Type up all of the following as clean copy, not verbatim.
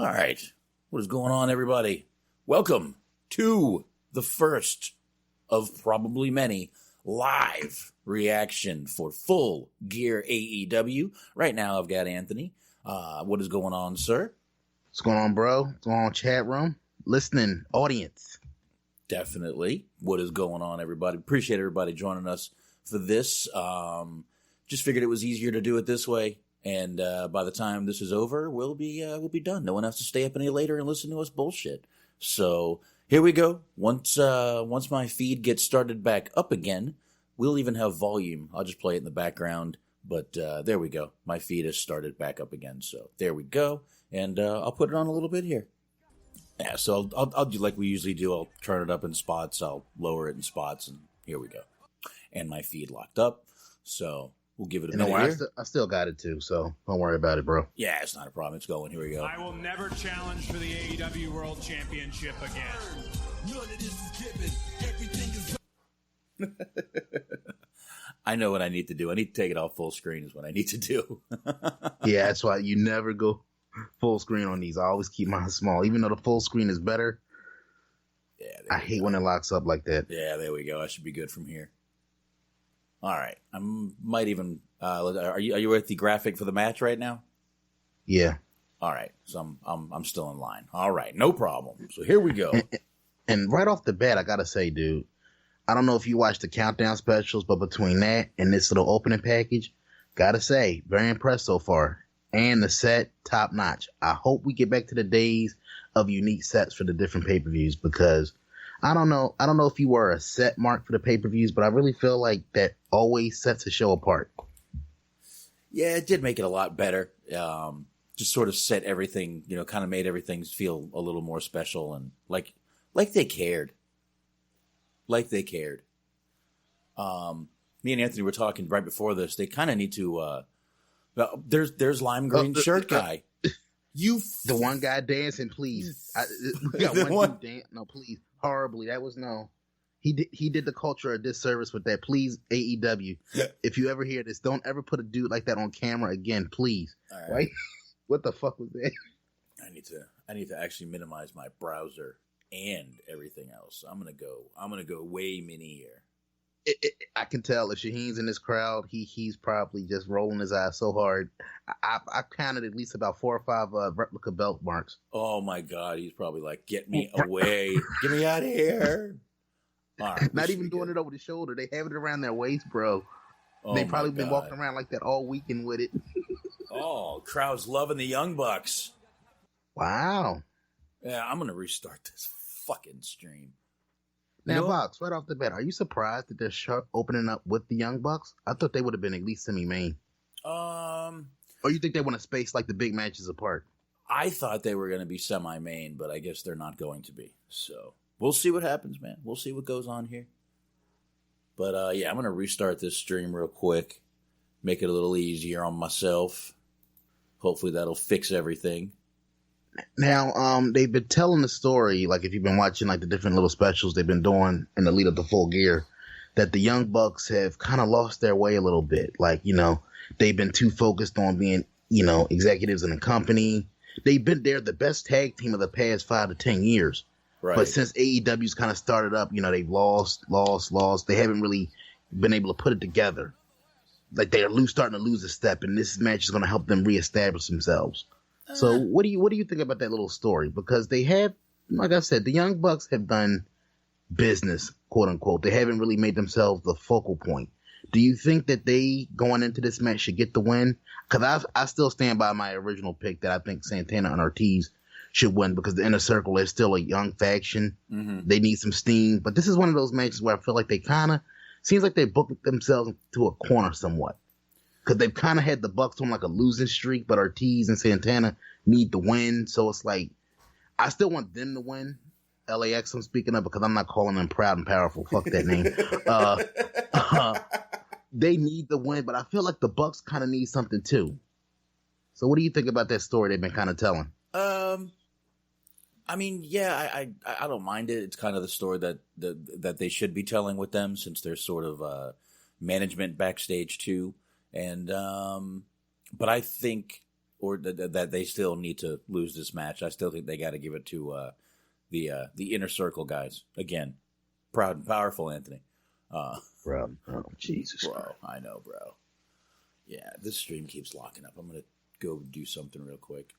All right. What is going on, everybody? Welcome to the first of probably many live reaction for Full Gear AEW. Right now, I've got Anthony. What is going on, sir? What's going on, bro? What's going on, chat room? Listening, audience. Definitely. What is going on, everybody? Appreciate everybody joining us for this. Just figured it was easier to do it this way. And by the time this is over, we'll be done. No one has to stay up any later and listen to us bullshit. So here we go. Once my feed gets started back up again, we'll even have volume. I'll just play it in the background. But there we go. My feed has started back up again. So there we go. And I'll put it on a little bit here. Yeah. So I'll do like we usually do. I'll turn it up in spots. I'll lower it in spots, and here we go. And my feed locked up. So. We'll give it a minute here. I still got it too, so don't worry about it, bro. Yeah, it's not a problem. It's going. Here we go. I will never challenge for the AEW World Championship again. None of this is given. Everything is... I know what I need to do. I need to take it off full screen is what I need to do. Yeah, that's why you never go full screen on these. I always keep mine small. Even though the full screen is better, I hate when it locks up like that. Yeah, there we go. I should be good from here. All right, I might even. Are you at the graphic for the match right now? Yeah. All right, so I'm still in line. All right, no problem. So here we go. And right off the bat, I gotta say, dude, I don't know if you watched the countdown specials, but between that and this little opening package, gotta say, very impressed so far. And the set, top notch. I hope we get back to the days of unique sets for the different pay-per-views because. I don't know if you were a set mark for the pay-per-views, but I really feel like that always sets a show apart. Yeah, it did make it a lot better. Just sort of set everything, kind of made everything feel a little more special and like they cared. Like they cared. Me and Anthony were talking right before this. They kind of need to. There's lime green shirt guy. The one guy dancing, please. We got one dude dance. No, please. Horribly. That was no. He did the culture a disservice with that. Please, AEW. If you ever hear this, don't ever put a dude like that on camera again, please. All right? What the fuck was that? I need to actually minimize my browser and everything else. I'm gonna go way mini here. I can tell if Shaheen's in this crowd, he's probably just rolling his eyes so hard. I counted at least about 4 or 5 replica belt marks. Oh my God, he's probably like, "Get me away, get me out of here." All right, not even doing it over the shoulder; they have it around their waist, bro. Oh, they probably been walking around like that all weekend with it. Oh, crowd's loving the Young Bucks. Wow. Yeah, I'm gonna restart this fucking stream. Now, Box, right off the bat, are you surprised that they're opening up with the Young Bucks? I thought they would have been at least semi-main. Or you think they want to space like the big matches apart? I thought they were going to be semi-main, but I guess they're not going to be. So we'll see what happens, man. We'll see what goes on here. But yeah, I'm going to restart this stream real quick, make it a little easier on myself. Hopefully that'll fix everything. Now, they've been telling the story, like if you've been watching like the different little specials they've been doing in the lead up to Full Gear, that the Young Bucks have kind of lost their way a little bit. Like, they've been too focused on being, executives in the company. They're the best tag team of the past 5 to 10 years. Right. But since AEW's kind of started up, they've lost. They haven't really been able to put it together. Like they're starting to lose a step, and this match is going to help them reestablish themselves. So what do you think about that little story? Because they have, like I said, the Young Bucks have done business, quote unquote. They haven't really made themselves the focal point. Do you think that they, going into this match, should get the win? Because I still stand by my original pick that I think Santana and Ortiz should win because the Inner Circle is still a young faction. Mm-hmm. They need some steam. But this is one of those matches where I feel like they kind of, seems like they booked themselves into a corner somewhat. Because they've kind of had the Bucks on like a losing streak, but Ortiz and Santana need the win. So it's like, I still want them to win. LAX I'm speaking of because I'm not calling them proud and powerful. Fuck that name. They need the win, but I feel like the Bucks kind of need something too. So what do you think about that story they've been kind of telling? I mean, yeah, I don't mind it. It's kind of the story that they should be telling with them since they're sort of management backstage too. And but I think or that they still need to lose this match. I still think they got to give it to the Inner Circle guys again. Proud and powerful, Anthony. Bro, oh, Jesus, bro, I know, bro. Yeah, this stream keeps locking up. I'm gonna go do something real quick.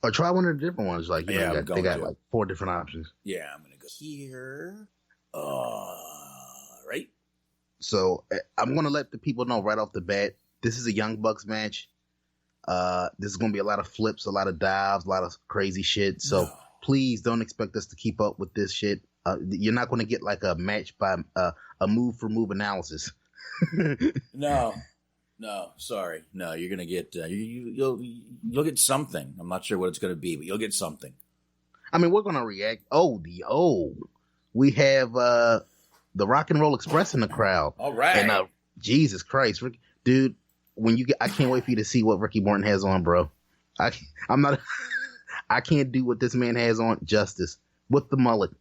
Or try one of the different ones. Like, you know, they got like 4 different options. Yeah, I'm gonna go here. Right. So I'm gonna let the people know right off the bat. This is a Young Bucks match. This is gonna be a lot of flips, a lot of dives, a lot of crazy shit. So please don't expect us to keep up with this shit. You're not gonna get like a match by a move for move analysis. No, sorry. No, you're gonna get you'll get something. I'm not sure what it's gonna be, but you'll get something. I mean, we're gonna react. We have the Rock and Roll Express in the crowd. All right. And Jesus Christ, dude, I can't wait for you to see what Ricky Morton has on, bro. I can't do what this man has on justice with the mullet.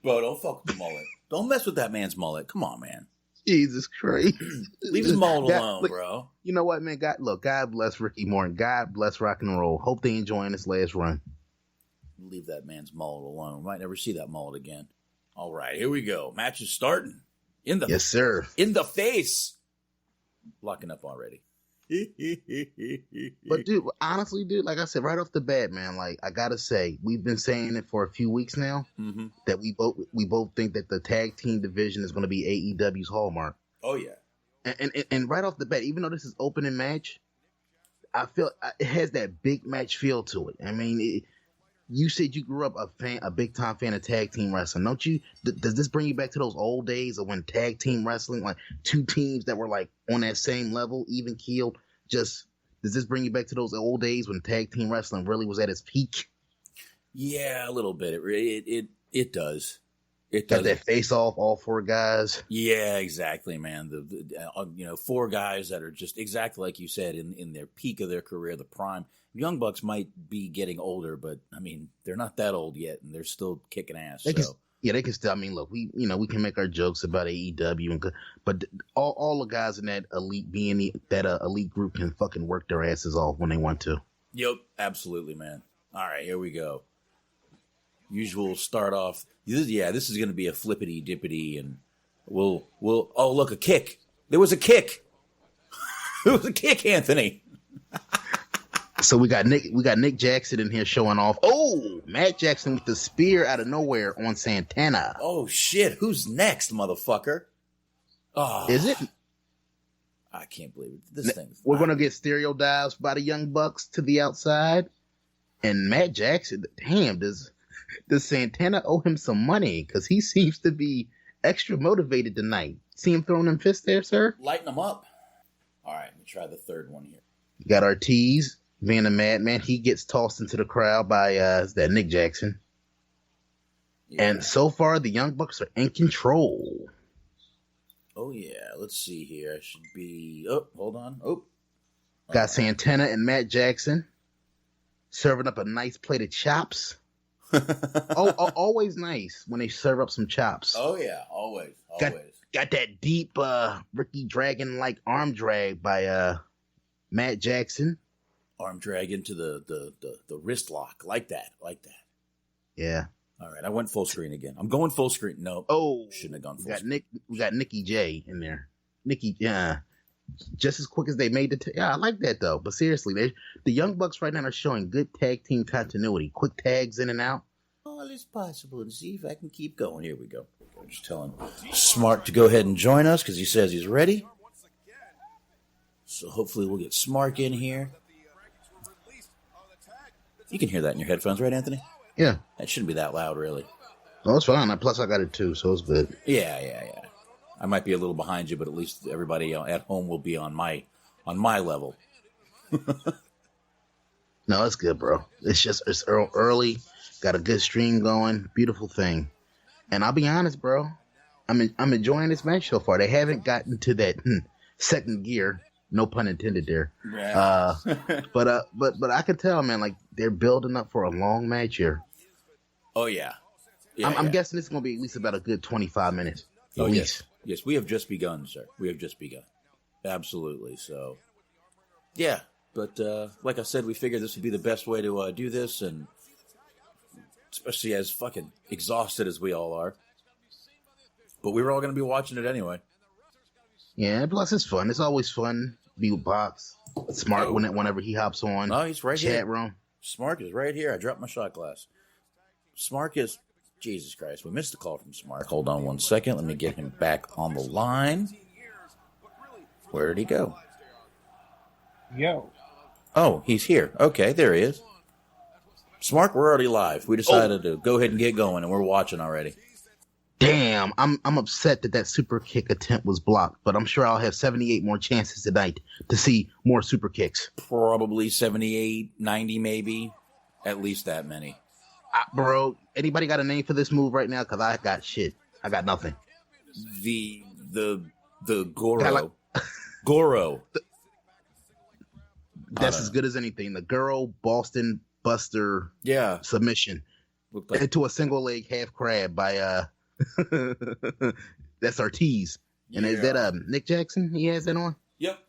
Bro, don't fuck with the mullet. Don't mess with that man's mullet. Come on, man. Jesus Christ. Leave his mullet alone, bro. You know what, man? God bless Ricky Morton. God bless Rock and Roll. Hope they enjoying this last run. Leave that man's mullet alone. We might never see that mullet again. All right, here we go. Match is starting. Yes, sir. In the face. Locking up already. But dude, honestly, dude, like I said, right off the bat, man, like I gotta say, we've been saying it for a few weeks now that we both think that the tag team division is going to be AEW's hallmark. Oh yeah, and right off the bat, even though this is opening match, I feel it has that big match feel to it. I mean, you said you grew up a big time fan of tag team wrestling, don't you? Does this bring you back to those old days of when tag team wrestling, like 2 teams that were like on that same level, even keeled? Does this bring you back to those old days when tag team wrestling really was at its peak? Yeah, a little bit. It does. It Got does. that face off, all 4 guys. Yeah, exactly, man. The 4 guys that are just exactly like you said in their peak of their career, the prime. Young Bucks might be getting older, but I mean they're not that old yet, and they're still kicking ass. They can still. I mean, look, we can make our jokes about AEW, but all the guys in that elite elite group can fucking work their asses off when they want to. Yep, absolutely, man. All right, here we go. Usual start off. Yeah, this is going to be a flippity dippity, and we'll. Oh, look, a kick. There was a kick. There was a kick, Anthony. So we got Nick Jackson in here showing off. Oh, Matt Jackson with the spear out of nowhere on Santana. Oh shit! Who's next, motherfucker? Oh, is it? I can't believe it. This thing. We're gonna get stereo dives by the Young Bucks to the outside, and Matt Jackson. Damn, does Santana owe him some money? Because he seems to be extra motivated tonight. See him throwing them fists there, sir? Lighten them up. All right, let me try the third one here. You got Ortiz. Being a madman, he gets tossed into the crowd by that Nick Jackson. Yeah. And so far, the Young Bucks are in control. Oh, yeah. Let's see here. I should be... Oh, hold on. Oh. Got Santana and Matt Jackson serving up a nice plate of chops. Always nice when they serve up some chops. Oh, yeah. Always. Got that deep Ricky Dragon-like arm drag by Matt Jackson. Arm drag into the wrist lock. Like that. Yeah. All right. I went full screen again. I'm going full screen. No. Oh. Shouldn't have gone full screen. We got Nikki J in there. Nikki, yeah. Just as quick as they made it. Yeah, I like that, though. But seriously, the Young Bucks right now are showing good tag team continuity. Quick tags in and out. All is possible. And see if I can keep going. Here we go. I'm just telling Smart to go ahead and join us because he says he's ready. So hopefully we'll get Smart in here. You can hear that in your headphones, right, Anthony? Yeah. That shouldn't be that loud, really. Oh, it's fine. Plus, I got it too, so it's good. Yeah. I might be a little behind you, but at least everybody at home will be on my level. No, it's good, bro. It's early. Got a good stream going. Beautiful thing. And I'll be honest, bro. I'm enjoying this match so far. They haven't gotten to that second gear. No pun intended there. Yeah. But I can tell, man, like they're building up for a long match here. Oh yeah. I'm guessing this is gonna be at least about a good 25 minutes. Oh yes. Yes, we have just begun, sir. We have just begun. Absolutely. So, yeah. But like I said, we figured this would be the best way to do this, and especially as fucking exhausted as we all are. But we were all going to be watching it anyway. Yeah, plus it's fun. It's always fun to be with Box. Smart whenever he hops on. Oh, he's right here. Chat room. Smark is right here. I dropped my shot glass. Smark is... Jesus Christ, we missed a call from Smark. Hold on one second. Let me get him back on the line. Where did he go? Yo. Oh, he's here. Okay, there he is. Smark, we're already live. We decided to go ahead and get going, and we're watching already. Damn, I'm upset that super kick attempt was blocked, but I'm sure I'll have 78 more chances tonight to see more super kicks. Probably 78, 90 maybe. At least that many. Bro, anybody got a name for this move right now? Because I got shit. I got nothing. The Goro. Goro. That's as good as anything. The Goro Boston Buster submission. Like... into a single leg half crab by that's Ortiz. And is that Nick Jackson he has that on? Yep.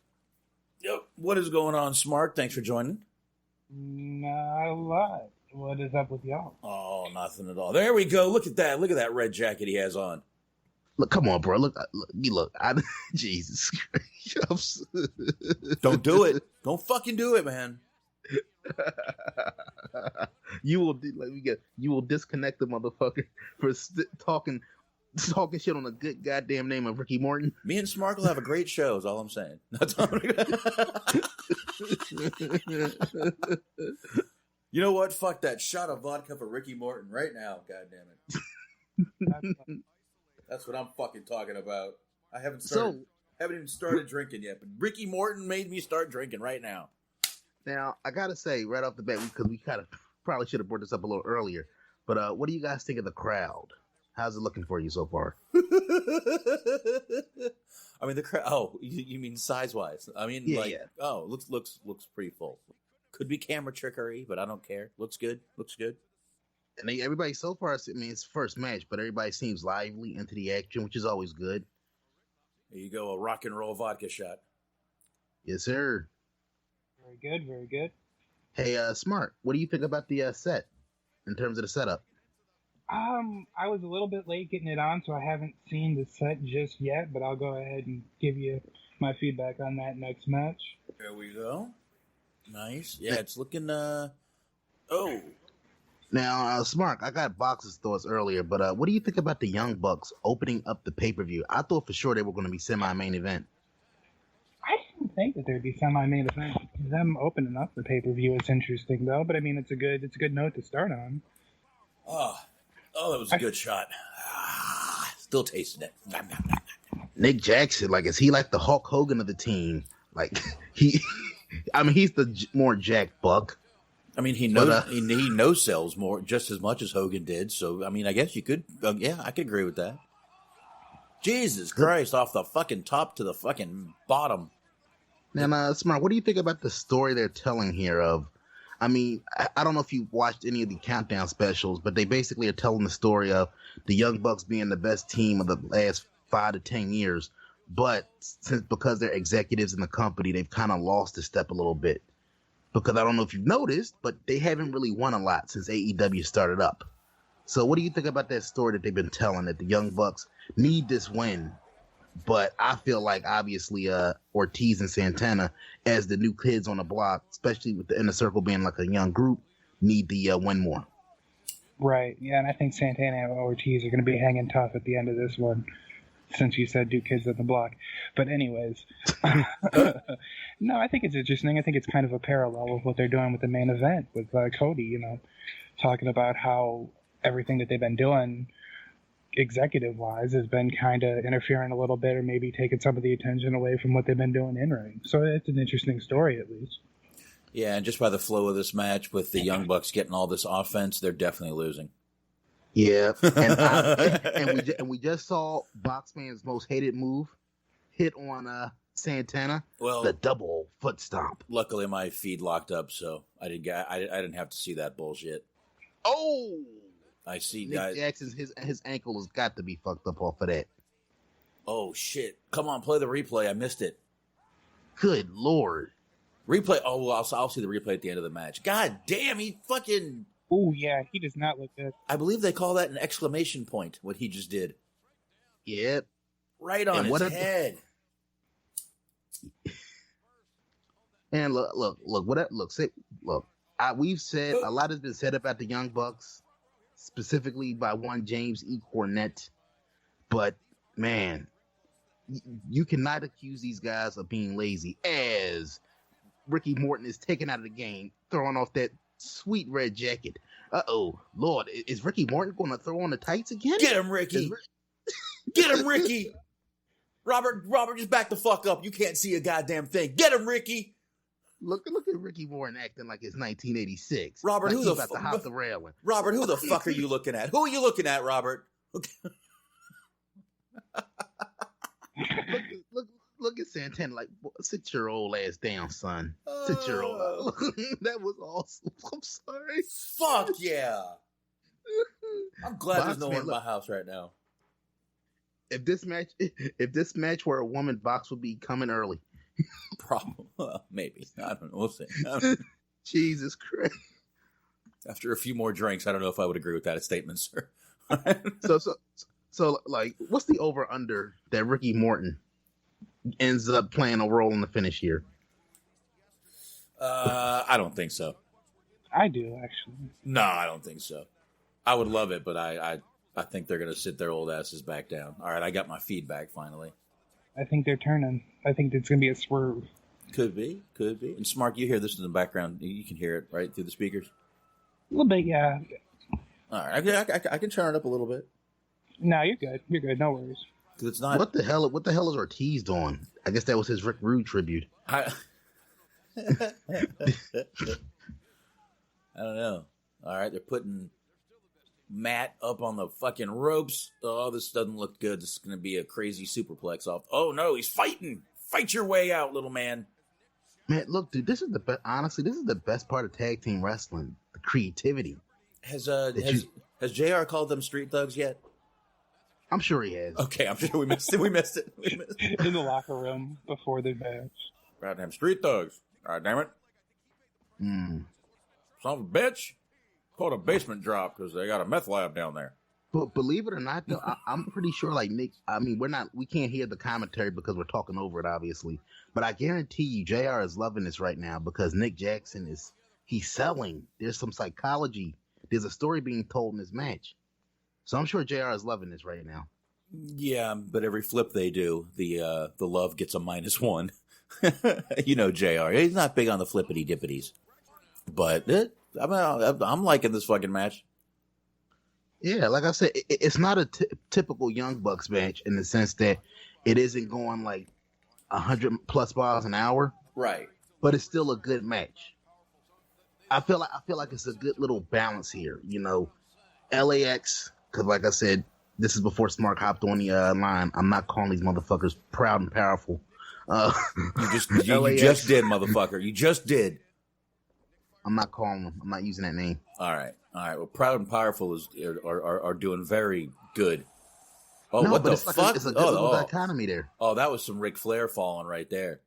What is going on, Smart? Thanks for joining. Not a lot. What is up with y'all? Oh, nothing at all. There we go. Look at that. Look at that red jacket he has on. Look, come on, bro. Look. Jesus Christ. Don't do it. Don't fucking do it, man. You will disconnect the motherfucker for talking shit on a good goddamn name of Ricky Morton. Me and Smart will have a great show. Is all I'm saying. That's all You know what? Fuck that. Shot of vodka for Ricky Morton right now. God damn it. That's what I'm fucking talking about. I haven't even started drinking yet, but Ricky Morton made me start drinking right now. Now, I gotta say, right off the bat, because we kind of probably should have brought this up a little earlier, but what do you guys think of the crowd? How's it looking for you so far? I mean, the crowd. Oh, you mean size-wise? I mean, oh, looks pretty full. Could be camera trickery, but I don't care. Looks good. And everybody so far, I mean, it's first match, but everybody seems lively into the action, which is always good. There you go, a rock and roll vodka shot. Yes, sir. Very good. Hey, Smart, what do you think about the set in terms of the setup? I was a little bit late getting it on, so I haven't seen the set just yet, but I'll go ahead and give you my feedback on that next match. There we go. Nice. Yeah, it's looking, Now, Smart, I got Box's thoughts earlier, but what do you think about the Young Bucks opening up the pay-per-view? I thought for sure they were going to be semi-main event. I didn't think that there'd be semi-main event. Them opening up the pay-per-view is interesting, though, but I mean, it's a good note to start on. Oh, that was a good shot. Still tasting it. Nick Jackson, is he like the Hulk Hogan of the team? He's the more jacked Buck. I mean, he no-sells more, just as much as Hogan did. So, I mean, I guess you could, I could agree with that. Jesus Christ, off the fucking top to the fucking bottom. Now, Smart, what do you think about the story they're telling here of, I mean, I don't know if you watched any of the Countdown specials, but they basically are telling the story of the Young Bucks being the best team of the last 5 to 10 years. But because they're executives in the company, they've kind of lost a step a little bit. Because I don't know if you've noticed, but they haven't really won a lot since AEW started up. So what do you think about that story that they've been telling, that the Young Bucks need this win? But I feel like, obviously, Ortiz and Santana, as the new kids on the block, especially with the Inner Circle being like a young group, need the win more. Right, yeah, and I think Santana and Ortiz are going to be hanging tough at the end of this one, since you said do kids on the block. But anyways, no, I think it's interesting. I think it's kind of a parallel with what they're doing with the main event with Cody, talking about how everything that they've been doing executive-wise has been kind of interfering a little bit or maybe taking some of the attention away from what they've been doing in-ring. So it's an interesting story, at least. Yeah, and just by the flow of this match with the Young Bucks getting all this offense, they're definitely losing. Yeah, and we just saw Boxman's most hated move hit on Santana. Well, the double foot stomp. Luckily, my feed locked up, so I didn't have to see that bullshit. Oh, I see. Nick Jackson's his ankle has got to be fucked up off of that. Oh shit! Come on, play the replay. I missed it. Good Lord. Replay. Oh, well, I'll see the replay at the end of the match. God damn, he fucking. Oh yeah, he does not look good. I believe they call that an exclamation point. What he just did. Yep. Right on his head. And look. We've said a lot has been said about the Young Bucks, specifically by one James E. Cornette. But man, you cannot accuse these guys of being lazy, as Ricky Morton is taken out of the game, throwing off that sweet red jacket. Lord, is Ricky Morton going to throw on the tights again? Get him, Ricky. Get him, Ricky. Robert, just back the fuck up. You can't see a goddamn thing. Get him, Ricky. Look at Ricky Morton acting like it's 1986. Robert, like who the about to hop the railing? Robert, who the fuck are you looking at? Who are you looking at, Robert? Look at Santana like, sit your old ass down, son. Sit your old. That was awesome. I'm sorry. Fuck yeah. I'm glad there's no one in look, my house right now. If this match were a woman, Box would be coming early. Probably. Well, maybe. I don't know. We'll see. Jesus Christ. After a few more drinks, I don't know if I would agree with that statement, sir. So, like, what's the over-under that Ricky Morton ends up playing a role in the finish here? I don't think so. I do, actually. No, I don't think so. I would love it, but I think they're going to sit their old asses back down. All right, I got my feedback finally. I think they're turning. I think it's going to be a swerve. Could be. And Smark, you hear this in the background. You can hear it, right, through the speakers? A little bit, yeah. All right, I can turn it up a little bit. No, you're good. You're good. No worries. Because it's not... What the hell is Ortiz doing? I guess that was his Rick Rude tribute. I don't know. All right, they're putting Matt up on the fucking ropes. Oh, this doesn't look good. This is going to be a crazy superplex off. Oh, no, he's fighting. Fight your way out, little man. Man, look, dude, this is the best. Honestly, this is the best part of tag team wrestling. The creativity. Has JR called them street thugs yet? I'm sure he has. Okay, I'm sure we missed it. We missed it. In the locker room before the match. Goddamn street thugs. God damn it. Son of a bitch. Called a basement drop because they got a meth lab down there. But believe it or not, though, I'm pretty sure, like, Nick, I mean, we can't hear the commentary because we're talking over it, obviously. But I guarantee you, JR is loving this right now because Nick Jackson he's selling. There's some psychology. There's a story being told in this match. So I'm sure JR is loving this right now. Yeah, but every flip they do, the love gets a -1. You know JR. He's not big on the flippity dippities. But I'm liking this fucking match. Yeah, like I said, it's not a typical Young Bucks match in the sense that it isn't going like 100+ miles an hour. Right. But it's still a good match. I feel like it's a good little balance here. You know, LAX, because like I said, this is before Smart hopped on the line. I'm not calling these motherfuckers proud and powerful. You just did, motherfucker. You just did. I'm not calling them. I'm not using that name. All right. Well, proud and powerful are doing very good. Oh, no, what the fuck? Like it's a good little dichotomy there. Oh, that was some Ric Flair falling right there.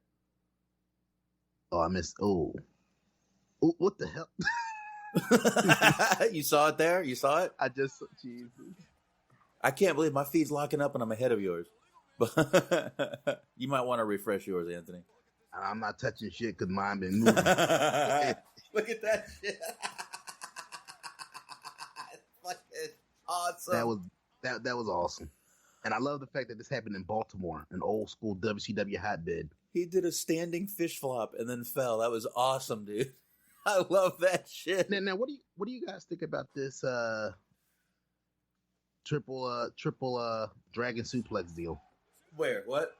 Oh, I missed. Oh, what the hell? You saw it there? You saw it? I just, Jesus. I can't believe my feed's locking up and I'm ahead of yours. But you might want to refresh yours, Anthony. I'm not touching shit because mine been moving. Look at that shit. Fucking awesome. That was awesome. And I love the fact that this happened in Baltimore, an old school WCW hotbed. He did a standing fish flop and then fell. That was awesome, dude. I love that shit. Now what do you guys think about this triple dragon suplex deal? Where? What?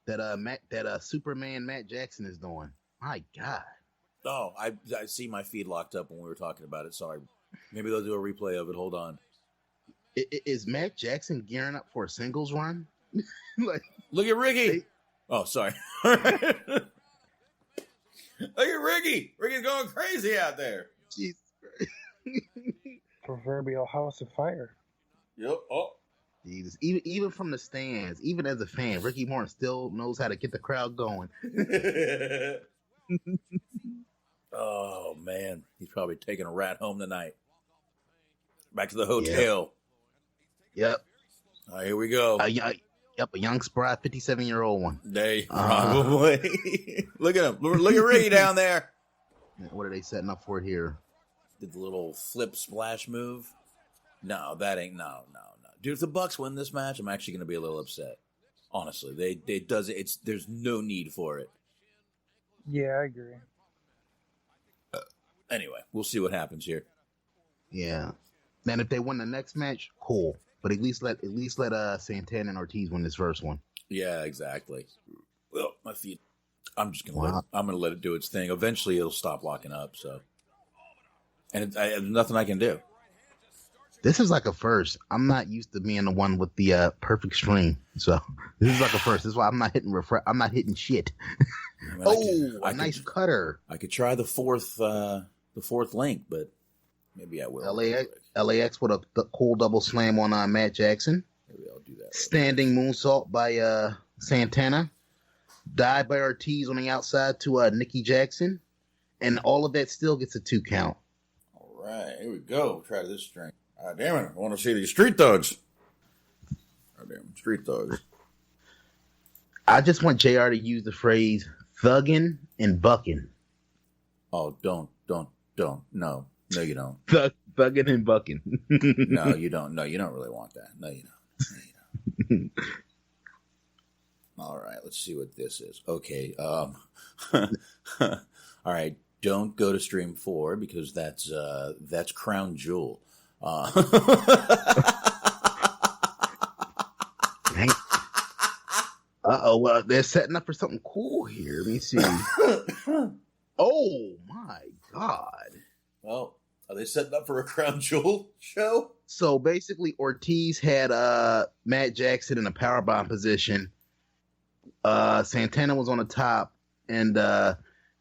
That Superman Matt Jackson is doing. My God. Oh, I see my feed locked up when we were talking about it. Sorry. Maybe they'll do a replay of it. Hold on. Is Matt Jackson gearing up for a singles run? Like, look at Ricky. Oh, sorry. Look at Ricky. Ricky's going crazy out there. Jesus Christ. Proverbial house of fire. Yep. Oh. Jesus. Even from the stands, even as a fan, Ricky Morton still knows how to get the crowd going. Oh man, he's probably taking a rat home tonight. Back to the hotel. Yep. All right, here we go. Yep, a young, spry, 57-year-old one. They probably. Look at him. Look at Ricky down there. What are they setting up for here? Did the little flip splash move? No, that ain't no. Dude, if the Bucks win this match, I'm actually going to be a little upset. Honestly, there's no need for it. Yeah, I agree. Anyway, we'll see what happens here. Yeah. And if they win the next match, cool. But at least let Santana and Ortiz win this first one. Yeah, exactly. Well, my feet. I'm just gonna let it do its thing. Eventually, it'll stop locking up. So, and there's nothing I can do. This is like a first. I'm not used to being the one with the perfect stream, so this is like a first. This is why I'm not hitting refresh. I'm not hitting shit. I mean, nice cutter. I could try the fourth link, but maybe I will. LAX with a cool double slam on Matt Jackson. Maybe I'll do that. Standing moonsault by Santana. Dive by Ortiz on the outside to Nikki Jackson, and all of that still gets a 2 count. All right, here we go. Try this string. Damn it! I want to see these street thugs. Damn street thugs. I just want JR to use the phrase "thuggin' and bucking." Oh, don't. No, you don't. Thuggin' and bucking. No, you don't. No, you don't really want that. No, you don't. All right, let's see what this is. Okay. All right. Don't go to stream 4 because that's Crown Jewel. Well, they're setting up for something cool here. Let me see. Oh my God. Well, are they setting up for a Crown Jewel show? So basically, Ortiz had Matt Jackson in a powerbomb position. Santana was on the top, and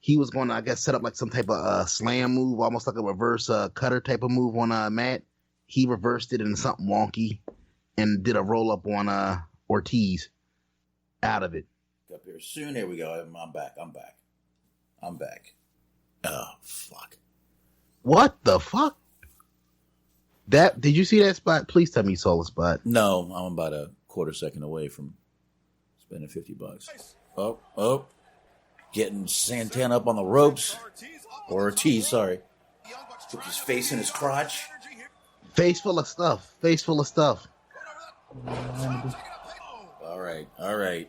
he was going to, I guess, set up like some type of slam move, almost like a reverse cutter type of move on Matt. He reversed it into something wonky and did a roll up on Ortiz out of it. Up here soon. Here we go. I'm back. Oh, fuck. What the fuck? Did you see that spot? Please tell me you saw the spot. No, I'm about a quarter second away from spending $50. Oh. Getting Santana up on the ropes. Or Ortiz, sorry. Put his face in his crotch. Face full of stuff. All right.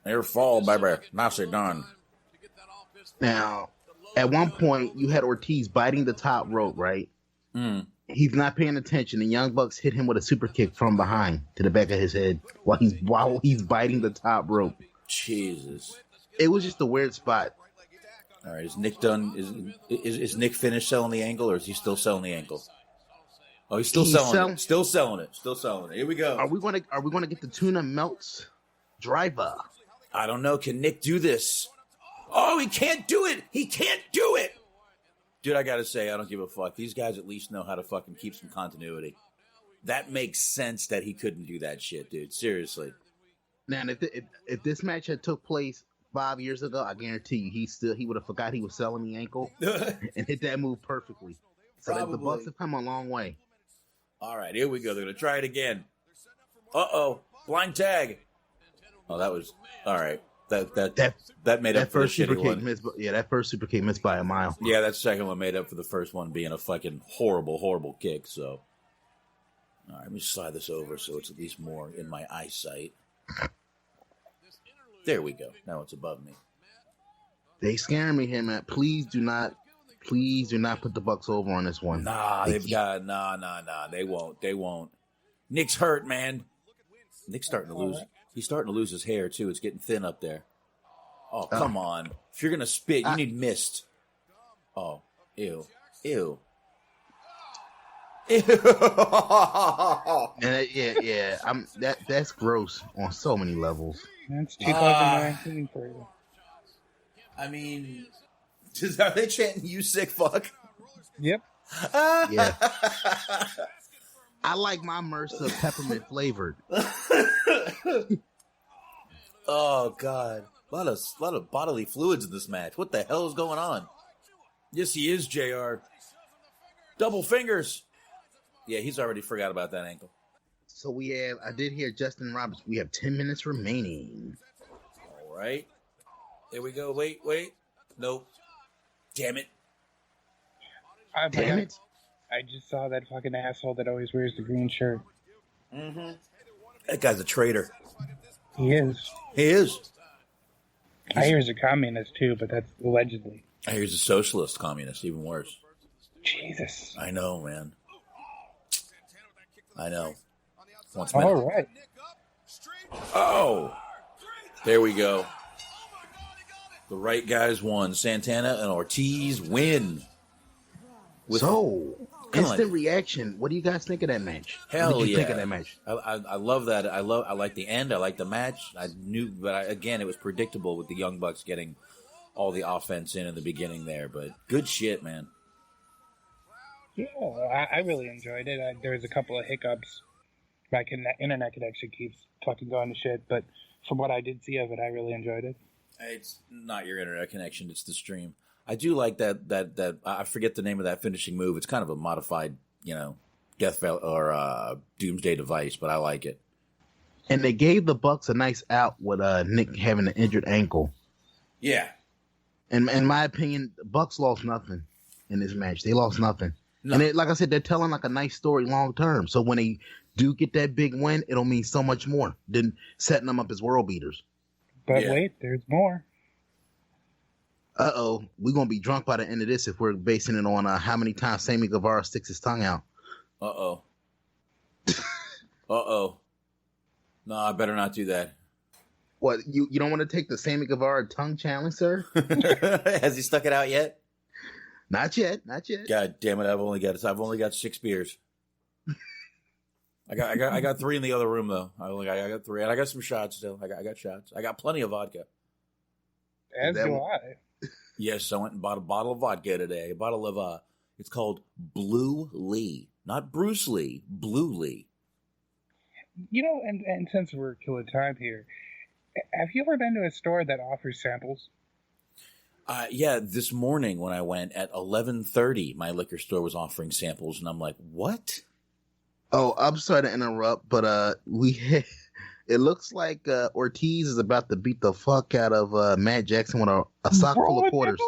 Air fall, baby. Nicely done. Now, at one point, you had Ortiz biting the top rope, right? Mm. He's not paying attention, and Young Bucks hit him with a super kick from behind to the back of his head while he's biting the top rope. Jesus. It was just a weird spot. All right, is Nick done? Is Nick finished selling the ankle, or is he still selling the ankle? Oh, he's still selling it. Still selling it. Here we go. Are we gonna get the tuna melts driver? I don't know. Can Nick do this? Oh, he can't do it. Dude, I gotta say, I don't give a fuck. These guys at least know how to fucking keep some continuity. That makes sense that he couldn't do that shit, dude. Seriously. Now, if this match had took place 5 years ago, I guarantee you he would have forgot he was selling the ankle and hit that move perfectly. So the Bucks have come a long way. All right, here we go. They're gonna try it again. Uh-oh, blind tag. Oh, that was all right. That made up for the shitty one. That first super kick missed by a mile. Yeah, that second one made up for the first one being a fucking horrible kick. So, all right, let me slide this over so it's at least more in my eyesight. There we go. Now it's above me. They scaring me here, man. Please do not put the Bucks over on this one. Nah, They won't. Nick's hurt, man. Nick's starting to lose. He's starting to lose his hair too. It's getting thin up there. Oh, come on. If you're gonna spit, you need mist. Oh, ew. And that's gross on so many levels. That's 2019 for you. I mean, are they chanting "you sick fuck"? Yep. Yeah. I like my MRSA peppermint flavored. Oh God, a lot of bodily fluids in this match. What the hell is going on? Yes, he is, JR. Double fingers. Yeah, he's already forgot about that ankle. So I did hear Justin Roberts. We have 10 minutes remaining. All right. Here we go. Wait. Nope. Damn it. Damn it. I just saw that fucking asshole that always wears the green shirt. Mm-hmm. That guy's a traitor. He is. He is. I hear he's a communist too, but that's allegedly. I hear he's a socialist communist, even worse. Jesus. I know, man. I know. All right. Oh! There we go. The right guys won. Santana and Ortiz win. Instant reaction. What do you guys think of that match? Hell what did you yeah! think of that match? I love that. I like the end. I like the match. I knew, but again, it was predictable with the Young Bucks getting all the offense in the beginning there. But good shit, man. Yeah, I really enjoyed it. There was a couple of hiccups. My internet connection keeps fucking going to shit, but from what I did see of it, I really enjoyed it. It's not your internet connection; it's the stream. I do like that. I forget the name of that finishing move. It's kind of a modified, Death or Doomsday device, but I like it. And they gave the Bucks a nice out with Nick having an injured ankle. Yeah. And in my opinion, the Bucks lost nothing in this match. They lost nothing. No. And like I said, they're telling like a nice story long term. So when they do get that big win, it'll mean so much more than setting them up as world beaters. But wait, there's more. Uh-oh, we're going to be drunk by the end of this if we're basing it on how many times Sammy Guevara sticks his tongue out. Uh-oh. Uh-oh. No, I better not do that. What, you don't want to take the Sammy Guevara tongue challenge, sir? Has he stuck it out yet? Not yet. God damn it, I've only got 6 beers. I got 3 in the other room, though. I got 3, and I got some shots still. I got shots. I got plenty of vodka. As do I. Yes, I went and bought a bottle of vodka today. A bottle of, it's called Blue Lee. Not Bruce Lee, Blue Lee. And since we're killing time here, have you ever been to a store that offers samples? Yeah, this morning when I went at 11:30, my liquor store was offering samples, and I'm like, what? Oh, I'm sorry to interrupt, but it looks like Ortiz is about to beat the fuck out of Matt Jackson with a sock full of quarters.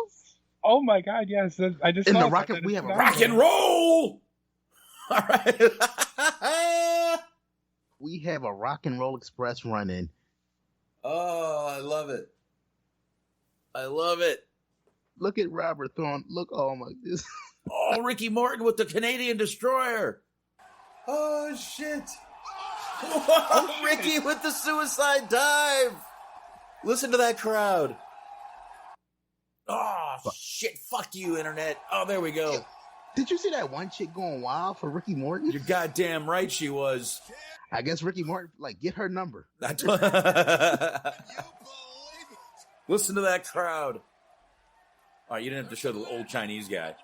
Oh my God! Yes, I just in saw the rocket. We have a rock and roll. All right. We have a Rock and Roll Express running. Oh, I love it. I love it. Look at Robert throwing. Look, oh my this. Oh, Ricky Morton with the Canadian Destroyer. Oh shit. Oh, Ricky with the suicide dive. Listen to that crowd. Oh, shit. Fuck you, Internet. Oh, there we go. Did you see that one chick going wild for Ricky Morton? You're goddamn right she was. I guess Ricky Morton, get her number. Listen to that crowd. All right, you didn't have to show the old Chinese guy.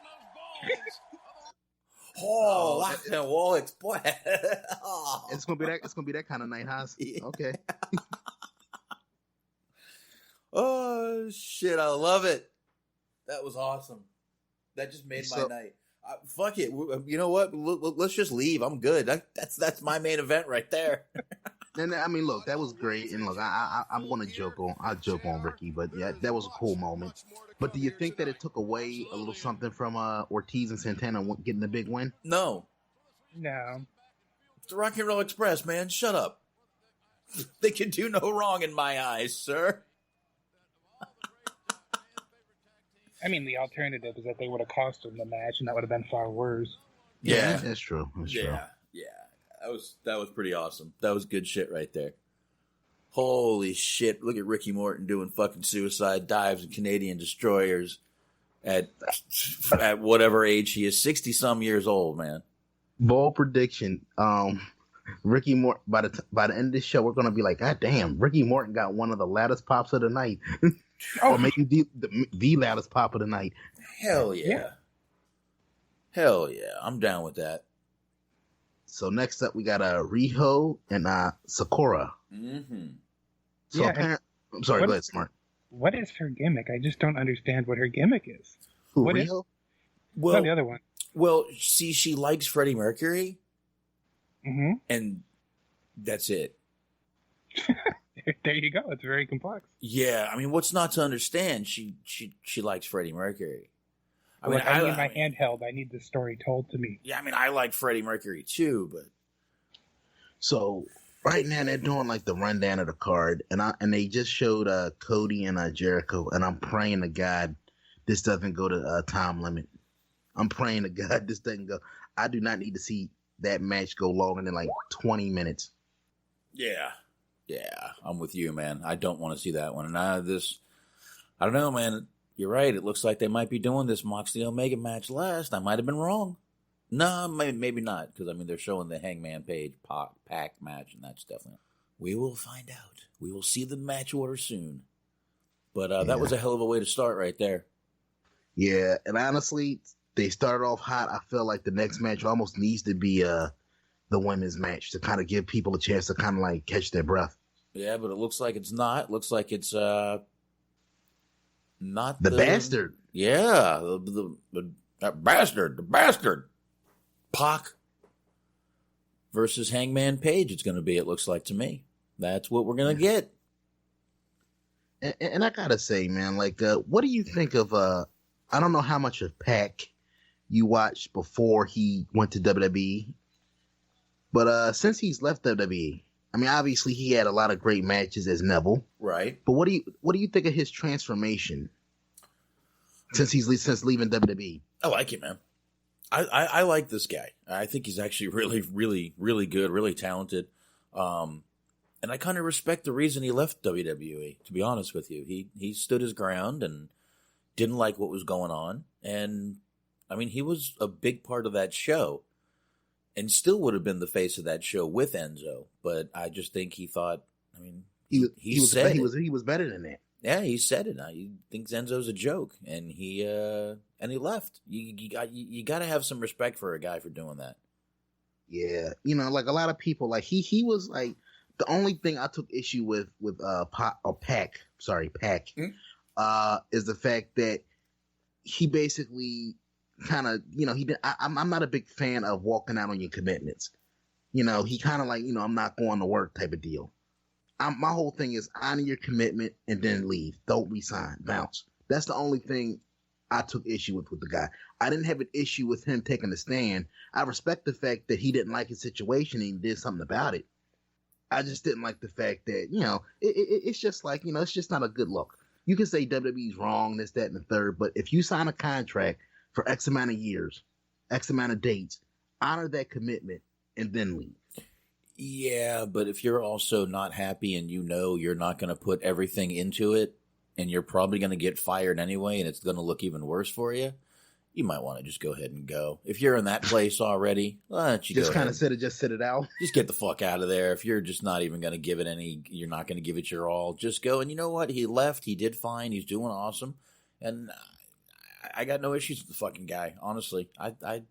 Oh, it's boy. Oh. It's gonna be that kind of night, huh? Yeah. Okay. Oh shit! I love it. That was awesome. That just made my night. Fuck it. You know what? Let's just leave. I'm good. That's my main event right there. And I mean, look, that was great. And look, I'm gonna I'll joke on Ricky, but yeah, that was a cool moment. But do you think that it took away a little something from Ortiz and Santana getting the big win? No. It's the Rock and Roll Express, man. Shut up. They can do no wrong in my eyes, sir. I mean, the alternative is that they would have cost him the match, and that would have been far worse. Yeah, that's true. Yeah. That was pretty awesome. That was good shit right there. Holy shit! Look at Ricky Morton doing fucking suicide dives and Canadian Destroyers at whatever age he is, 60-some years old, man. Bold prediction. Ricky Morton. By the end of this show, we're gonna be like, God damn, Ricky Morton got one of the loudest pops of the night. Or maybe the loudest pop of the night. Hell yeah. Hell yeah. I'm down with that. So next up, we got Riho and Sakura. Mm-hmm. So Yeah, I'm sorry, go ahead, Smart. What is her gimmick? I just don't understand what her gimmick is. Who, What Riho? Well, the other one? Well, see, she likes Freddie Mercury, Mm-hmm. and that's it. There you go. It's very complex. Yeah, I mean, what's not to understand? She likes Freddie Mercury. I mean, I need my handheld. I need the story told to me. Yeah, I mean, I like Freddie Mercury too, but So right now they're doing like the rundown of the card, and they just showed Cody and Jericho, and I'm praying to God this doesn't go to time limit. I'm praying to God this doesn't go. I do not need to see that match go longer than like 20 minutes. yeah, I'm with you, man. I don't want to see that one, and I don't know, man. You're right. It looks like they might be doing this Moxley Omega match last. I might have been wrong. No, maybe not, because I mean they're showing the Hangman Page Pac match, and that's definitely. We will find out. We will see the match order soon. But that was a hell of a way to start right there. Yeah, and honestly, they started off hot. I feel like the next match almost needs to be the women's match to kind of give people a chance to kind of like catch their breath. Yeah, but it looks like it's not. It looks like it's not the bastard. Yeah, that bastard, the bastard. Pac versus Hangman Page. It's going to be. It looks like to me. That's what we're going to get. And I gotta say, man, like, what do you think of? I don't know how much of Pac you watched before he went to WWE, but since he's left WWE, I mean, obviously he had a lot of great matches as Neville, right? But what do you think of his transformation since leaving WWE? I like it, man. I like this guy. I think he's actually really, really, really good, really talented. And I kind of respect the reason he left WWE, to be honest with you. He stood his ground and didn't like what was going on. And, I mean, he was a big part of that show and still would have been the face of that show with Enzo. But I just think he thought, I mean, he was better than that. Yeah, he said it. He thinks Enzo's a joke, and he left. You got to have some respect for a guy for doing that. Yeah, you know, like a lot of people, like he was like the only thing I took issue with Pac, is the fact that he basically kind of, you know, I'm not a big fan of walking out on your commitments. You know, he kind of like, you know, I'm not going to work type of deal. My whole thing is honor your commitment and then leave. Don't resign. Bounce. That's the only thing I took issue with the guy. I didn't have an issue with him taking a stand. I respect the fact that he didn't like his situation and he did something about it. I just didn't like the fact that, you know, it's just like, you know, it's just not a good look. You can say WWE's wrong, this, that, and the third, but if you sign a contract for X amount of years, X amount of dates, honor that commitment and then leave. Yeah, but if you're also not happy and you know you're not going to put everything into it and you're probably going to get fired anyway and it's going to look even worse for you, you might want to just go ahead and go. If you're in that place already, just kind of sit it out. Just get the fuck out of there. If you're just not even going to give it you're not going to give it your all, just go. And you know what? He left. He did fine. He's doing awesome. And I got no issues with the fucking guy, honestly. I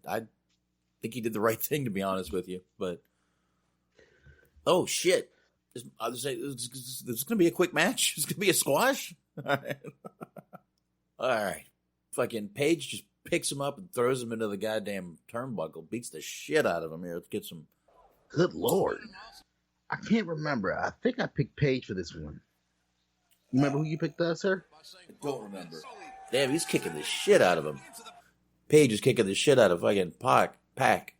think he did the right thing, to be honest with you, but... Oh, shit. I was saying, this is going to be a quick match? It's going to be a squash? All right. Fucking Paige just picks him up and throws him into the goddamn turnbuckle, beats the shit out of him. Here, let's get some... Good Lord. I can't remember. I think I picked Paige for this one. You remember who you picked, sir? I don't remember. Damn, he's kicking the shit out of him. Paige is kicking the shit out of fucking Pac.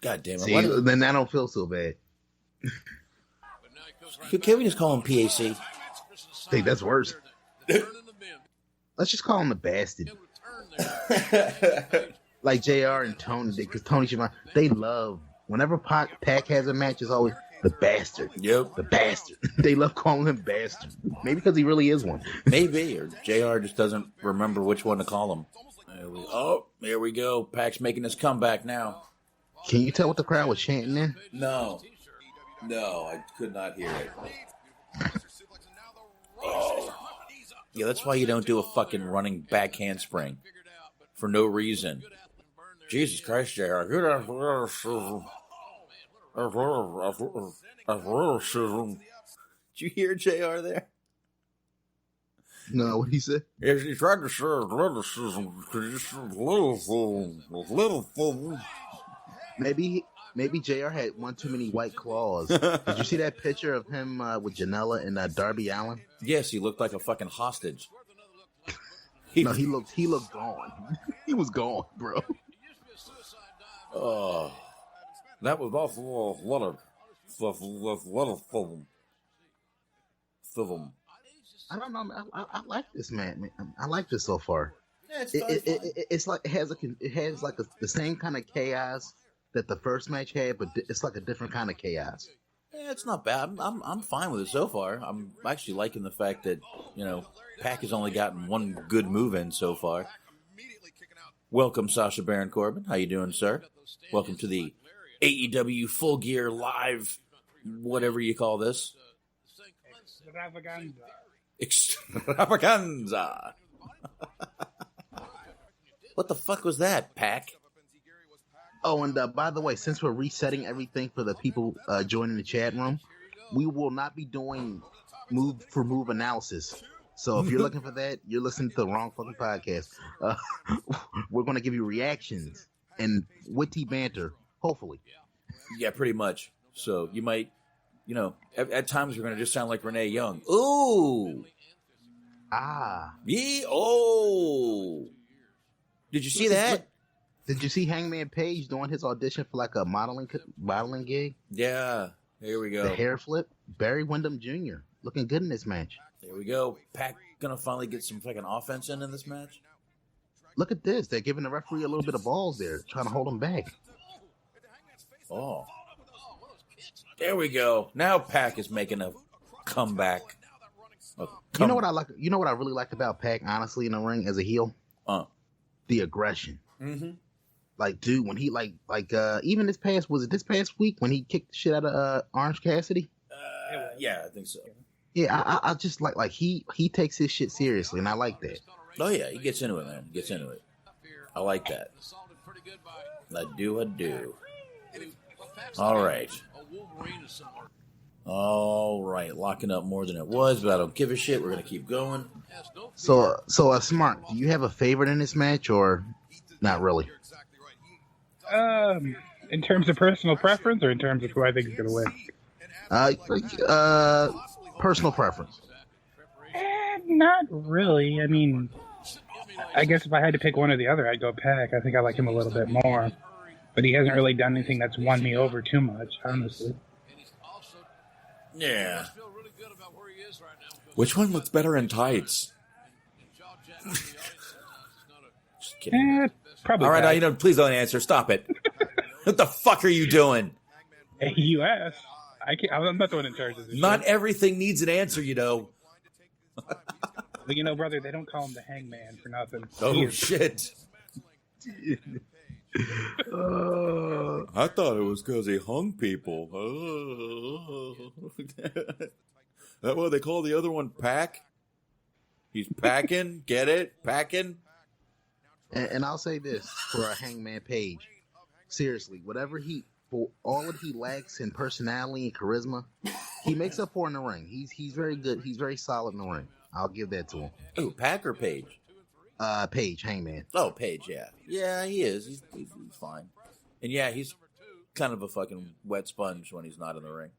God damn it. See, then I don't feel so bad. Can't we just call him PAC? I think that's worse. Let's just call him the bastard. Like JR and Tony did, because Tony Schiavone, they love, whenever Pac has a match, it's always the bastard. Yep. The bastard. They love calling him bastard. Maybe because he really is one. Maybe, or JR just doesn't remember which one to call him. Here we go. Pac's making his comeback now. Can you tell what the crowd was chanting there? No, I could not hear it. Oh. Yeah, that's why you don't do a fucking running back handspring for no reason. Jesus Christ, JR. Did you hear JR there? No, what he said? Yes, he tried to serve athleticism. Little. Maybe JR had one too many white claws. Did you see that picture of him with Janela and Darby Allin? Yes, he looked like a fucking hostage. No, he looked gone. He was gone, bro. That was also a lot of film. I don't know. I like this man. I like this so far. Yeah, It's like it has the same kind of chaos that the first match had, but it's like a different kind of chaos. Yeah, it's not bad. I'm fine with it so far. I'm actually liking the fact that, Pac has only gotten one good move in so far. Welcome, Sasha Baron Corbin. How you doing, sir? Welcome to the AEW Full Gear Live, whatever you call this. Extravaganza. What the fuck was that, Pac? Oh, and by the way, since we're resetting everything for the people joining the chat room, we will not be doing move for move analysis. So if you're looking for that, you're listening to the wrong fucking podcast. We're going to give you reactions and witty banter, hopefully. Yeah, pretty much. So you might, at times we're going to just sound like Renee Young. Ooh. Ah. Yeah. Oh. Did you see that? Did you see Hangman Page doing his audition for like a modeling gig? Yeah. Here we go. The hair flip. Barry Windham Jr. looking good in this match. There we go. Pac gonna finally get some fucking offense in this match. Look at this. They're giving the referee a little bit of balls there, trying to hold him back. Oh. There we go. Now Pac is making a comeback. You know what I like? You know what I really liked about Pac, honestly, in the ring as a heel? The aggression. Mm-hmm. Like, dude, when he even this past week when he kicked the shit out of Orange Cassidy? Yeah, I think so. Yeah, I just like he takes his shit seriously, and I like that. Oh yeah, he gets into it, man. He gets into it. I like that. I do. All right, locking up more than it was, but I don't give a shit. We're gonna keep going. So Smart, do you have a favorite in this match, or not really? In terms of personal preference, or in terms of who I think is going to win? Personal preference. Not really. I mean, I guess if I had to pick one or the other, I'd go Pac. I think I like him a little bit more. But he hasn't really done anything that's won me over too much, honestly. Yeah. Which one looks better in tights? Just kidding. Probably. All right, now, please don't answer. Stop it. What the fuck are you doing? Hey, you asked. I'm not the one in charge of this. Not shit. everything needs an answer, But brother, they don't call him the Hangman for nothing. Oh, shit. I thought it was because he hung people. That what they call the other one Pac? He's packing. Get it? Packing? And I'll say this for a Hangman Page. Seriously, for all that he lacks in personality and charisma, he makes up for in the ring. He's very good. He's very solid in the ring. I'll give that to him. Oh, Pac or Page? Page, Hangman. Oh, Page, yeah. Yeah, he is. He's fine. And yeah, he's kind of a fucking wet sponge when he's not in the ring.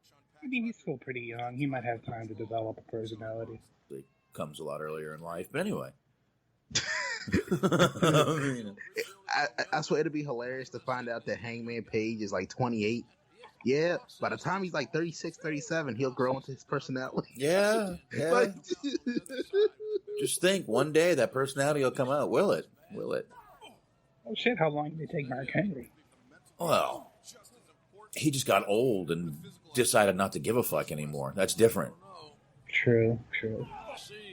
I mean, he's still pretty young. He might have time to develop a personality. He comes a lot earlier in life. But anyway. I swear it'd be hilarious to find out that Hangman Page is like 28. Yeah, by the time he's like 36, 37, he'll grow into his personality. Yeah. Just think, one day that personality will come out. Will it? Oh shit, how long did it take Mark Henry? Well, he just got old and decided not to give a fuck anymore. That's different. True.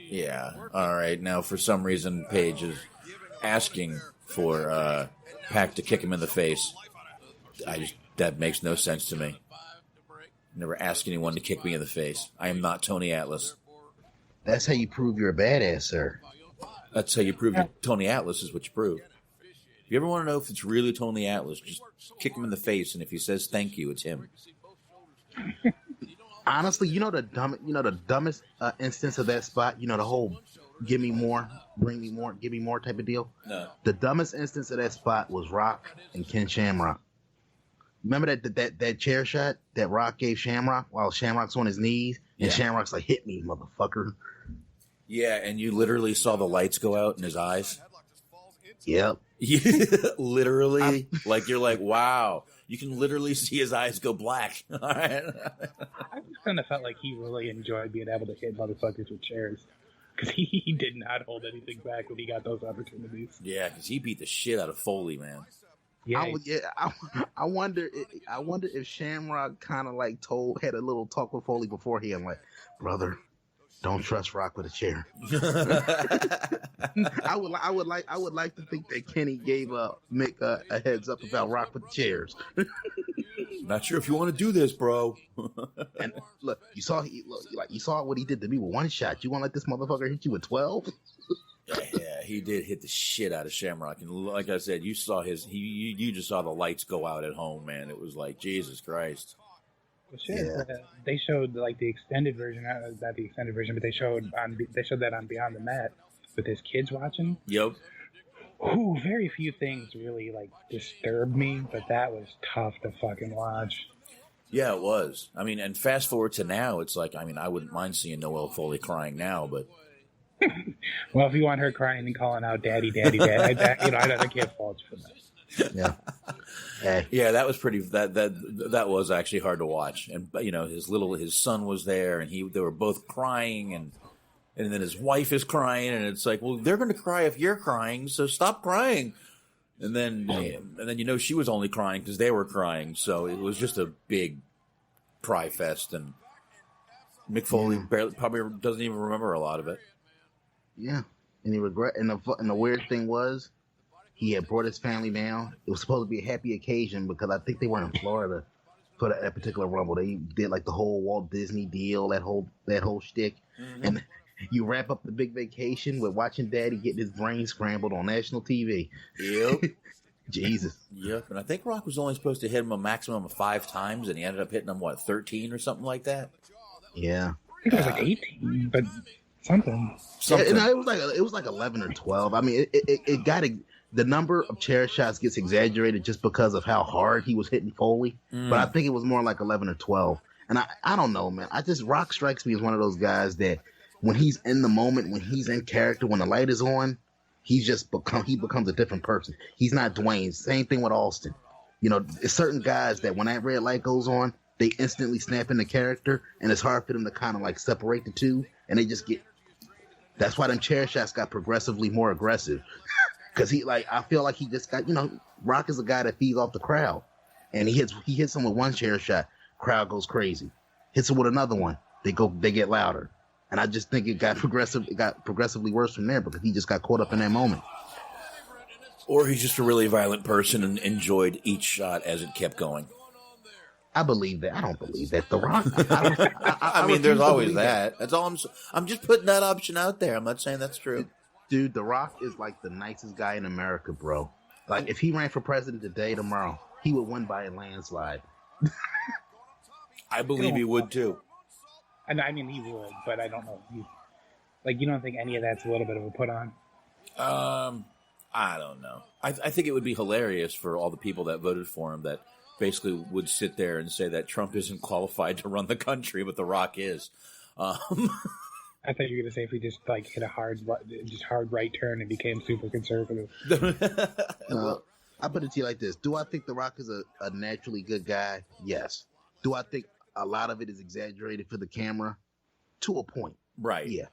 Yeah. All right. Now, for some reason, Paige is asking for Pac to kick him in the face. That makes no sense to me. Never ask anyone to kick me in the face. I am not Tony Atlas. That's how you prove you're a badass, sir. That's how you prove you're Tony Atlas is what you prove. If you ever want to know if it's really Tony Atlas, just kick him in the face, and if he says thank you, it's him. Honestly, the dumbest instance of that spot. The whole "give me more, bring me more, give me more" type of deal. No. The dumbest instance of that spot was Rock and Ken Shamrock. Remember that chair shot that Rock gave Shamrock while Shamrock's on his knees, and Shamrock's like, "Hit me, motherfucker." Yeah, and you literally saw the lights go out in his eyes. Yep. Literally, like you're like, wow. You can literally see his eyes go black. All right. I just kind of felt like he really enjoyed being able to hit motherfuckers with chairs. Because he did not hold anything back when he got those opportunities. Yeah, because he beat the shit out of Foley, man. Yeah, I wonder if Shamrock kind of like had a little talk with Foley beforehand, like, brother, don't trust Rock with a chair. I would like to think that Kenny gave Mick a heads up about Rock with the chairs. Not sure if you want to do this, bro. And look, you saw what he did to me with one shot. You want to let this motherfucker hit you with 12? Yeah, he did hit the shit out of Shamrock, and like I said, you saw you just saw the lights go out at home, man. It was like Jesus Christ. Well, shit, they showed like the extended version, not the extended version, but they showed that on Beyond the Mat with his kids watching. Yep. Ooh, very few things really like disturbed me, but that was tough to fucking watch. Yeah, it was. I mean, and fast forward to now, it's like, I mean, I wouldn't mind seeing Noelle Foley crying now, but. Well, if you want her crying and calling out "Daddy, Daddy, Daddy," I can't fault you for that. Yeah. Yeah, that was pretty. That was actually hard to watch, and his son was there, and they were both crying, and then his wife is crying, and it's like, well, they're going to cry if you're crying, so stop crying. And then she was only crying because they were crying, so it was just a big cry fest, and Mick Foley probably doesn't even remember a lot of it. Yeah, and he and the weird thing was, he had brought his family down. It was supposed to be a happy occasion because I think they were in Florida for that particular Rumble. They did like the whole Walt Disney deal, that whole shtick. Mm-hmm. And you wrap up the big vacation with watching Daddy get his brain scrambled on national TV. Yep. Jesus. Yep. And I think Rock was only supposed to hit him a maximum of 5 times, and he ended up hitting him 13 or something like that. Yeah. I think it was like 18, but something. Yeah, it was like 11 or 12. I mean, it got the number of chair shots gets exaggerated just because of how hard he was hitting Foley. But I think it was more like 11 or 12. And I don't know, man. Rock strikes me as one of those guys that when he's in the moment, when he's in character, when the light is on, he becomes a different person. He's not Dwayne. Same thing with Austin. It's certain guys that when that red light goes on, they instantly snap into character, and it's hard for them to kind of like separate the two, and they just get. That's why them chair shots got progressively more aggressive. Because I feel like he just got, Rock is a guy that feeds off the crowd, and he hits him with one chair shot, crowd goes crazy. Hits him with another one, they get louder, and I just think it got progressively worse from there because he just got caught up in that moment. Or he's just a really violent person and enjoyed each shot as it kept going. I believe that. I don't believe that. The Rock. I mean, there's always that. That's all I'm just putting that option out there. I'm not saying that's true. Dude, The Rock is like the nicest guy in America, bro. Like, if he ran for president today, tomorrow, he would win by a landslide. I believe he would too. I mean, he would, but I don't know. You don't think any of that's a little bit of a put on? I don't know. I think it would be hilarious for all the people that voted for him that basically would sit there and say that Trump isn't qualified to run the country, but The Rock is. I thought you were going to say if he just hit a hard right turn and became super conservative. I put it to you like this. Do I think The Rock is a naturally good guy? Yes. Do I think a lot of it is exaggerated for the camera? To a point. Right. Yeah.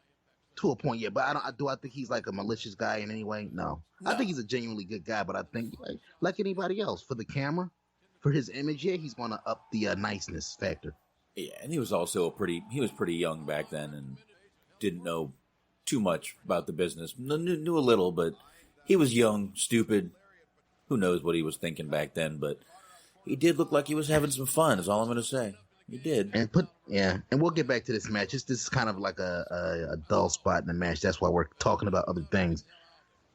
To a point, yeah. But I think he's like a malicious guy in any way? No. I think he's a genuinely good guy, but I think like anybody else, for the camera, for his image, yeah, he's going to up the niceness factor. Yeah, and he was also pretty young back then and didn't know too much about the business. Knew a little, but he was young, stupid. Who knows what he was thinking back then, but he did look like he was having some fun, is all I'm going to say. He did. And we'll get back to this match. This is kind of like a dull spot in the match. That's why we're talking about other things.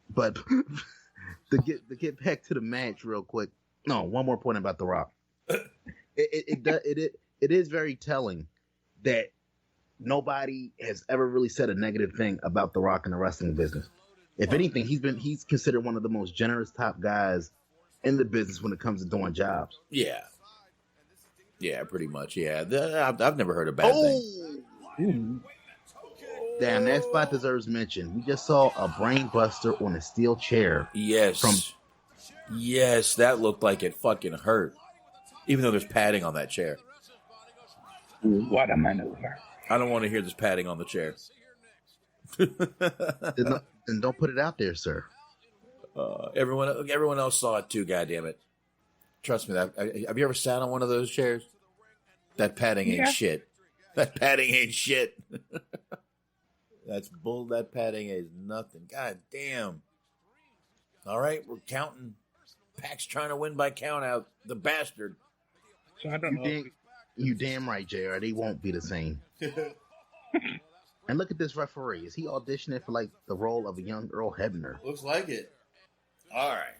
But to get back to the match real quick. No, one more point about The Rock. It is very telling that nobody has ever really said a negative thing about The Rock in the wrestling business. If anything, he's considered one of the most generous top guys in the business when it comes to doing jobs. Yeah, pretty much. Yeah, I've never heard a bad thing. Damn, that spot deserves mention. We just saw a brain buster on a steel chair. Yes, that looked like it fucking hurt. Even though there's padding on that chair. What a maneuver. I don't want to hear this padding on the chair. Then don't put it out there, sir. Everyone else saw it too, goddammit. Trust me, have you ever sat on one of those chairs? That padding ain't shit. That padding ain't shit. That's bull. That padding is nothing. God damn. All right, we're counting. Pac's trying to win by count out. The bastard. So I don't know. You damn right, JR. They won't be the same. And look at this referee. Is he auditioning for like the role of a young Earl Hebner? Looks like it. All right.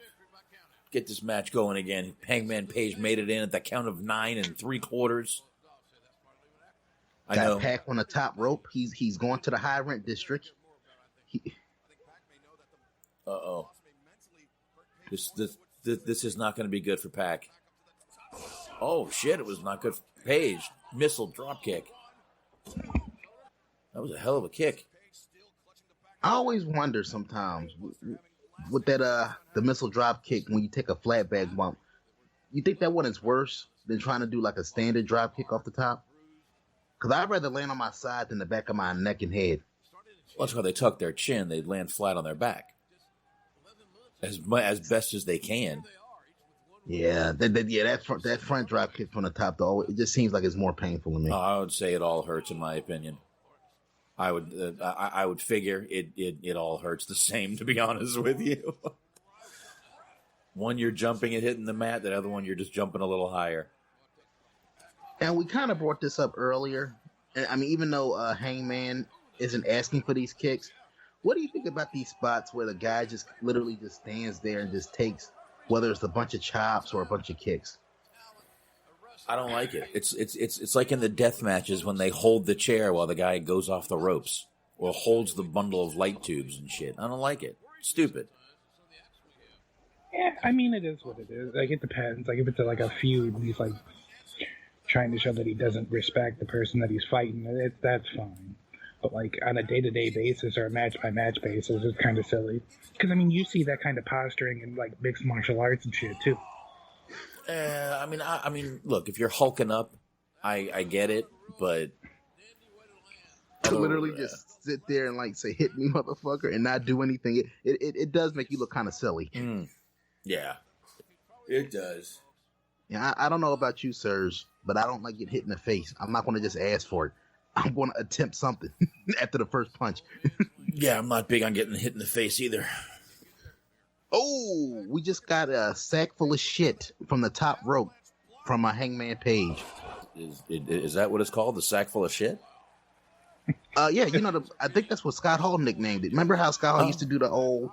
Get this match going again. Hangman Page made it in at the count of 9 3/4. I know. Pac on the top rope. He's going to the high rent district. Uh-oh. This is not going to be good for Pac. Oh, shit. It was not good for Page. Missile drop kick. That was a hell of a kick. I always wonder sometimes with that the missile drop kick when you take a flat bag bump. You think that one is worse than trying to do like a standard drop kick off the top? Because I'd rather land on my side than the back of my neck and head. Well, that's why they tuck their chin. They land flat on their back. As best as they can. Yeah, that front drop kick from the top, though, it just seems like it's more painful to me. I would say it all hurts, in my opinion. I would figure it all hurts the same, to be honest with you. One, you're jumping and hitting the mat. The other one, you're just jumping a little higher. And we kind of brought this up earlier. I mean, even though Hangman isn't asking for these kicks, what do you think about these spots where the guy just literally just stands there and just takes, whether it's a bunch of chops or a bunch of kicks? I don't like it. It's like in the death matches when they hold the chair while the guy goes off the ropes or holds the bundle of light tubes and shit. I don't like it. It's stupid. Yeah, I mean, it is what it is. Like, it depends. Like, if it's like a feud, and he's like trying to show that he doesn't respect the person that he's fighting, that's fine. But like on a day-to-day basis or a match-by-match basis, it's kind of silly. Because I mean, you see that kind of posturing in like mixed martial arts and shit too. I mean, look, if you're hulking up, I get it, but to literally just sit there and like say "hit me, motherfucker" and not do anything, it does make you look kind of silly. Yeah, it does. Yeah, I don't know about you, sirs, but I don't like getting hit in the face. I'm not going to just ask for it. I'm going to attempt something after the first punch. Yeah, I'm not big on getting hit in the face either. Oh, we just got a sack full of shit from the top rope from a Hangman Page. Is that what it's called? The sack full of shit? Yeah, I think that's what Scott Hall nicknamed it. Remember how Scott Hall used to do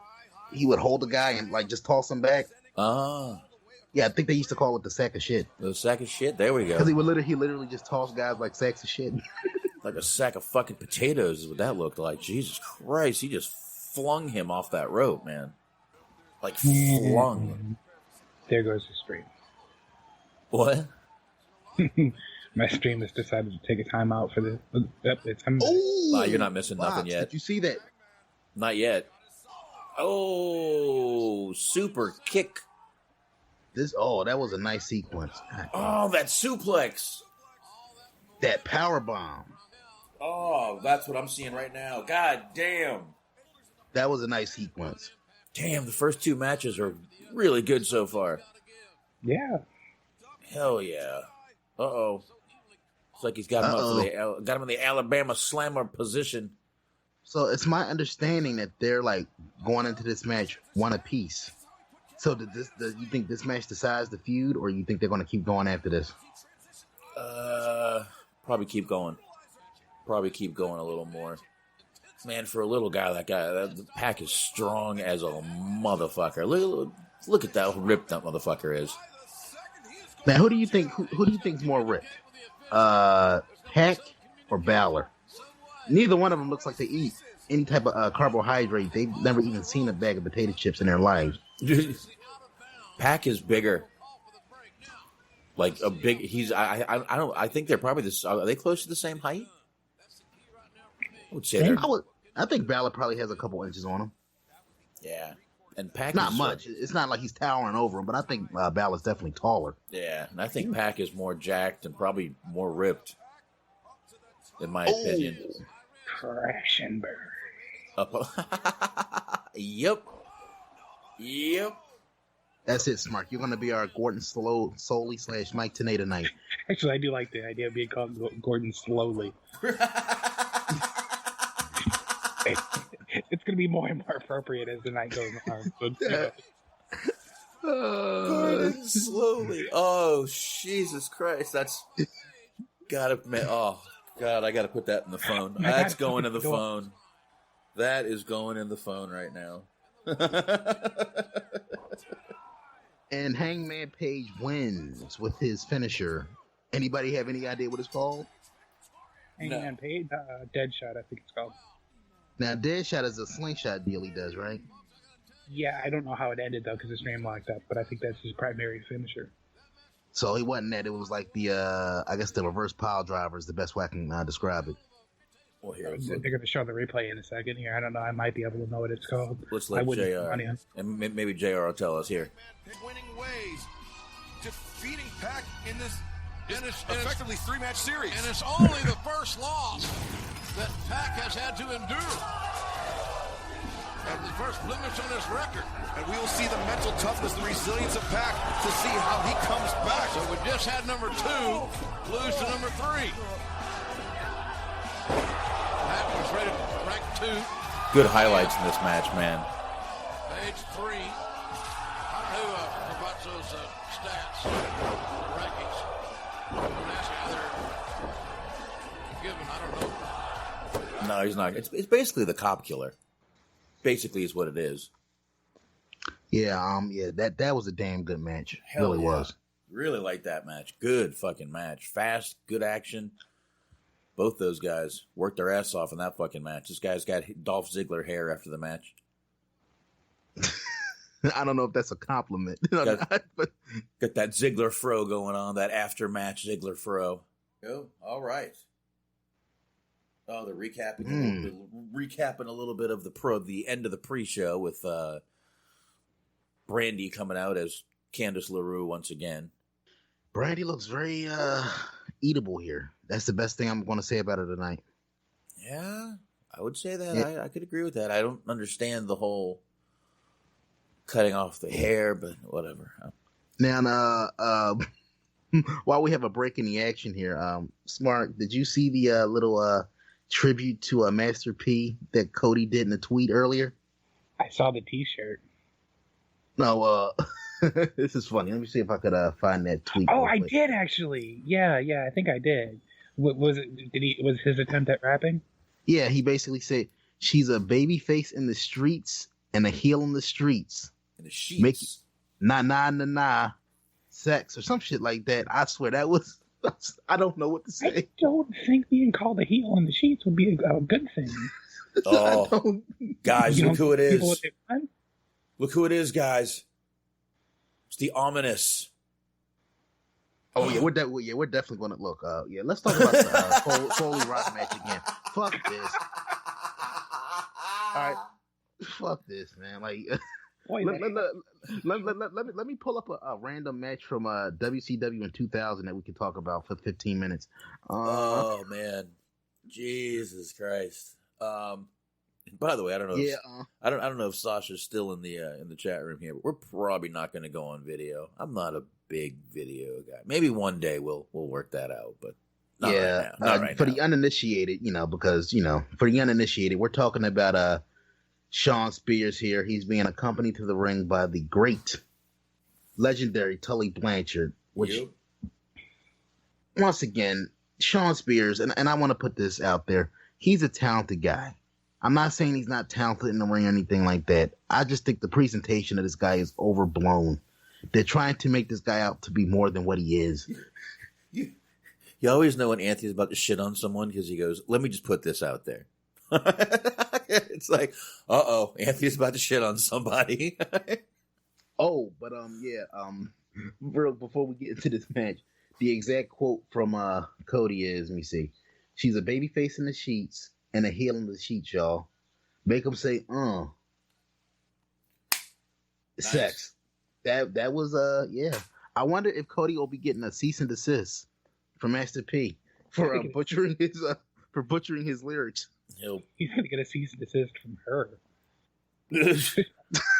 he would hold the guy and like just toss him back? Yeah, I think they used to call it the sack of shit. The sack of shit? There we go. Because he literally just tossed guys like sacks of shit. Like a sack of fucking potatoes is what that looked like. Jesus Christ, he just flung him off that rope, man. Like flung. There goes the stream. What? My stream has decided to take a time out for this. You're not missing nothing yet. Did you see that? Not yet. Oh, super kick. That was a nice sequence. Oh, that suplex. That power bomb. Oh, that's what I'm seeing right now. God damn. That was a nice sequence. Damn, the first two matches are really good so far. Yeah. Hell yeah. Uh-oh. It's like he's got him in the Alabama Slammer position. So it's my understanding that they're like going into this match one apiece. So do you think this match decides the feud, or you think they're going to keep going after this? Probably keep going. Probably keep going a little more. Man, for a little guy, the Pac is strong as a motherfucker. Look at that how ripped that motherfucker is. Now, who do you think? Who do you think's more ripped? Pac or Balor? Neither one of them looks like they eat any type of carbohydrate. They've never even seen a bag of potato chips in their lives. Pac is bigger. Like a big. I think they're probably this. Are they close to the same height? I would say they're. I think Balor probably has a couple inches on him. Yeah, and Pac not is much. It's not like he's towering over him, but I think Balor's definitely taller. Yeah, and I think Pac is more jacked and probably more ripped, in my opinion. Crash and burn. Yep. That's it, Smart. You're going to be our Gordon Soley / Mike Tenay tonight. Actually, I do like the idea of being called Gordon Slowly. It's going to be more and more appropriate as the night goes on. Gordon Slowly. Oh, Jesus Christ. That's gotta, man. Oh, God, I got to put that in the phone. That's going in the phone. That is going in the phone right now. And Hangman Page wins with his finisher. Anybody have any idea what it's called? Hangman Page? Deadshot, I think it's called. Now, Deadshot is a slingshot deal he does, right? Yeah, I don't know how it ended, though, because his name locked up, but I think that's his primary finisher. So he wasn't that. It was like the, I guess the reverse pile driver is the best way I can describe it. Well, here, they're going to show the replay in a second here. I don't know. I might be able to know what it's called. Let's let JR, and maybe JR will tell us here. Winning ways, defeating Pac in this effectively three-match series. And it's only the first loss that Pac has had to endure. And the first blemish on his record. And we will see the mental toughness, the resilience of Pac to see how he comes back. So we just had number 2 lose to number 3. Pac was rated ranked 2. Good highlights in this match, man. Page 3. Who provides those stats, rankings? I'm asking how they're given. I don't know. No, he's not. It's basically the cop killer. Basically, is what it is. Yeah, that was a damn good match. Hell really yeah. was. Really like that match. Good fucking match. Fast, good action. Both those guys worked their ass off in that fucking match. This guy's got Dolph Ziggler hair after the match. I don't know if that's a compliment. Got that Ziggler fro going on, that after-match Ziggler fro. Oh, all right. Oh, they're recapping a little bit of the end of the pre-show with Brandy coming out as Candice LaRue once again. Brandy looks very eatable here. That's the best thing I'm going to say about her tonight. Yeah, I would say that. Yeah. I could agree with that. I don't understand the whole cutting off the hair, but whatever. Now, while we have a break in the action here, Smart, did you see the little tribute to Master P that Cody did in a tweet earlier? I saw the T-shirt. No, this is funny. Let me see if I could find that tweet. Oh, I did actually. Yeah, I think I did. Was it? Was his attempt at rapping? Yeah, he basically said she's a baby face in the streets and a heel in the streets. In the sheets. Nah, sex or some shit like that. I swear that was. I don't know what to say. I don't think being called a heel in the sheets would be a good thing. Oh, guys, look who it is. Look who it is, guys. It's the ominous. Oh yeah, we're definitely going to look. Let's talk about the Foley Rock match again. Fuck this. All right, fuck this, man. Like, let me pull up a random match from WCW in 2000 that we can talk about for 15 minutes. Oh man, Jesus Christ. By the way, I don't know. I don't know if Sasha's still in the chat room here, but we're probably not going to go on video. I'm not a big video guy. Maybe one day we'll work that out, but not right now. Not right for now. The uninitiated, because for the uninitiated, we're talking about Shawn Spears here. He's being accompanied to the ring by the great, legendary Tully Blanchard, which once again, Shawn Spears, and I want to put this out there, he's a talented guy. I'm not saying he's not talented in the ring or anything like that. I just think the presentation of this guy is overblown. They're trying to make this guy out to be more than what he is. You always know when Anthony's about to shit on someone because he goes, let me just put this out there. It's like, uh-oh, Anthony's about to shit on somebody. Before we get into this match, the exact quote from Cody is, let me see. She's a baby face in the sheets and a heel in the sheets, y'all. Make them say, Nice. Sex. That was, yeah. I wonder if Cody will be getting a cease and desist from Master P for butchering his lyrics. He's going to get a cease and desist from her.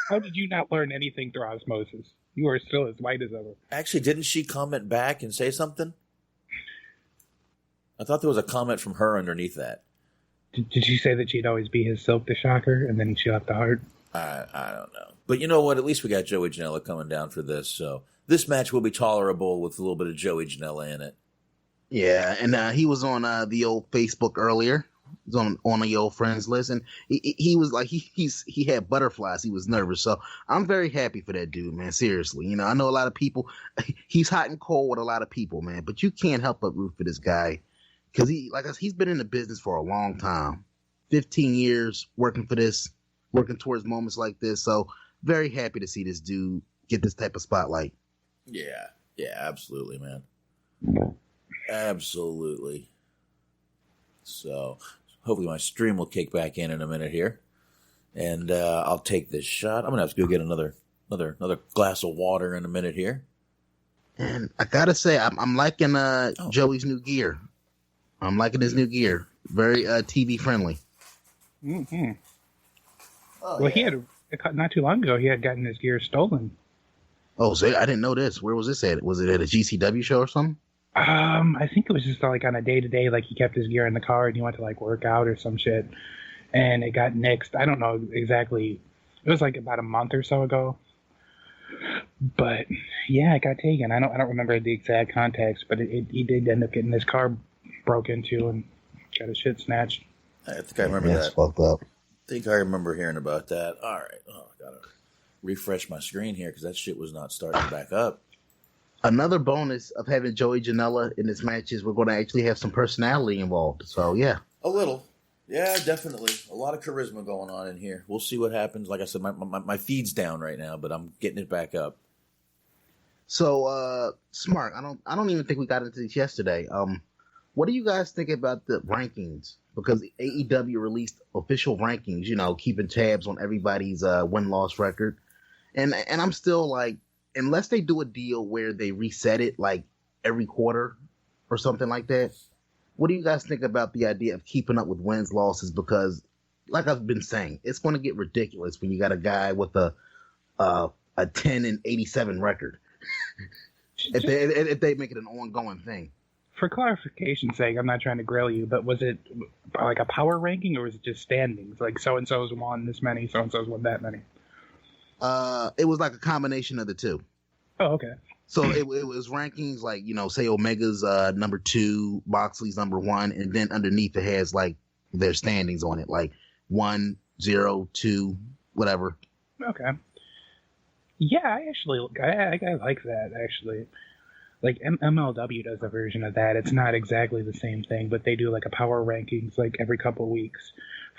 How did you not learn anything through osmosis? You are still as white as ever. Actually, didn't she comment back and say something? I thought there was a comment from her underneath that. Did she say that she'd always be his Silk the Shocker, and then she left the heart? I don't know. But you know what? At least we got Joey Janela coming down for this, so this match will be tolerable with a little bit of Joey Janela in it. Yeah, and he was on the old Facebook earlier. He was on the old friends list, and he was like he had butterflies. He was nervous, so I'm very happy for that dude, man. Seriously, you know, I know a lot of people. He's hot and cold with a lot of people, man. But you can't help but root for this guy because he's been in the business for a long time, 15 years working towards moments like this. So very happy to see this dude get this type of spotlight. Yeah, absolutely, man. Absolutely. So hopefully my stream will kick back in a minute here, and I'll take this shot. I'm gonna have to go get another glass of water in a minute here. And I gotta say, I'm liking Joey's new gear. I'm liking his new gear. Very TV friendly. Mm-hmm. Well, he had not too long ago. He had gotten his gear stolen. Oh, so I didn't know this. Where was this at? Was it at a GCW show or something? I think it was just like on a day-to-day, like he kept his gear in the car and he went to like work out or some shit, and it got nixed. I don't know exactly. It was like about a month or so ago. But yeah, it got taken. I don't remember the exact context, but he did end up getting his car broke into and got his shit snatched. I think I remember That's that. Fucked up. I think I remember hearing about that. All right. Oh, I gotta refresh my screen here because that shit was not starting back up. Another bonus of having Joey Janela in this match is we're going to actually have some personality involved. So, yeah. A little. Yeah, definitely. A lot of charisma going on in here. We'll see what happens. Like I said, my feed's down right now, but I'm getting it back up. So, Smart, I don't even think we got into this yesterday. What do you guys think about the rankings? Because AEW released official rankings, you know, keeping tabs on everybody's win-loss record. And I'm still like, unless they do a deal where they reset it like every quarter or something like that, what do you guys think about the idea of keeping up with wins, losses? Because, like I've been saying, it's going to get ridiculous when you got a guy with a 10-87 record. if they make it an ongoing thing. For clarification's sake, I'm not trying to grill you, but was it like a power ranking or was it just standings? Like so-and-so's won this many, so-and-so's won that many? It was like a combination of the two. Oh, okay. So it was rankings like, you know, say Omega's number 2, Moxley's number 1, and then underneath it has like their standings on it, like 1, 0, 2, whatever. Okay. Yeah, I like that, actually. Like MLW does a version of that. It's not exactly the same thing, but they do like a power rankings like every couple of weeks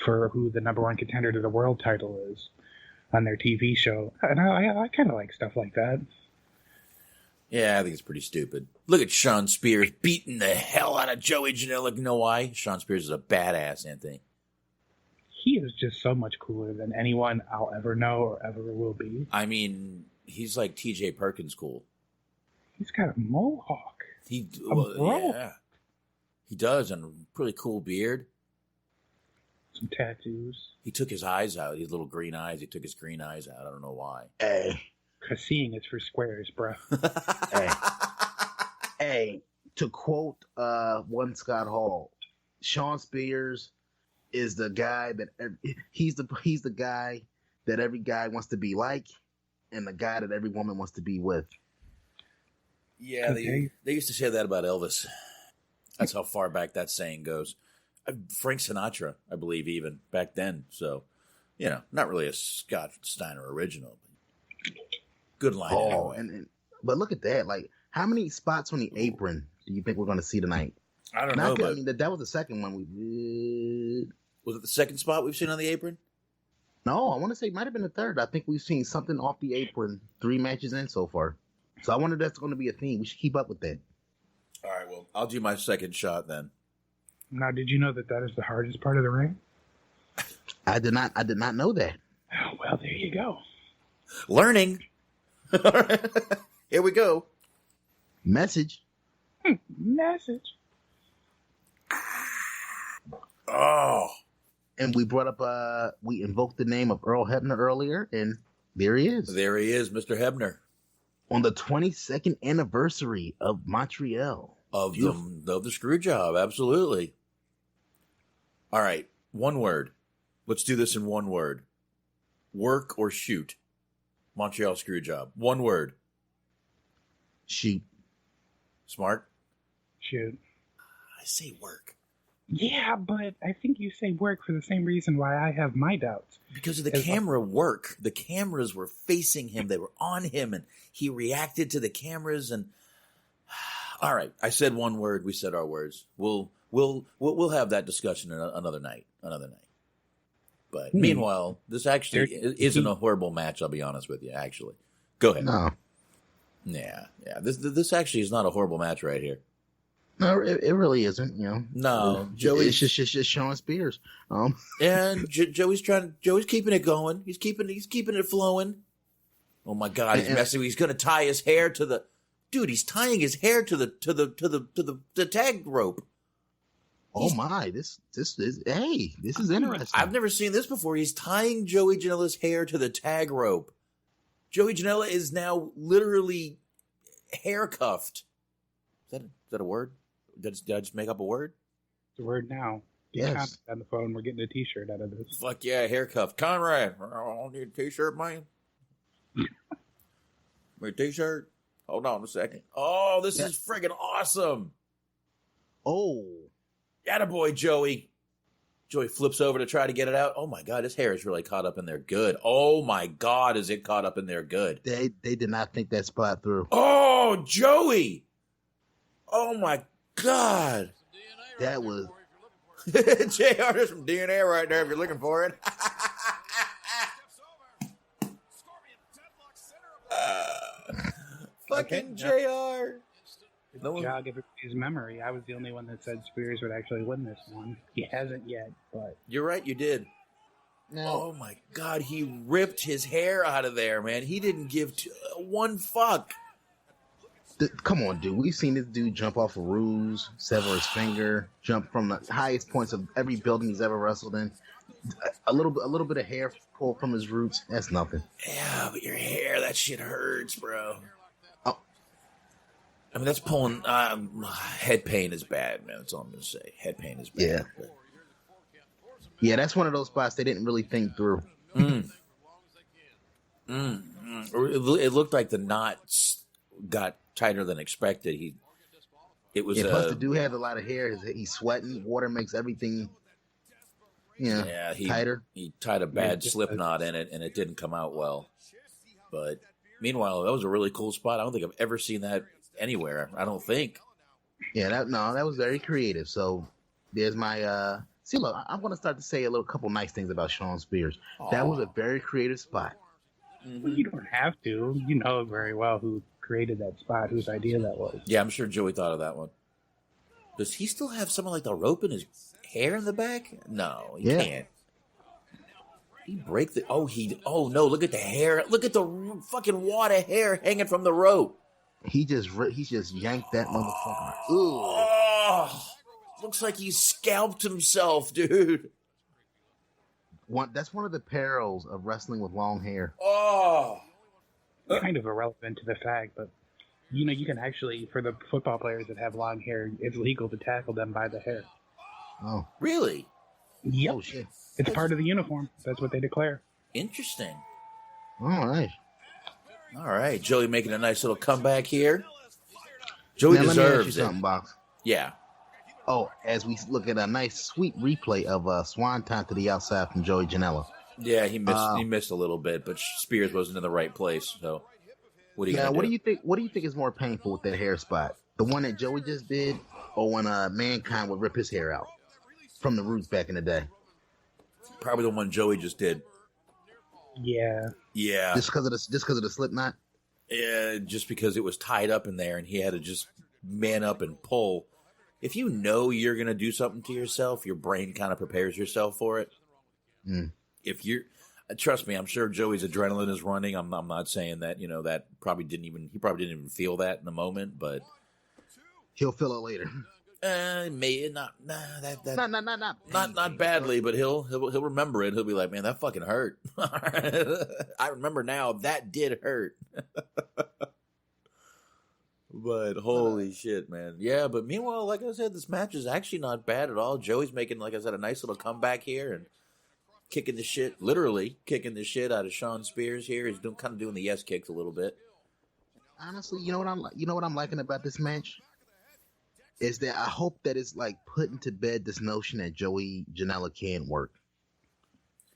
for who the number 1 contender to the world title is on their TV show. And I kind of like stuff like that. Yeah, I think it's pretty stupid. Look at Sean Spears beating the hell out of Joey Janela. You know why? Sean Spears is a badass, Anthony. He is just so much cooler than anyone I'll ever know or ever will be. I mean, he's like T.J. Perkins cool. He's got a mohawk. Yeah, he does, and a pretty cool beard. Some tattoos. He took his eyes out. His little green eyes. He took his green eyes out. I don't know why. Hey. Because seeing is for squares, bro. Hey, to quote one Scott Hall, Sean Spears is the guy that he's the guy that every guy wants to be like, and the guy that every woman wants to be with. Yeah, they used to say that about Elvis. That's how far back that saying goes. Frank Sinatra, I believe, even back then. So, not really a Scott Steiner original. But good line anyway. But look at that. Like, how many spots on the apron do you think we're going to see tonight? I don't know. But I mean, that was the second one we did. Was it the second spot we've seen on the apron? No, I want to say it might have been the third. I think we've seen something off the apron 3 matches in so far. So I wonder if that's going to be a theme. We should keep up with that. All right, well, I'll do my second shot then. Now, did you know that is the hardest part of the ring? I did not know that. Oh, well, there you go. Learning. Here we go. Message. Message. Oh. And we brought up, we invoked the name of Earl Hebner earlier, and there he is. There he is, Mr. Hebner. On the 22nd anniversary of Montreal. Of the screw job, absolutely. All right, one word. Let's do this in one word. Work or shoot. Montreal screw job. One word. Shoot. Smart? Shoot. I say work. Yeah, but I think you say work for the same reason why I have my doubts. Because of the camera work. The cameras were facing him. They were on him, and he reacted to the cameras. And all right, I said one word. We said our words. We'll have that discussion another night. But meanwhile, this actually isn't a horrible match. I'll be honest with you. Actually, go ahead. No. Yeah. This actually is not a horrible match right here. No, it really isn't. No, Joey. It's just Sean Spears. And Joey's keeping it going. He's keeping it flowing. Oh my God, he's messing. He's going to tie his hair to the. Dude, he's tying his hair to the tag rope. Oh my! This is interesting. I've never seen this before. He's tying Joey Janela's hair to the tag rope. Joey Janela is now literally hair cuffed. Is that a word? Did I just make up a word? It's a word now. Yes. On the phone, we're getting a T-shirt out of this. Fuck yeah, hair cuffed. Conrad, I don't need a T-shirt, man. My T-shirt. Hold on a second. Oh, this is friggin' awesome. Oh. Attaboy, Joey. Joey flips over to try to get it out. Oh my God, his hair is really caught up in there good. Oh my God, is it caught up in there good. They did not think that spot through. Oh, Joey. Oh my God. That was. JR, there's some DNA right there if you're looking for it. Fucking JR. Jog everybody's memory. I was the only one that said Spears would actually win this one. He hasn't yet, but you're right, you did. No. Oh my God, he ripped his hair out of there, man. He didn't give one fuck. Come on, dude. We've seen this dude jump off a ruse, sever his finger, jump from the highest points of every building he's ever wrestled in. A little bit of hair pulled from his roots. That's nothing. Yeah, but your hair, that shit hurts, bro. Oh. I mean, that's pulling. Head pain is bad, man. That's all I'm gonna say. Head pain is bad. Yeah. But. Yeah, that's one of those spots they didn't really think through. It looked like the knots got tighter than expected. Plus the dude had a lot of hair. He's sweating. Water makes everything, tighter. He tied a bad slip knot in it, and it didn't come out well. But meanwhile, that was a really cool spot. I don't think I've ever seen that anywhere. I don't think. Yeah, that was very creative. So there's my. See, look, I'm going to start to say a couple nice things about Sean Spears. Aww. That was a very creative spot. Well, you don't have to. You know very well who created that spot, whose idea that was. Yeah, I'm sure Joey thought of that one. Does he still have something like the rope in his hair in the back? No, he can't. He break the... Oh, no, look at the hair. Look at the fucking wad of hair hanging from the rope. He just yanked that motherfucker. Oh, looks like he scalped himself, dude. That's one of the perils of wrestling with long hair. Oh. Kind of irrelevant to the fact, but you can actually, for the football players that have long hair, it's legal to tackle them by the hair. Oh. Really? Yep. Oh, shit. It's part of the uniform. That's what they declare. Interesting. All right. Joey making a nice little comeback here. Joey deserves let me ask you it. something, Box. Yeah. Oh, as we look at a nice, sweet replay of Swanton to the outside from Joey Janela. Yeah, he missed a little bit, but Spears wasn't in the right place. So, what are you gonna do? What do you think? What do you think is more painful with that hair spot? The one that Joey just did, or when Mankind would rip his hair out from the roots back in the day? Probably the one Joey just did. Yeah. Yeah. Just because of the slip knot. Yeah, just because it was tied up in there, and he had to just man up and pull. If you know you're gonna do something to yourself, your brain kind of prepares yourself for it. Mm. If you're, trust me, I'm sure Joey's adrenaline is running. I'm not saying that, that he probably didn't even feel that in the moment, but he'll feel it later. May not badly, but he'll remember it. He'll be like, man, that fucking hurt. I remember now that did hurt. But holy shit, man. Yeah, but meanwhile, like I said, this match is actually not bad at all. Joey's making, like I said, a nice little comeback here and literally kicking the shit out of Sean Spears here. He's kind of doing the yes kicks a little bit. Honestly, you know what I'm liking about this match is that I hope that it's like putting to bed this notion that Joey Janela can't work.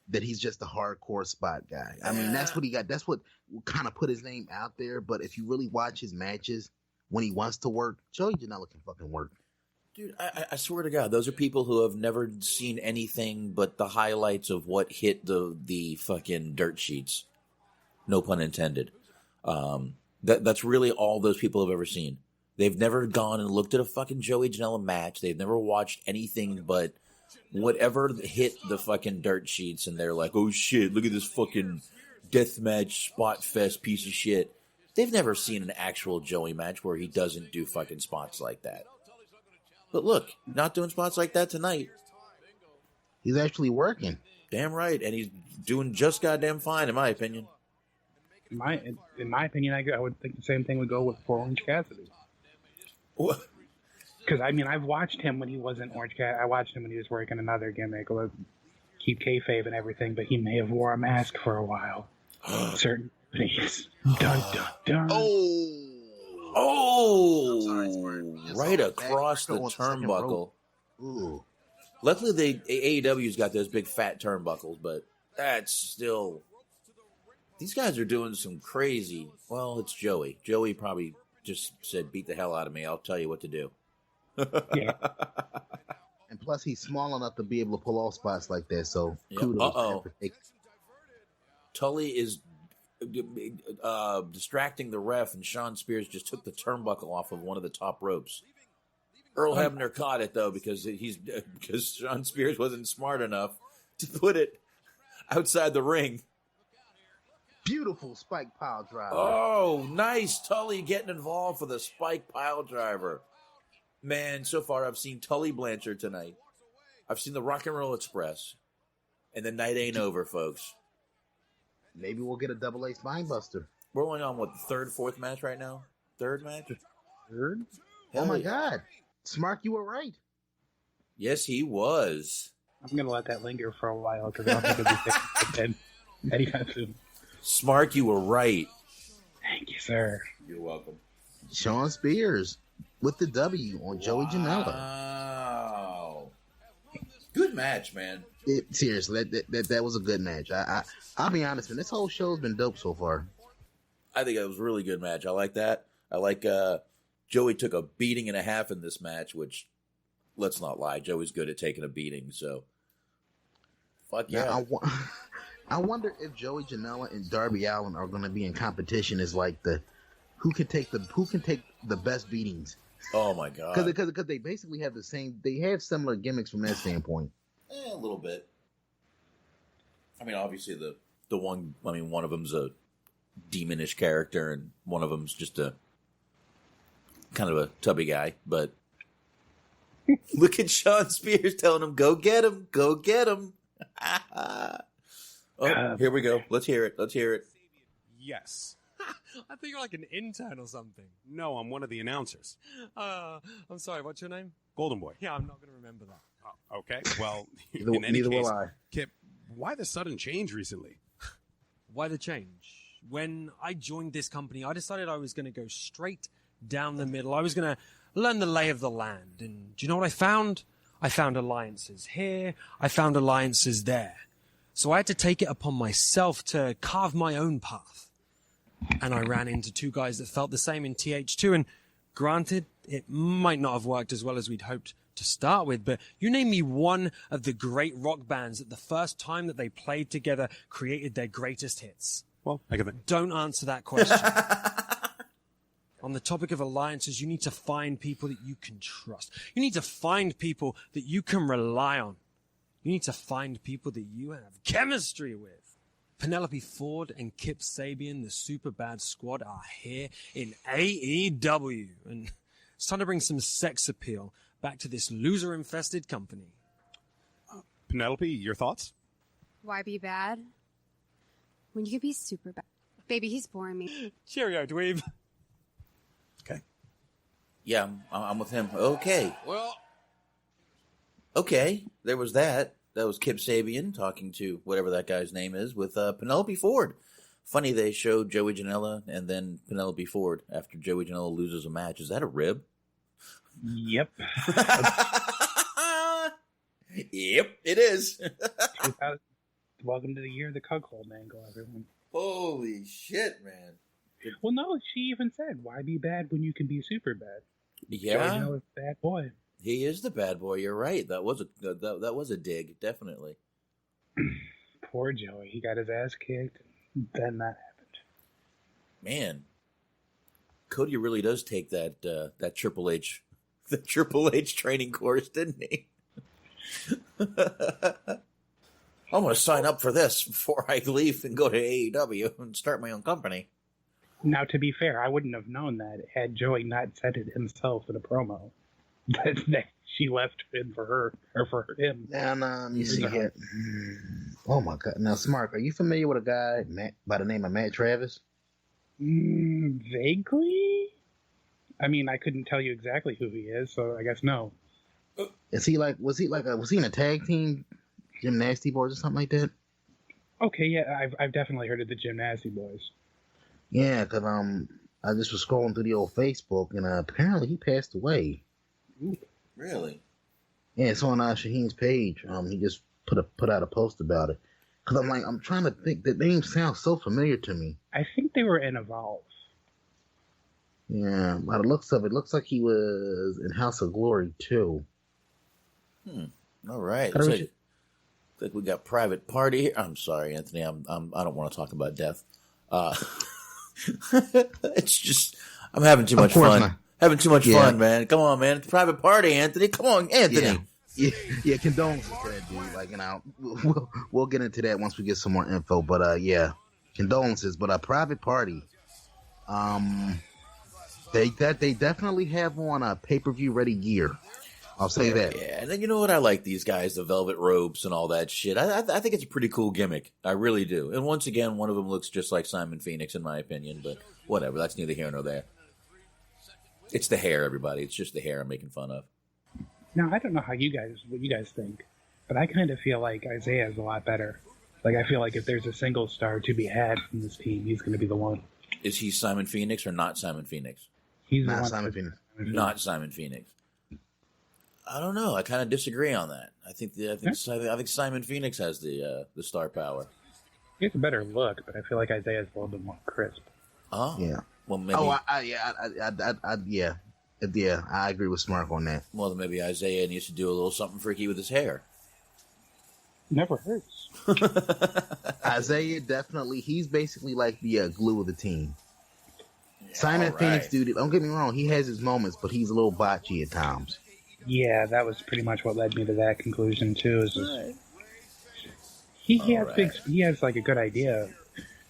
That he's just a hardcore spot guy. I mean, that's what he got. That's what kind of put his name out there. But if you really watch his matches when he wants to work, Joey Janela can fucking work. Dude, I swear to God, those are people who have never seen anything but the highlights of what hit the fucking dirt sheets. No pun intended. That's really all those people have ever seen. They've never gone and looked at a fucking Joey Janela match. They've never watched anything but whatever hit the fucking dirt sheets, and they're like, oh shit, look at this fucking deathmatch spot fest piece of shit. They've never seen an actual Joey match where he doesn't do fucking spots like that. But look, not doing spots like that tonight. He's actually working. Damn right, and he's doing just goddamn fine, in my opinion. In my opinion, I would think the same thing would go with Orange Cassidy. What? Because, I mean, I've watched him when he wasn't Orange Cassidy. I watched him when he was working another gimmick. Let's keep kayfabe and everything, but he may have wore a mask for a while. Certain companies. Dun, dun, dun. Oh! Right across the turnbuckle. Ooh. Luckily, AEW's got those big fat turnbuckles, but that's still... These guys are doing some crazy... Well, it's Joey. Joey probably just said, beat the hell out of me. I'll tell you what to do. Yeah. And plus, he's small enough to be able to pull off spots like that, so Yep. kudos. Tully is distracting the ref, and Sean Spears just took the turnbuckle off of one of the top ropes. Earl Hebner caught it, though, because Sean Spears wasn't smart enough to put it outside the ring. Beautiful spike pile driver. Oh, nice. Tully getting involved for the spike pile driver. Man, so far I've seen Tully Blanchard tonight. I've seen the Rock and Roll Express. And the night ain't over, folks. Maybe we'll get a double A spine buster. We're only on, what, the third, fourth match right now? Third match? Third? Oh, my God. Smark, you were right. Yes, he was. I'm going to let that linger for a while because I don't think it'll be fixed anytime soon. Smark, you were right. Thank you, sir. You're welcome. Sean Spears with the W on Joey Janela. Wow. Good match, man. Seriously, that was a good match. I'll be honest, man. This whole show's been dope so far. I think it was a really good match. I like that. I like Joey took a beating and a half in this match, which, let's not lie, Joey's good at taking a beating, so fuck yeah. Now, I wonder if Joey Janela and Darby Allin are going to be in competition as like who can take the best beatings. Oh my god! Because they basically have they have similar gimmicks from that standpoint. A little bit. I mean, obviously the one. I mean, one of them's a demonish character, and one of them's just a kind of a tubby guy. But look at Sean Spears telling him, "Go get him! Go get him!" Oh, here we go. Let's hear it. Let's hear it. Yes. I think you're like an intern or something. No, I'm one of the announcers. I'm sorry, what's your name? Golden Boy. Yeah, I'm not going to remember that. Oh, okay, well, in any neither case, will I. Kip, why the sudden change recently? Why the change? When I joined this company, I decided I was going to go straight down the middle. I was going to learn the lay of the land. And do you know what I found? I found alliances here. I found alliances there. So I had to take it upon myself to carve my own path. And I ran into two guys that felt the same in TH2. And granted, it might not have worked as well as we'd hoped to start with, but you name me one of the great rock bands that the first time that they played together created their greatest hits. Well, I give it. Don't answer that question. On the topic of alliances, you need to find people that you can trust. You need to find people that you can rely on. You need to find people that you have chemistry with. Penelope Ford and Kip Sabian, the Superbad Squad, are here in AEW. And it's time to bring some sex appeal back to this loser-infested company. Penelope, your thoughts? Why be bad when you could be super bad? Baby, he's boring me. Cheerio, dweeb. Okay. Yeah, I'm with him. Okay. Well, Okay, there was that. That was Kip Sabian talking to whatever that guy's name is with Penelope Ford. Funny they showed Joey Janela and then Penelope Ford after Joey Janela loses a match. Is that a rib? Yep. Yep, it is. Welcome to the year of the cuckold angle, everyone. Holy shit, man. Well, no, she even said, why be bad when you can be super bad? Yeah. Joey Janela's a bad boy. He is the bad boy. You're right. That was a dig, definitely. Poor Joey. He got his ass kicked. Then that happened. Man, Cody really does take that Triple H, the Triple H training course, didn't he? I'm going to sign up for this before I leave and go to AEW and start my own company. Now, to be fair, I wouldn't have known that had Joey not said it himself in a promo. That she left in for her, or for him. Now, let me see here. Oh my God! Now, Smart, are you familiar with a guy by the name of Matt Travis? Vaguely. I mean, I couldn't tell you exactly who he is, so I guess no. Was he in a tag team, Gymnasty Boys or something like that? Okay, yeah, I've definitely heard of the Gymnasty Boys. Yeah, because I just was scrolling through the old Facebook, and apparently he passed away. Ooh. Really? Yeah, it's on Shaheen's page. He just put out a post about it. Because I'm trying to think. The name sounds so familiar to me. I think they were in Evolve. Yeah, by the looks of it, looks like he was in House of Glory too. All right. Looks like we got Private Party here. I'm sorry, Anthony. I don't want to talk about death. It's just I'm having too much fun. Not. Having too much fun, man. Come on, man. It's a private party, Anthony. Come on, Anthony. Yeah, condolences to that dude. Like, we'll get into that once we get some more info. But yeah, condolences. But a private party. They definitely have on pay-per-view ready gear. I'll say that. Yeah, and then you know what? I like these guys, the velvet robes and all that shit. I think it's a pretty cool gimmick. I really do. And once again, one of them looks just like Simon Phoenix, in my opinion. But whatever. That's neither here nor there. It's the hair, everybody. It's just the hair I'm making fun of. Now, I don't know what you guys think, but I kind of feel like Isaiah is a lot better. Like, I feel like if there's a single star to be had from this team, he's going to be the one. Is he Simon Phoenix or not Simon Phoenix? He's not Simon Phoenix. Not Simon Phoenix. I don't know. I kind of disagree on that. I think Simon Phoenix has the star power. He has a better look, but I feel like Isaiah's a little bit more crisp. Oh, yeah. Well, maybe. Oh, yeah. I agree with Smart on that. Well, then maybe Isaiah needs to do a little something freaky with his hair. Never hurts. Isaiah definitely. He's basically like the glue of the team. Yeah, Simon Phoenix, dude. Don't get me wrong. He has his moments, but he's a little botchy at times. Yeah, that was pretty much what led me to that conclusion too. Is just, Right. He has like a good idea.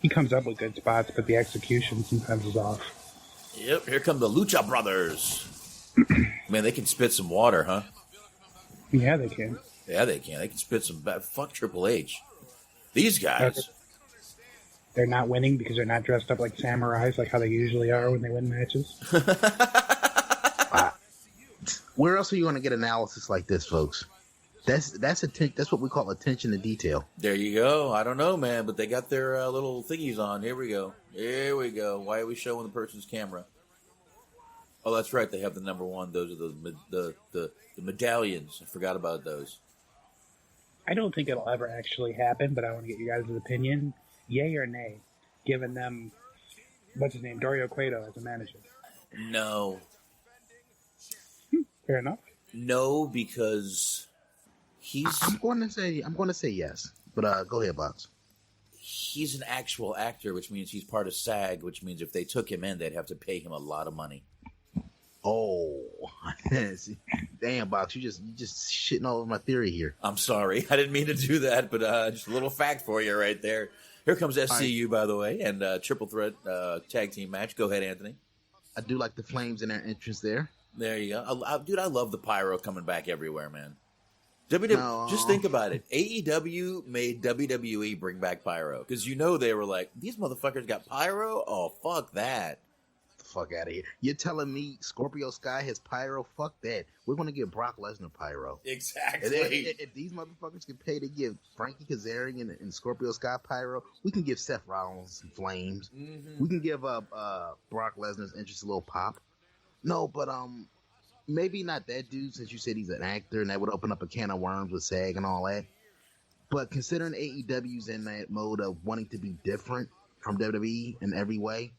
He comes up with good spots, but the execution sometimes is off. Yep, here come the Lucha Brothers. Man, they can spit some water, huh? Yeah, they can. Yeah, they can. They can spit some fuck Triple H. These guys. They're not winning because they're not dressed up like samurais like how they usually are when they win matches. Where else are you going to get analysis like this, folks? That's what we call attention to detail. There you go. I don't know, man, but they got their little thingies on. Here we go. Why are we showing the person's camera? Oh, that's right. They have the number one. Those are the medallions. I forgot about those. I don't think it'll ever actually happen, but I want to get you guys' opinion. Yay or nay? Giving them, what's his name, Dario Cueto as a manager. No. Fair enough. No, because I'm going to say yes, but go ahead, Box. He's an actual actor, which means he's part of SAG, which means if they took him in, they'd have to pay him a lot of money. Oh, damn, Box, you just shitting all over my theory here. I'm sorry, I didn't mean to do that, but just a little fact for you right there. Here comes SCU, right, by the way, and triple threat tag team match. Go ahead, Anthony. I do like the flames in their entrance there. There you go, dude. I love the pyro coming back everywhere, man. Just think about it. AEW made WWE bring back pyro because they were like, these motherfuckers got pyro. Oh, fuck that. Fuck out of here. You're telling me Scorpio Sky has pyro? Fuck that. We're going to give Brock Lesnar pyro. Exactly. If these motherfuckers can pay to give Frankie Kazarian and Scorpio Sky pyro, we can give Seth Rollins some flames. Mm-hmm. We can give Brock Lesnar's entrance a little pop. No, but maybe not that dude, since you said he's an actor and that would open up a can of worms with SAG and all that. But considering AEW's in that mode of wanting to be different from WWE in every way,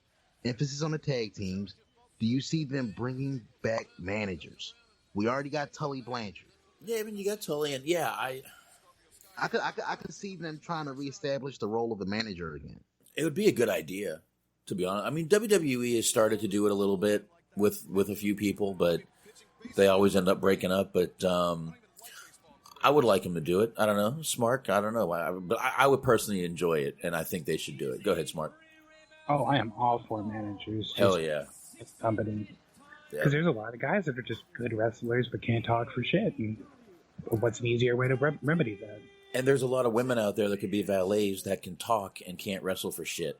emphasis on the tag teams, do you see them bringing back managers? We already got Tully Blanchard. Yeah, I mean, you got Tully, and yeah, I could see them trying to reestablish the role of the manager again. It would be a good idea, to be honest. I mean, WWE has started to do it a little bit with a few people, but they always end up breaking up. But I would like him to do it. I don't know, Smart. I don't know, but I would personally enjoy it, and I think they should do it. Go ahead, Smart. Oh, I am all for managers. Hell yeah. Companies. Because there's a lot of guys that are just good wrestlers but can't talk for shit. And what's an easier way to remedy that? And there's a lot of women out there that could be valets that can talk and can't wrestle for shit.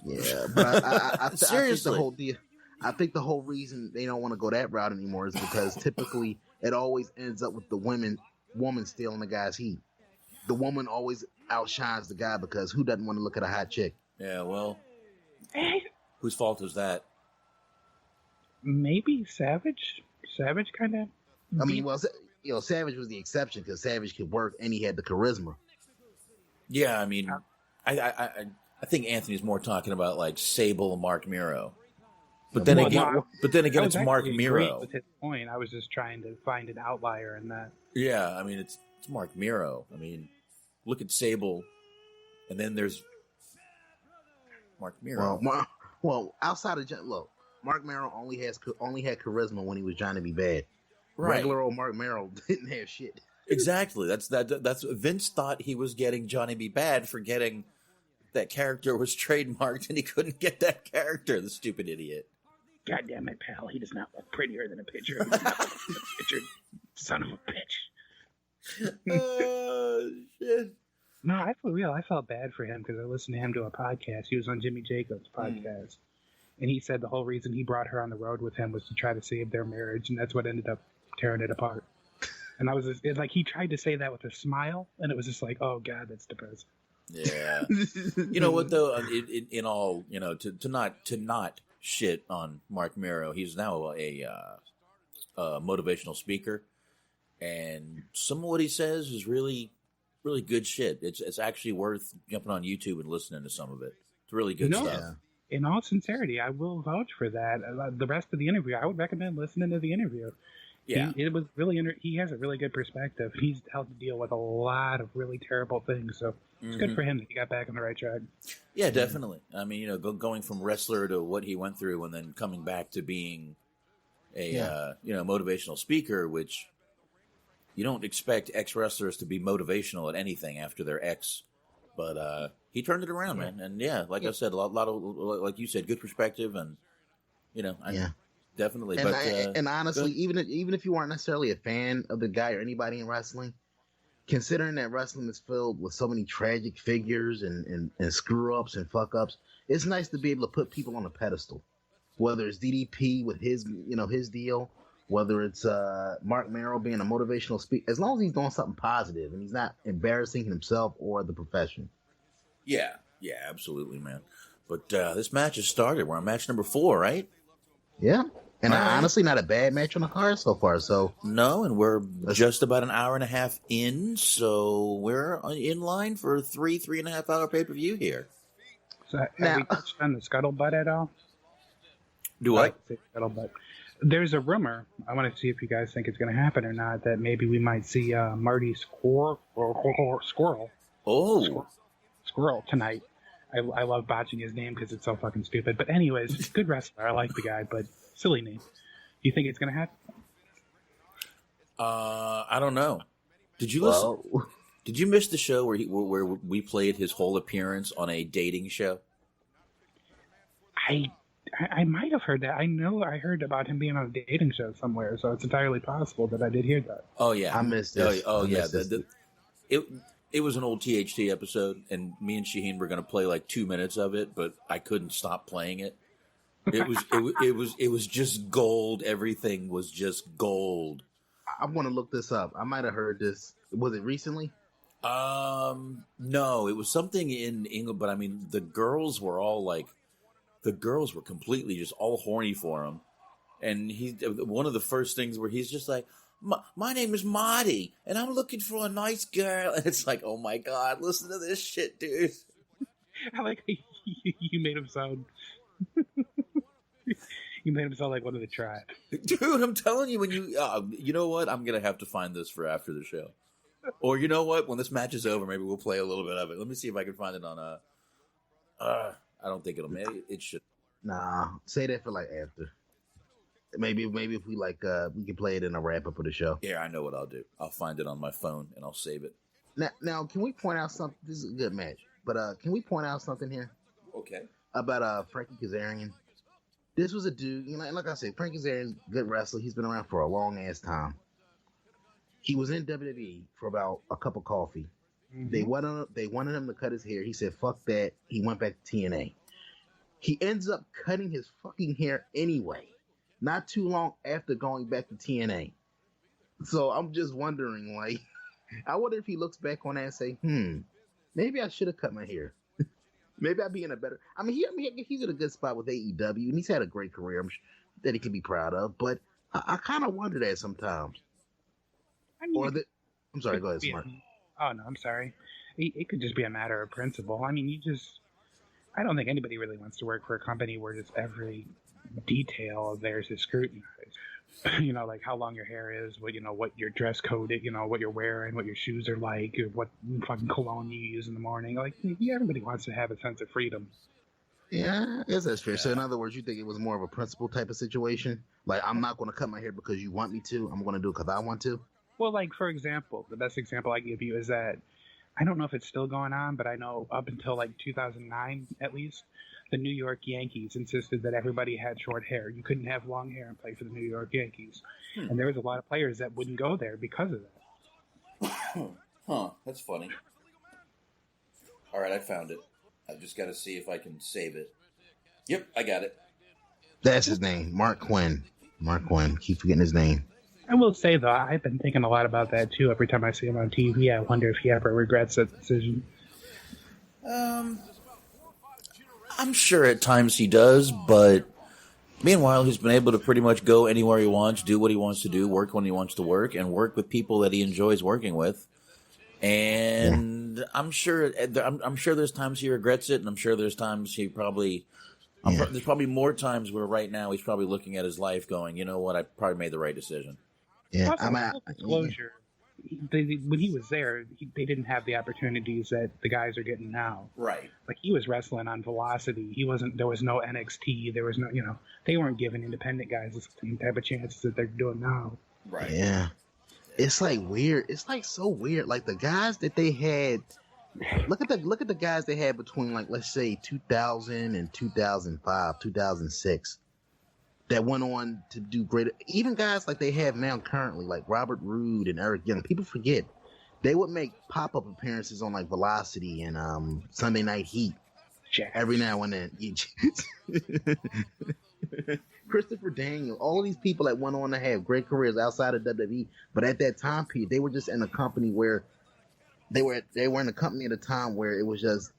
Yeah, but I Seriously. I think the whole reason they don't want to go that route anymore is because typically it always ends up with the woman stealing the guy's heat. The woman always outshines the guy because who doesn't want to look at a hot chick? Yeah, well, whose fault is that? Maybe Savage. Savage kind of. I mean, well, Savage was the exception because Savage could work and he had the charisma. Yeah, I mean, I think Anthony's more talking about like Sable and Mark Miro. But then again, it's Mark Miro. With his point, I was just trying to find an outlier in that. Yeah, I mean, it's Mark Miro. I mean, look at Sable, and then there's Mark Miro. Well, outside of Mark Miro only had charisma when he was trying to be bad. Right. Regular old Mark Miro didn't have shit. Exactly. That's Vince thought he was getting Johnny B. Bad for getting that character was trademarked, and he couldn't get that character. The stupid idiot. God damn it, pal! He does not look prettier than a picture of a picture. Son of a bitch. Oh shit. No, for real. I felt bad for him because I listened to him do a podcast. He was on Jimmy Jacobs' podcast. And he said the whole reason he brought her on the road with him was to try to save their marriage. And that's what ended up tearing it apart. And I was just, like, he tried to say that with a smile. And it was just like, oh, God, that's depressing. Yeah. You know what, though? In all, to not shit on Mark Miro, he's now a motivational speaker. And some of what he says is really, really good shit. It's actually worth jumping on YouTube and listening to some of it. It's really good stuff. Yeah. In all sincerity, I will vouch for that. The rest of the interview, I would recommend listening to the interview. Yeah, it was really. He has a really good perspective. He's had to deal with a lot of really terrible things, so it's good for him that he got back on the right track. Yeah, definitely. I mean, going from wrestler to what he went through, and then coming back to being a motivational speaker, which you don't expect ex-wrestlers to be motivational at anything after they're ex, but he turned it around, man. And like I said, a lot of, like you said, good perspective, and definitely. And honestly, even if you weren't necessarily a fan of the guy or anybody in wrestling, considering that wrestling is filled with so many tragic figures and screw ups and fuck ups, it's nice to be able to put people on a pedestal. Whether it's DDP with his deal, whether it's Mark Miro being a motivational speaker, as long as he's doing something positive and he's not embarrassing himself or the profession. Yeah, absolutely, man. But this match has started. We're on match number 4, right? Yeah. And honestly, not a bad match on the card so far. So no, and we're just about an hour and a half in, so we're in line for a 3.5 hour pay-per-view here. So have we touched on the scuttlebutt at all? Do what? Scuttlebutt. There's a rumor. I want to see if you guys think it's going to happen or not. That maybe we might see Marty Squirrel. Oh, Squirrel tonight. I love botching his name because it's so fucking stupid. But anyways, good wrestler. I like the guy, but silly name. Do you think it's going to happen? I don't know. Did you listen? Did you miss the show where we played his whole appearance on a dating show? I might have heard that. I know I heard about him being on a dating show somewhere, so it's entirely possible that I did hear that. Oh yeah, I missed this. Oh yeah, it was an old THT episode, and me and Shaheen were going to play like 2 minutes of it, but I couldn't stop playing it. It was just gold. Everything was just gold. I want to look this up. I might have heard this. Was it recently? No, it was something in England, but I mean, the girls were completely just all horny for him. And one of the first things where he's just like, my name is Marty, and I'm looking for a nice girl. And it's like, oh my God, listen to this shit, dude. I like how you made him sound... You made him sound like one of the tribe. Dude, I'm telling you, when you know what? I'm going to have to find this for after the show. Or you know what? When this match is over, maybe we'll play a little bit of it. Let me see if I can find it on I don't think it should. Nah, say that for like after. Maybe if we we can play it in a wrap up of the show. Yeah, I know what I'll do. I'll find it on my phone and I'll save it. Now, can we point out something? This is a good match, but can we point out something here? Okay. About Frankie Kazarian. This was a dude, like I said, Frankie Kazarian, good wrestler. He's been around for a long ass time. He was in WWE for about a cup of coffee. Mm-hmm. They wanted him to cut his hair. He said, "Fuck that." He went back to TNA. He ends up cutting his fucking hair anyway. Not too long after going back to TNA. So I'm just wondering, I wonder if he looks back on that and say, maybe I should have cut my hair. Maybe I'd be in a better... he's in a good spot with AEW, and he's had a great career that he can be proud of, but I kind of wonder that sometimes. I'm sorry, go ahead, Smart. Oh, no, I'm sorry. It could just be a matter of principle. I mean, I don't think anybody really wants to work for a company where just every detail of theirs is scrutinized. Like how long your hair is, what your dress code is, what you're wearing, what your shoes are like, or what fucking cologne you use in the morning. Everybody wants to have a sense of freedom. Yeah, I guess that's fair. So in other words, you think it was more of a principle type of situation? Like, I'm not going to cut my hair because you want me to. I'm going to do it because I want to. Well, for example, the best example I give you is that I don't know if it's still going on, but I know up until 2009 at least, the New York Yankees insisted that everybody had short hair. You couldn't have long hair and play for the New York Yankees. And there was a lot of players that wouldn't go there because of that. Huh, that's funny. All right, I found it. I just got to see if I can save it. Yep, I got it. That's his name, Mark Quinn. Keep forgetting his name. I will say, though, I've been thinking a lot about that, too. Every time I see him on TV, I wonder if he ever regrets that decision. I'm sure at times he does, but meanwhile, he's been able to pretty much go anywhere he wants, do what he wants to do, work when he wants to work, and work with people that he enjoys working with. And I'm sure there's times he regrets it, and I'm sure there's times he probably... There's probably more times where right now he's probably looking at his life going, you know what, I probably made the right decision. Yeah, full disclosure. When he was there, they didn't have the opportunities that the guys are getting now. Right. He was wrestling on Velocity. There was no NXT. There was no, they weren't giving independent guys the same type of chances that they're doing now. Right. Yeah. It's weird. It's so weird. The guys that they had, look at the guys they had between let's say 2000 and 2005, 2006. That went on to do great. Even guys like they have now currently, like Robert Roode and Eric Young. People forget they would make pop-up appearances on Velocity and Sunday Night Heat every now and then. Christopher Daniel, all of these people that went on to have great careers outside of WWE, but at that time period, they were just in a company where they were in a company at a time where it was just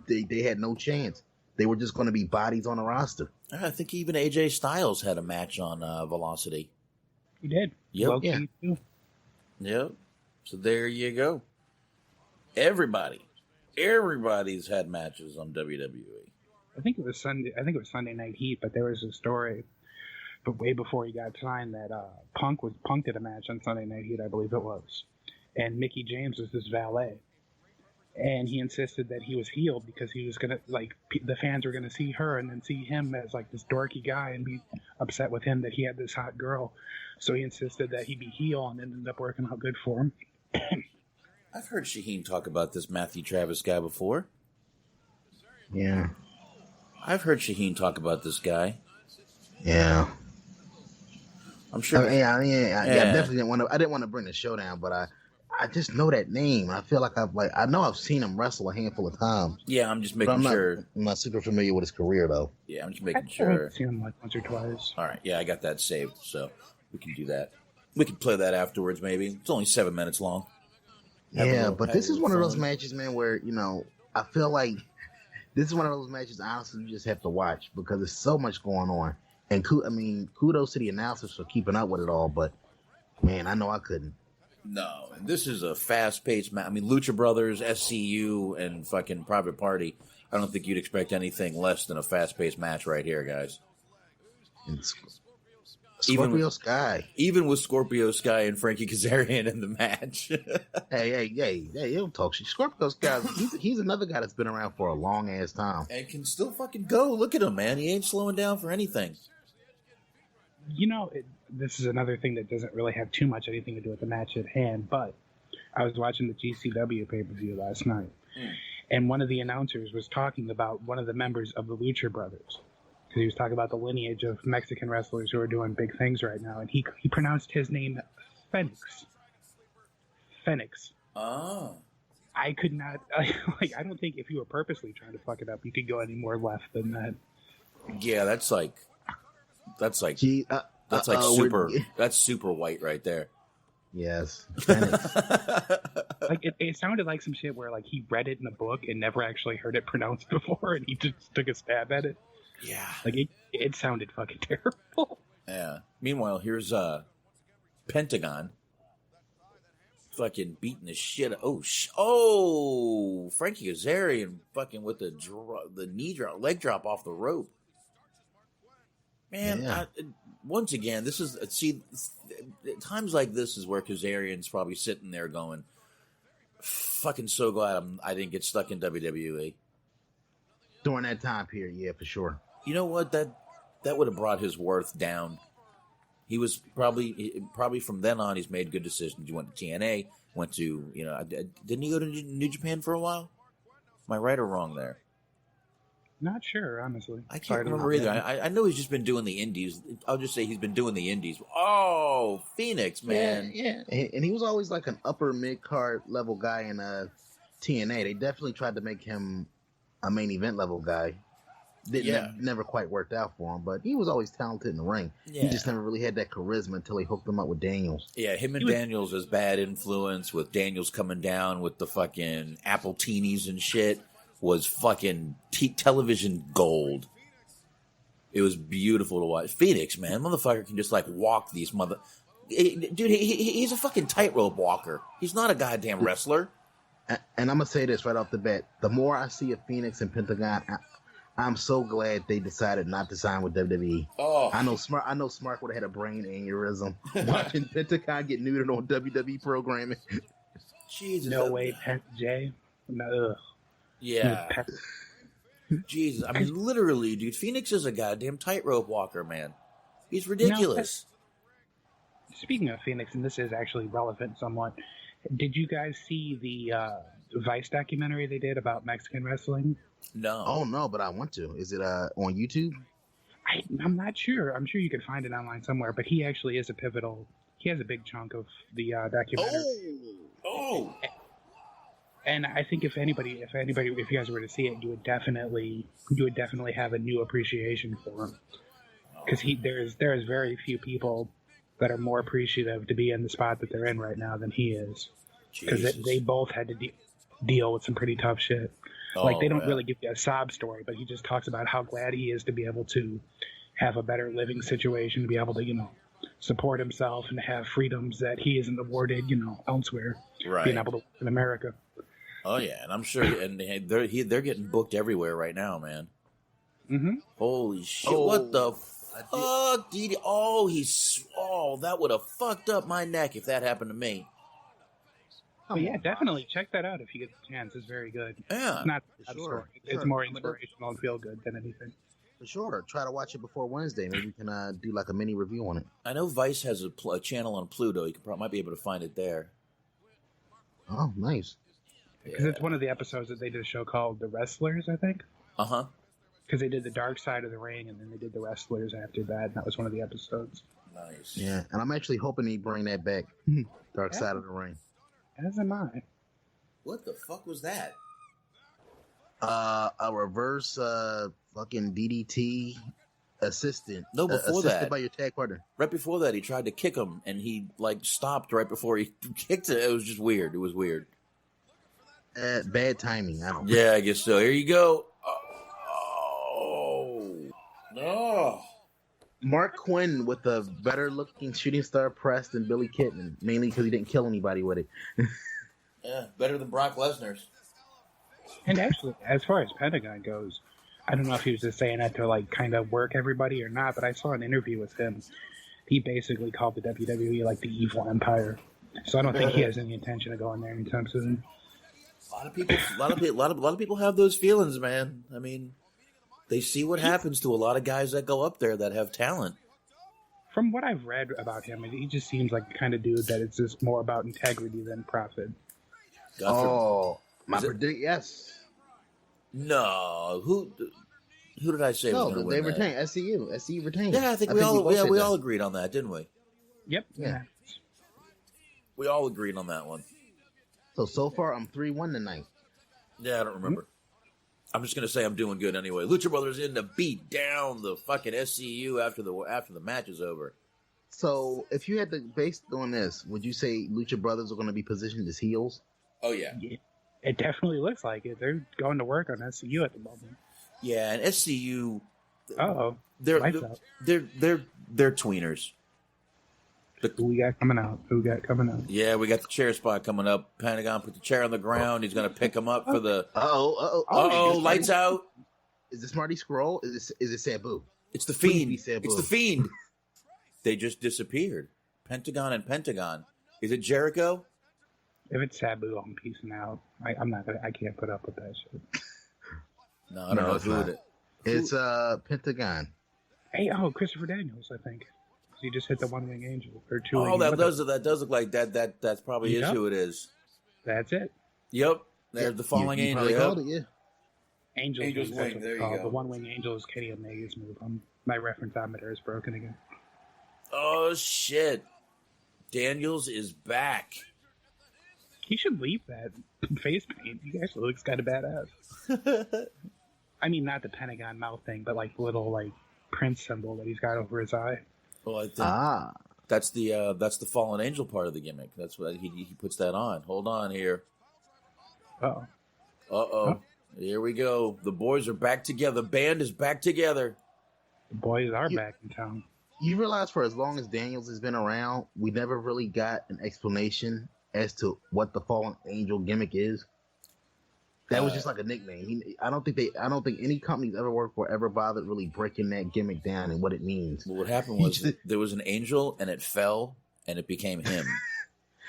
they had no chance. They were just going to be bodies on a roster. I think even AJ Styles had a match on Velocity. He did. Yep. Low Yeah. key, too. Yep. So there you go. Everybody's had matches on WWE. I think it was Sunday Night Heat, but there was a story, but way before he got signed, that Punk did a match on Sunday Night Heat, I believe it was, and Mickey James was his valet, and he insisted that he was healed because he was gonna the fans were gonna see her and then see him as like this dorky guy and be upset with him that he had this hot girl, so he insisted that he be heel, and it ended up working out good for him. I've heard Shaheen talk about this Matthew Travis guy before. Yeah. I've heard Shaheen talk about this guy. Yeah. I'm sure. I definitely didn't want to. I didn't want to bring the show down, but I just know that name. I feel like I know I've seen him wrestle a handful of times. Yeah, I'm just making sure. I'm not super familiar with his career though. Yeah, I'm just making I've sure. seen him like once or twice. All right. Yeah, I got that saved, so we can do that. We can play that afterwards, maybe. It's only 7 minutes long. But this is one of those matches, man, where I feel like this is one of those matches. Honestly, you just have to watch because there's so much going on. And kudos to the announcers for keeping up with it all. But man, I know I couldn't. No, this is a fast-paced match. I mean, Lucha Brothers, SCU, and fucking Private Party. I don't think you'd expect anything less than a fast-paced match right here, guys. Scorpio Sky. Even with Scorpio Sky and Frankie Kazarian in the match. hey, you don't talk shit. Scorpio Sky, he's another guy that's been around for a long-ass time. And can still fucking go. Look at him, man. He ain't slowing down for anything. This is another thing that doesn't really have too much anything to do with the match at hand, but I was watching the GCW pay-per-view last night, and one of the announcers was talking about one of the members of the Lucha Brothers. Because he was talking about the lineage of Mexican wrestlers who are doing big things right now, and he pronounced his name Fenix. Fenix. Oh. I could not, I don't think if you were purposely trying to fuck it up, you could go any more left than that. Yeah, that's super white right there. Yes. It sounded like some shit where he read it in a book and never actually heard it pronounced before, and he just took a stab at it. Yeah. It sounded fucking terrible. Yeah. Meanwhile, here's Pentagon fucking beating the shit. Frankie Kazarian fucking with the leg drop off the rope. Man, once again, this is times like this is where Kazarian's probably sitting there going, "Fucking so glad I didn't get stuck in WWE." During that time period, yeah, for sure. You know what? That would have brought his worth down. He was probably from then on, he's made good decisions. He went to TNA, went to, didn't he go to New Japan for a while? Am I right or wrong there? Not sure, honestly. I can't remember either. I know he's just been doing the indies. I'll just say he's been doing the indies. Oh, Phoenix, man. Yeah. And he was always like an upper mid-card level guy in TNA. They definitely tried to make him a main event level guy. Never quite worked out for him, but he was always talented in the ring. Yeah. He just never really had that charisma until he hooked him up with Daniels. Yeah, him and Daniels as bad influence, with Daniels coming down with the fucking apple teenies and shit, was fucking television gold. It was beautiful to watch. Phoenix, man, motherfucker can just walk these dude, he's a fucking tightrope walker. He's not a goddamn wrestler. And I'm gonna say this right off the bat: the more I see of Phoenix and Pentagon, I'm so glad they decided not to sign with WWE. Oh, I know Smart would have had a brain aneurysm watching Pentagon get neutered on WWE programming. Jesus, no way, Jay. No. Yeah. Jesus, I mean, literally, dude. Phoenix is a goddamn tightrope walker, man. He's ridiculous. Speaking of Phoenix, and this is actually relevant somewhat. Did you guys see the Vice documentary they did about Mexican wrestling? No. Oh, no, but I want to. Is it on YouTube? I'm not sure. I'm sure you could find it online somewhere, but he actually is he has a big chunk of the documentary. Oh! And I think if you guys were to see it, you would definitely have a new appreciation for him. Because there is very few people that are more appreciative to be in the spot that they're in right now than he is. Because they both had to deal with some pretty tough shit. Like, they don't really give you a sob story, but he just talks about how glad he is to be able to have a better living situation, to be able to, support himself and have freedoms that he isn't awarded, elsewhere. Right. Being able to live in America. Oh yeah, and I'm sure, and they're getting booked everywhere right now, man. Mm-hmm. Holy shit! What the fuck, Didi? Oh, that would have fucked up my neck if that happened to me. Oh yeah, definitely check that out if you get the chance. It's very good. Yeah, it's not a story. It's more inspirational and feel good than anything. For sure. Try to watch it before Wednesday. Maybe we can do like a mini review on it. I know Vice has a channel on Pluto. You might be able to find it there. Oh, nice. Because it's one of the episodes that they did a show called The Wrestlers, I think. Uh-huh. Because they did the Dark Side of the Ring, and then they did The Wrestlers after that, and that was one of the episodes. Nice. Yeah, and I'm actually hoping they bring that back. Dark Side of the Ring. As am I. What the fuck was that? A reverse fucking DDT assistant. No, before assisted that. by your tag partner. Right before that, he tried to kick him, and he stopped right before he kicked it. It was just weird. It was weird. Bad timing. I don't. Yeah, I guess so. Here you go. Oh no. Mark Quinn with a better looking shooting star press than Billy Kidman, mainly because he didn't kill anybody with it. Yeah, better than Brock Lesnar's. And actually, as far as Pentagon goes, I don't know if he was just saying that to kind of work everybody or not, but I saw an interview with him. He basically called the WWE the evil empire. So I don't think he has any intention of going there anytime soon. A lot of people have those feelings, man. I mean, they see what happens to a lot of guys that go up there that have talent. From what I've read about him, he just seems like the kind of dude that it's just more about integrity than profit. My predict yes. No, who did I say was going to win? They retained SCU. SCU retained. Yeah, I think we all agreed on that, didn't we? Yep. Yeah. We all agreed on that one. So far I'm 3-1 tonight. Yeah, I don't remember. I'm just gonna say I'm doing good anyway. Lucha Brothers in to beat down the fucking SCU after the match is over. So if you had to base on this, would you say Lucha Brothers are going to be positioned as heels? Oh yeah. It definitely looks like it. They're going to work on SCU at the moment. Yeah, and SCU. They're tweeners. Who we got coming out? Yeah, we got the chair spot coming up. Pentagon put the chair on the ground. He's going to pick him up for the... lights out. Is this Marty Scurll? Is it Sabu? It's the Fiend. It's the Fiend. They just disappeared. Pentagon and Pentagon. Is it Jericho? If it's Sabu, I'm peacing out. I can't put up with that shit. No, I don't know who it is. It's Pentagon. Hey, Christopher Daniels, I think. He just hit the One-Wing Angel or two. Oh, that does look like that. That's probably is who it is. That's it. Yep, there's the falling angel. Yep. Angel's Wing. There you go. The One-Wing Angel is Kenny Omega's move. My referenceometer is broken again. Oh shit! Daniels is back. He should leave that face paint. He actually looks kind of badass. I mean, not the Pentagon mouth thing, but the little Prince symbol that he's got over his eye. Well, I think that's the fallen angel part of the gimmick. That's what he puts that on. Hold on here. Uh-oh. Here we go. The boys are back together. The band is back together. The boys are back in town. You realize for as long as Daniels has been around, we never really got an explanation as to what the fallen angel gimmick is. That was just like a nickname. I don't think any company's ever worked for ever bothered really breaking that gimmick down and what it means. Well, what happened was there was an angel and it fell and it became him.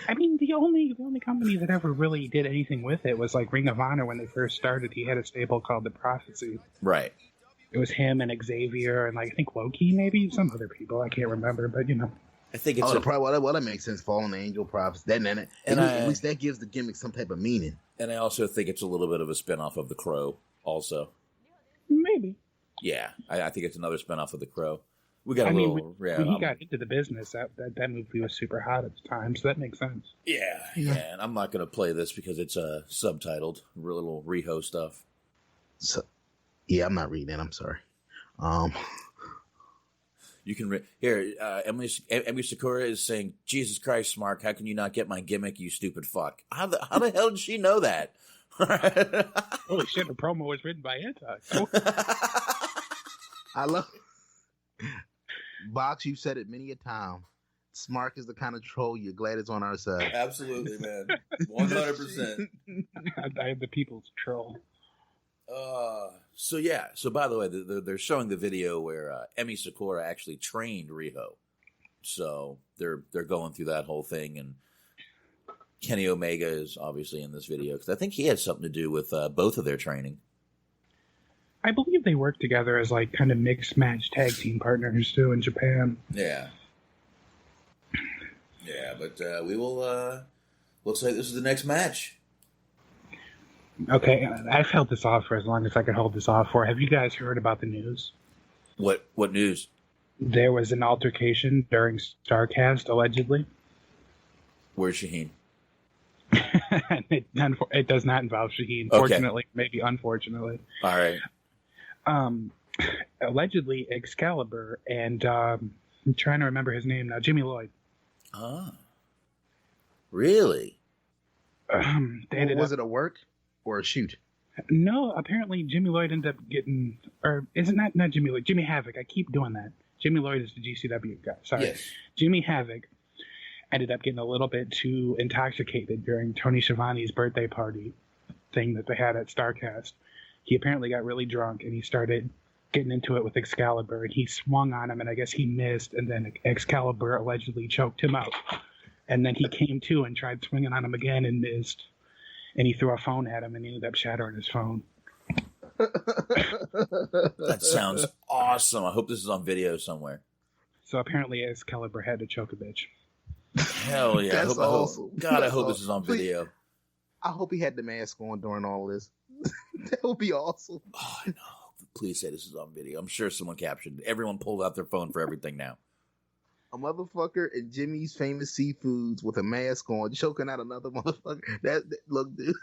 I mean, the only company that ever really did anything with it was Ring of Honor when they first started. He had a stable called the Prophecy. Right. It was him and Xavier and I think Loki, maybe some other people. I can't remember, but I think it's that makes sense. Fallen angel, Prophecy. At least that gives the gimmick some type of meaning. And I also think it's a little bit of a spinoff of The Crow, also. Maybe. Yeah, I think it's another spinoff of The Crow. We got when he got into the business, that movie was super hot at the time, so that makes sense. Yeah. And I'm not going to play this because it's subtitled, little reho stuff. So, yeah, I'm not reading it. I'm sorry. You can here. Emily Sakura is saying, "Jesus Christ, Mark, how can you not get my gimmick, you stupid fuck?" How the hell did she know that? Holy shit, the promo was written by Anti. I love Box. You've said it many a time. Smark is the kind of troll you're glad is on our side. Absolutely, man. 100%. I am the people's troll. So by the way, they're showing the video where Emi Sakura actually trained Riho. So they're going through that whole thing, and Kenny Omega is obviously in this video because I think he had something to do with both of their training. I believe they work together as like kind of mixed match tag team partners too in Japan. Yeah. Yeah, but we will. Looks like this is the next match. Okay, I've held this off for as long as I could hold this off for. Have you guys heard about the news? What news? There was an altercation during StarCast, allegedly. Where's Shaheen? It does not involve Shaheen. Okay. Fortunately, maybe unfortunately. All right. Allegedly, Excalibur and I'm trying to remember his name now, Jimmy Lloyd. Ah. Really? Was it a work or a shoot? No, apparently Jimmy Lloyd ended up getting, or is it not Jimmy Lloyd? Jimmy Havoc. I keep doing that. Jimmy Lloyd is the GCW guy. Sorry. Yes. Jimmy Havoc ended up getting a little bit too intoxicated during Tony Schiavone's birthday party thing that they had at StarCast. He apparently got really drunk and he started getting into it with Excalibur, and he swung on him, and I guess he missed, and then Excalibur allegedly choked him out. And then he came to and tried swinging on him again and missed. And he threw a phone at him and he ended up shattering his phone. That sounds awesome. I hope this is on video somewhere. So apparently Excalibur had to choke a bitch. Hell yeah. That's awesome. I hope this is on video. I hope he had the mask on during all this. That would be awesome. Oh, I know. Please say this is on video. I'm sure someone captured it. Everyone pulled out their phone for everything now. A motherfucker in Jimmy's Famous Seafoods with a mask on, choking out another motherfucker. Look, dude,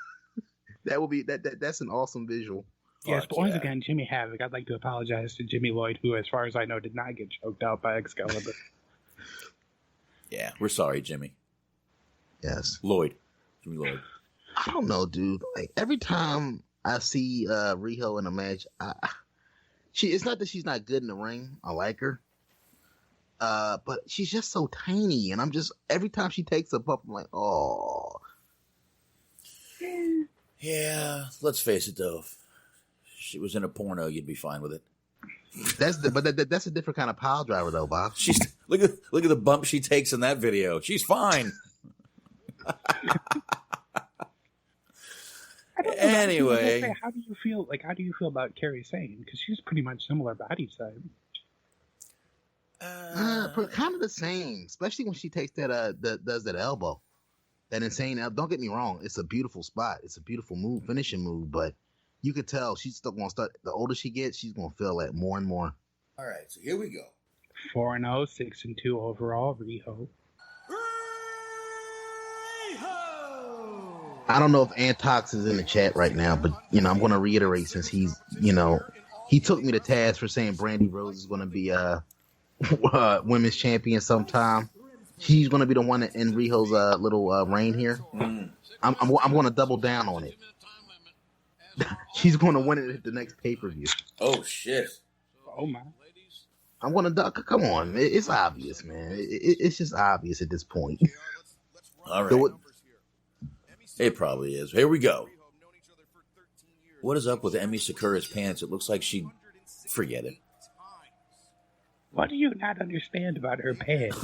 that would be that's an awesome visual. Yes, but once again, Jimmy Havoc, I'd like to apologize to Jimmy Lloyd, who, as far as I know, did not get choked out by Excalibur. Yeah, we're sorry, Jimmy. Yes, Jimmy Lloyd. I don't know, dude. Like every time I see Riho in a match, it's not that she's not good in the ring. I like her. But she's just so tiny, and I'm just every time she takes a bump, I'm like, oh. Yeah, let's face it though. If she was in a porno, you'd be fine with it. That's a different kind of pile driver, though, Bob. She's look at the bump she takes in that video. She's fine. Anyway, how do you feel? Like, how do you feel about Kairi Sane? Because she's pretty much similar body type. Kind of the same, especially when she takes does that elbow, that insane elbow. Don't get me wrong, it's a beautiful spot, it's a beautiful move, finishing move, but you could tell she's still going to start. The older she gets, she's going to feel that more and more. All right, so here we go. 4-0, 6-2 overall. Riho. I don't know if Antox is in the chat right now, but I'm going to reiterate since he's he took me to task for saying Brandy Rose is going to be women's champion sometime. She's going to be the one in Riho's little reign here. I'm going to double down on it. She's going to win it at the next pay-per-view. Oh shit! Oh my! I'm going to come on. It's obvious, man. It's just obvious at this point. All right. It probably is. Here we go. What is up with Emi Sakura's pants? It looks like she... Forget it. What do you not understand about her pants?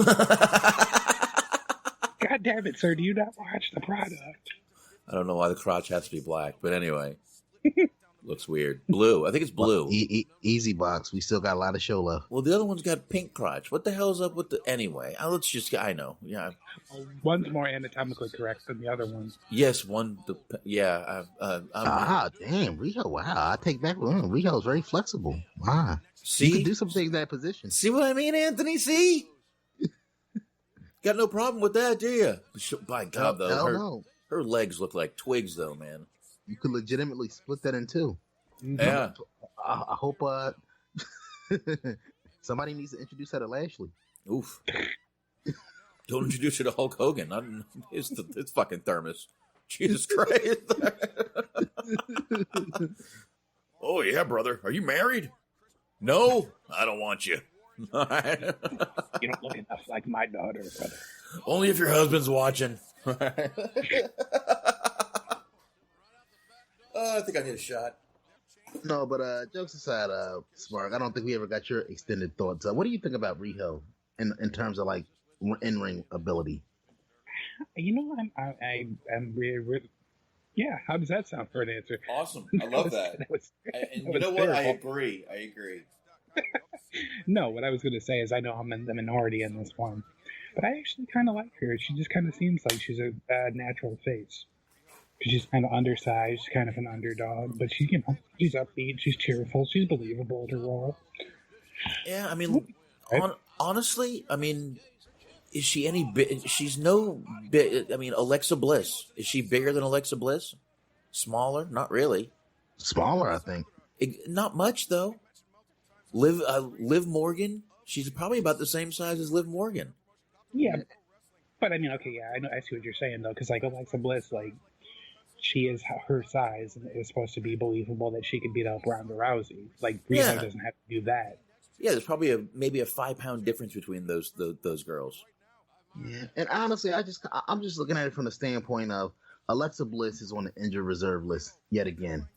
God damn it, sir. Do you not watch the product? I don't know why the crotch has to be black, but anyway. Looks weird. Blue. I think it's blue. Easy box. We still got a lot of show left. Well, the other one's got pink crotch. What the hell's up with the... Anyway, let's just... I know. Yeah. One's more anatomically correct than the other one. Yes, one... Yeah. Damn. Riho. Wow. I take back... Riho's very flexible. Wow. See? You can do something in that position. See what I mean, Anthony? See? Got no problem with that, do you? By God, though. Her legs look like twigs, though, man. You could legitimately split that in two. Yeah. I hope somebody needs to introduce her to Lashley. Oof. Don't introduce her to Hulk Hogan. It's fucking thermos. Jesus Christ. Oh, yeah, brother. Are you married? No, I don't want you. You don't look enough like my daughter, brother. Only if your husband's watching. Oh, I think I need a shot. No, but jokes aside, Spark, I don't think we ever got your extended thoughts. What do you think about Riho in terms of like in-ring ability? You know, I'm really, yeah. How does that sound for an answer? Awesome. I love that. And you know what? terrible. I agree. No, what I was going to say is I know I'm in the minority in this one, but I actually kind of like her. She just kind of seems like she's a natural face. She's kind of undersized, kind of an underdog, but she's upbeat, she's cheerful, she's believable in her role. Yeah, I mean, honestly, I mean, is she any big? She's no big. I mean, Alexa Bliss, is she bigger than Alexa Bliss? Smaller? Not really. Smaller, I think. Not much though. Liv Morgan, she's probably about the same size as Liv Morgan. Yeah, but I mean, okay, yeah, I see what you're saying though, because like Alexa Bliss, like she is her size, and it's supposed to be believable that she could beat up Ronda Rousey. Like Riho doesn't have to do that. Yeah, there's probably maybe a 5-pound difference between those girls. Yeah, and honestly, I'm just looking at it from the standpoint of Alexa Bliss is on the injured reserve list yet again.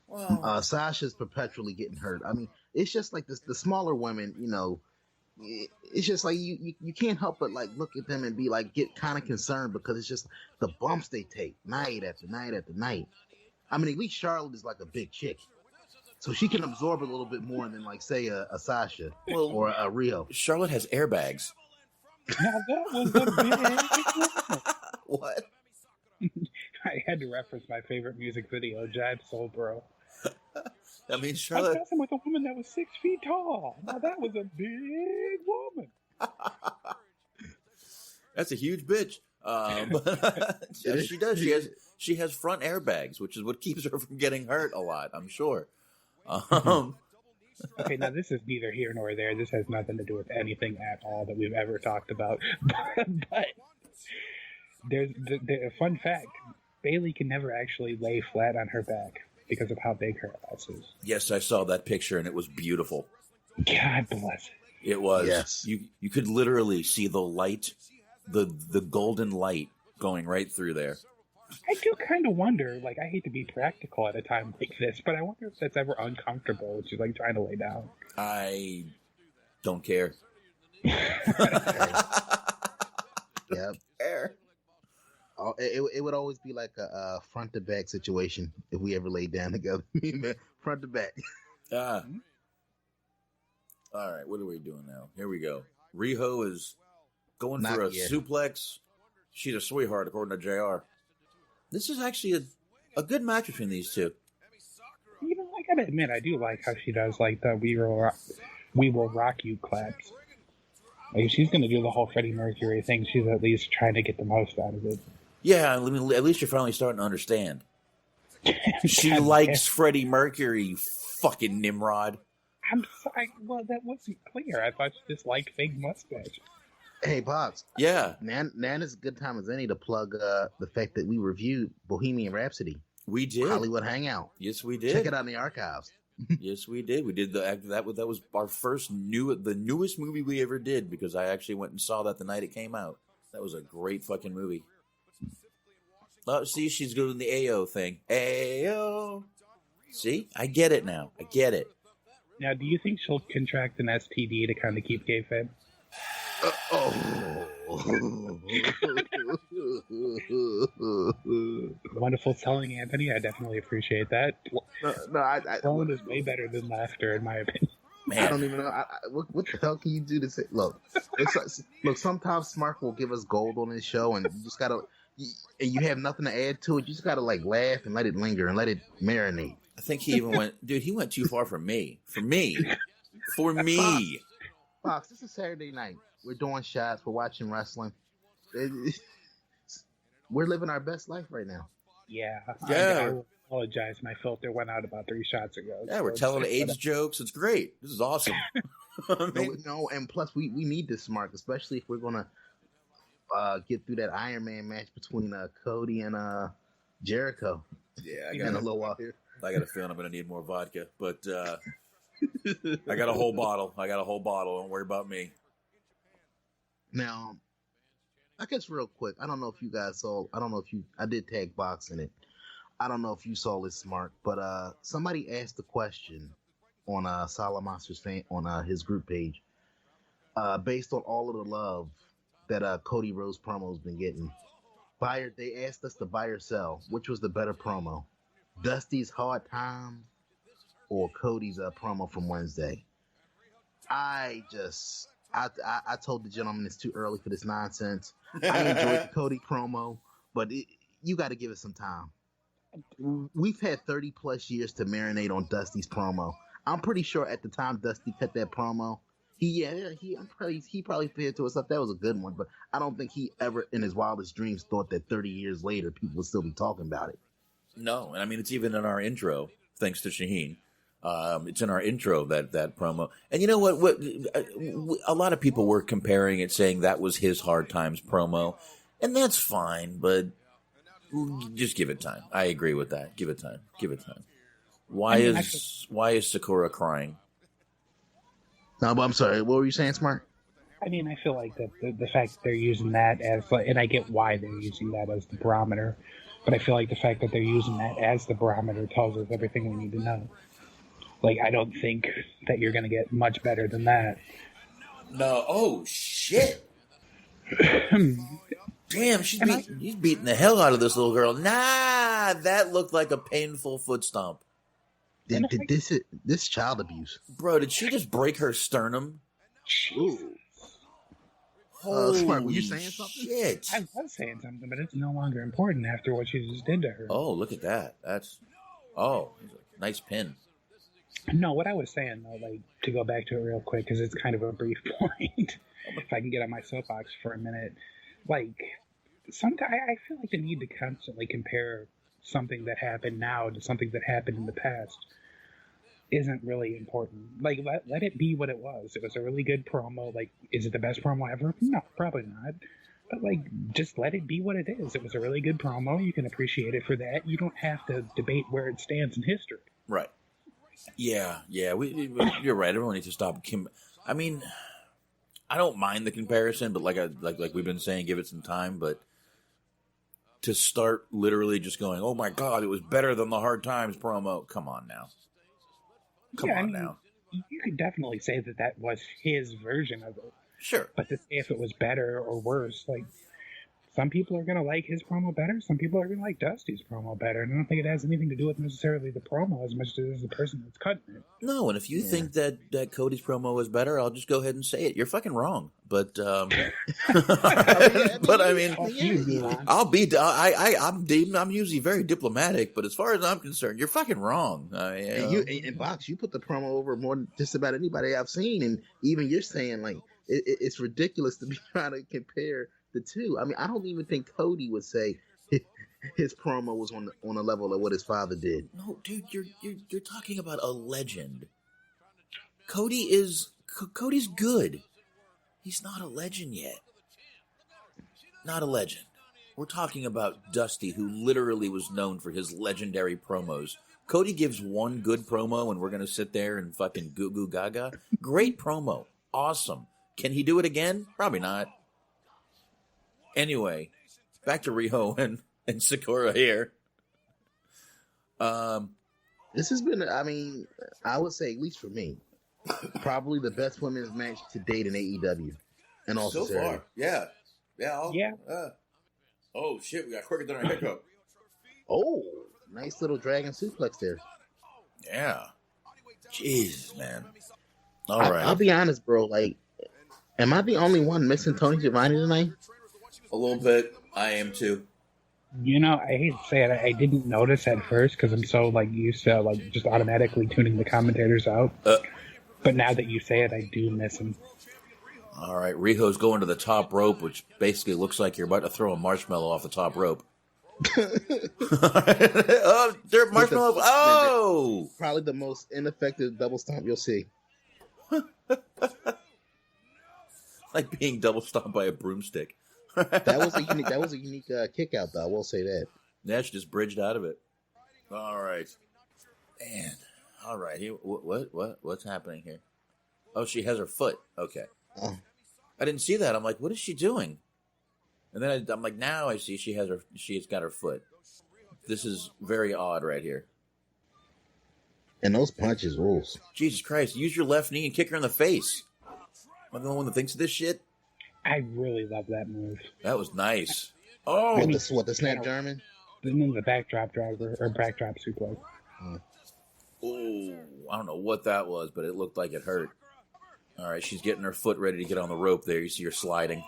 Wow. Sasha's perpetually getting hurt. I mean, it's just like this, the smaller women, you know, it's just like you can't help but like look at them and be like get kind of concerned because it's just the bumps they take night after night after night. I mean, at least Charlotte is like a big chick, so she can absorb a little bit more than like say a Sasha or a Riho. Charlotte has airbags. Now that was a big What? I had to reference my favorite music video, Jive Soul Bro. I mean, I'm Charlotte. messing with a woman that was 6 feet tall. Now that was a big woman. That's a huge bitch. She does. She has front airbags, which is what keeps her from getting hurt a lot, I'm sure. Okay, now this is neither here nor there. This has nothing to do with anything at all that we've ever talked about. But there's a fun fact. Bayley can never actually lay flat on her back because of how big her ass is. Yes, I saw that picture, and it was beautiful. God bless it. It was. Yes. You could literally see the light, the golden light going right through there. I do kind of wonder, like, I hate to be practical at a time like this, but I wonder if that's ever uncomfortable, which is like trying to lay down. I don't care. Yep. Oh, it would always be like a front to back situation if we ever laid down together. Front to back. All right, what are we doing now? Here we go. Riho is going for a suplex. She's a sweetheart, according to JR. This is actually a good match between these two. You know, I gotta admit, I do like how she does like the "We Will Rock You" claps. Like, if she's gonna do the whole Freddie Mercury thing, she's at least trying to get the most out of it. Yeah, I mean, at least you're finally starting to understand. She likes Freddie Mercury, you fucking Nimrod. I'm sorry. Well, that wasn't clear. I thought she just liked fake mustache. Hey, Pops. Yeah. Nan is a good time as any to plug the fact that we reviewed Bohemian Rhapsody. We did. Hollywood Hangout. Yes, we did. Check it out in the archives. Yes, we did. We did that was our first the newest movie we ever did because I actually went and saw that the night it came out. That was a great fucking movie. Oh, see, she's doing the AO thing. AO. See, I get it now. I get it. Now, do you think she'll contract an STD to kind of keep kayfabe? Wonderful telling, Anthony. I definitely appreciate that. Throwing is way better than laughter, in my opinion. Man. I don't even know. What the hell can you do to say? Look, sometimes Smart will give us gold on his show, and you just gotta, and you have nothing to add to it. You just gotta like laugh and let it linger and let it marinate. I think he even went, dude. He went too far for me. For me. Fox, this is Saturday night. We're doing shots. We're watching wrestling. We're living our best life right now. Yeah. I apologize. My filter went out about 3 shots ago. Yeah, we're telling AIDS jokes. It's great. This is awesome. No, and plus we need this, Mark, especially if we're gonna get through that Iron Man match between Cody and Jericho. Yeah, I got a little while here. I got a feeling I'm going to need more vodka, but I got a whole bottle. Don't worry about me. Now, I guess real quick, I don't know if you guys saw. I did tag box in it. I don't know if you saw this, Mark, but somebody asked the question on Solid Monsters fan on his group page, based on all of the love that Cody Rhodes promo's been getting. They asked us to buy or sell. Which was the better promo? Dusty's Hard Time or Cody's promo from Wednesday? I told the gentleman it's too early for this nonsense. I enjoyed the Cody promo, but you got to give it some time. We've had 30 plus years to marinate on Dusty's promo. I'm pretty sure at the time Dusty cut that promo, he probably figured to himself that was a good one, but I don't think he ever in his wildest dreams thought that 30 years later people would still be talking about it. No, and I mean it's even in our intro, thanks to Shaheen. It's in our intro that promo, and you know what? A lot of people were comparing it, saying that was his Hard Times promo, and that's fine, but just give it time. I agree with that. Give it time. Why is Sakura crying? No, but I'm sorry. What were you saying, Smart? I mean, I feel like the fact that they're using that as, and I get why they're using that as the barometer, but I feel like the fact that they're using that as the barometer tells us everything we need to know. Like, I don't think that you're going to get much better than that. No. Oh, shit. Damn, he's beating the hell out of this little girl. Nah, that looked like a painful foot stomp. This child abuse. Bro, did she just break her sternum? Ooh. Smart, were you saying something? Shit. I was saying something, but it's no longer important after what she just did to her. Oh, look at that. Nice pin. No, what I was saying, though, like, to go back to it real quick, because it's kind of a brief point, if I can get on my soapbox for a minute, like, sometimes I feel like the need to constantly compare something that happened now to something that happened in the past isn't really important. Like, let it be what it was. It was a really good promo. Like, is it the best promo ever? No, probably not. But, like, just let it be what it is. It was a really good promo. You can appreciate it for that. You don't have to debate where it stands in history. Right. Yeah. You're right. Everyone needs to stop. I mean, I don't mind the comparison, but like we've been saying, give it some time. But to start literally just going, oh my God, it was better than the Hard Times promo. Come on now. You could definitely say that was his version of it. Sure. But to say if it was better or worse, like, some people are going to like his promo better. Some people are going to like Dusty's promo better. And I don't think it has anything to do with necessarily the promo as much as it is the person that's cutting it. No, and if you think that Cody's promo was better, I'll just go ahead and say it. You're fucking wrong. But but I mean, I'm usually very diplomatic. But as far as I'm concerned, you're fucking wrong. In Box, you put the promo over more than just about anybody I've seen, and even you're saying like it's ridiculous to be trying to compare the two. I mean, I don't even think Cody would say his promo was on a level of what his father did. No, dude, you're talking about a legend. Cody's good. He's not a legend yet. Not a legend. We're talking about Dusty, who literally was known for his legendary promos. Cody gives one good promo, and we're gonna sit there and fucking goo goo gaga. Great promo, awesome. Can he do it again? Probably not. Anyway, back to Riho and Sakura here. This has been, I mean, I would say, at least for me, probably the best women's match to date in AEW. And also so far, yeah. Oh shit, we got quicker than our hiccup. Oh, nice little dragon suplex there. Yeah. Jesus, man. All right. I'll be honest, bro. Like, am I the only one missing Tony Giovanni tonight? A little bit. I am too. You know, I hate to say it, I didn't notice at first because I'm so like used to like just automatically tuning the commentators out. But now that you say it, I do miss him. All right, Riho's going to the top rope, which basically looks like you're about to throw a marshmallow off the top rope. Oh, there, marshmallow! Oh, probably the most ineffective double stomp you'll see. Like being double stomped by a broomstick. That was a unique kick out, though. I will say that. Yeah, she just bridged out of it. All right. Man. All right. Here, what's happening here? Oh, she has her foot. Okay. Oh. I didn't see that. I'm like, what is she doing? And then I'm like, now I see she's got her foot. This is very odd right here. And those punches rules. Jesus Christ. Use your left knee and kick her in the face. Am I the only one that thinks of this shit? I really love that move. That was nice. Oh. The snap German? The backdrop driver, or backdrop suplex. Oh, I don't know what that was, but it looked like it hurt. All right, she's getting her foot ready to get on the rope there. You see her sliding.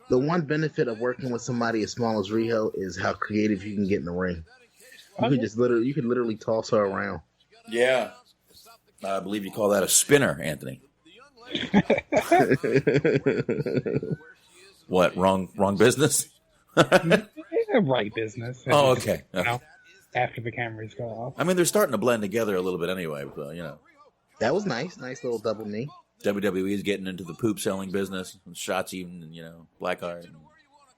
The one benefit of working with somebody as small as Riho is how creative you can get in the ring. You could literally toss her around. Yeah. I believe you call that a spinner, Anthony. What, wrong business? Right business. Oh, okay. After the cameras go off. I mean, they're starting to blend together a little bit anyway, but, That was nice. Nice little double knee. WWE is getting into the poop selling business. And Shotzi even, Blackheart.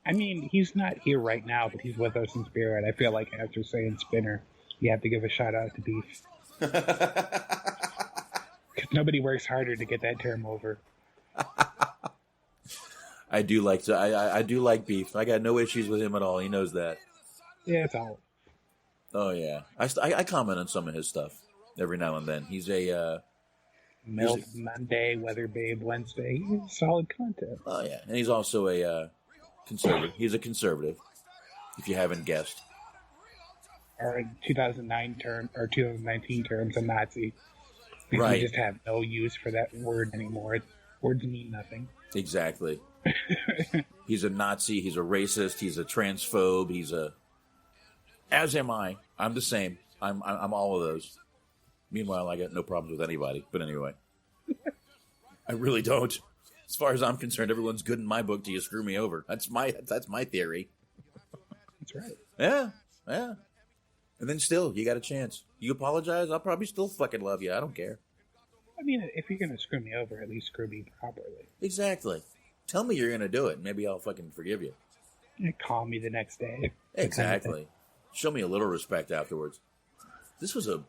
I mean, he's not here right now, but he's with us in spirit. I feel like after saying spinner, you have to give a shout out to Beef. Because nobody works harder to get that term over. I do like Beef. I got no issues with him at all. He knows that. Yeah, it's all. Oh yeah, I comment on some of his stuff every now and then. He's a Milk Monday, Weather Babe Wednesday. He's solid content. Oh yeah, and he's also a conservative. He's a conservative, if you haven't guessed. Or in 2009 term or 2019 terms, a Nazi. Because right. We just have no use for that word anymore. Words mean nothing. Exactly. He's a Nazi. He's a racist. He's a transphobe. As am I. I'm the same. I'm all of those. Meanwhile, I got no problems with anybody. But anyway, I really don't. As far as I'm concerned, everyone's good in my book till you screw me over. That's my theory. That's right. Yeah. And then still, you got a chance. You apologize, I'll probably still fucking love you. I don't care. I mean, if you're gonna screw me over, at least screw me properly. Exactly. Tell me you're gonna do it. Maybe I'll fucking forgive you. Call me the next day. Exactly. Show me a little respect afterwards. This was you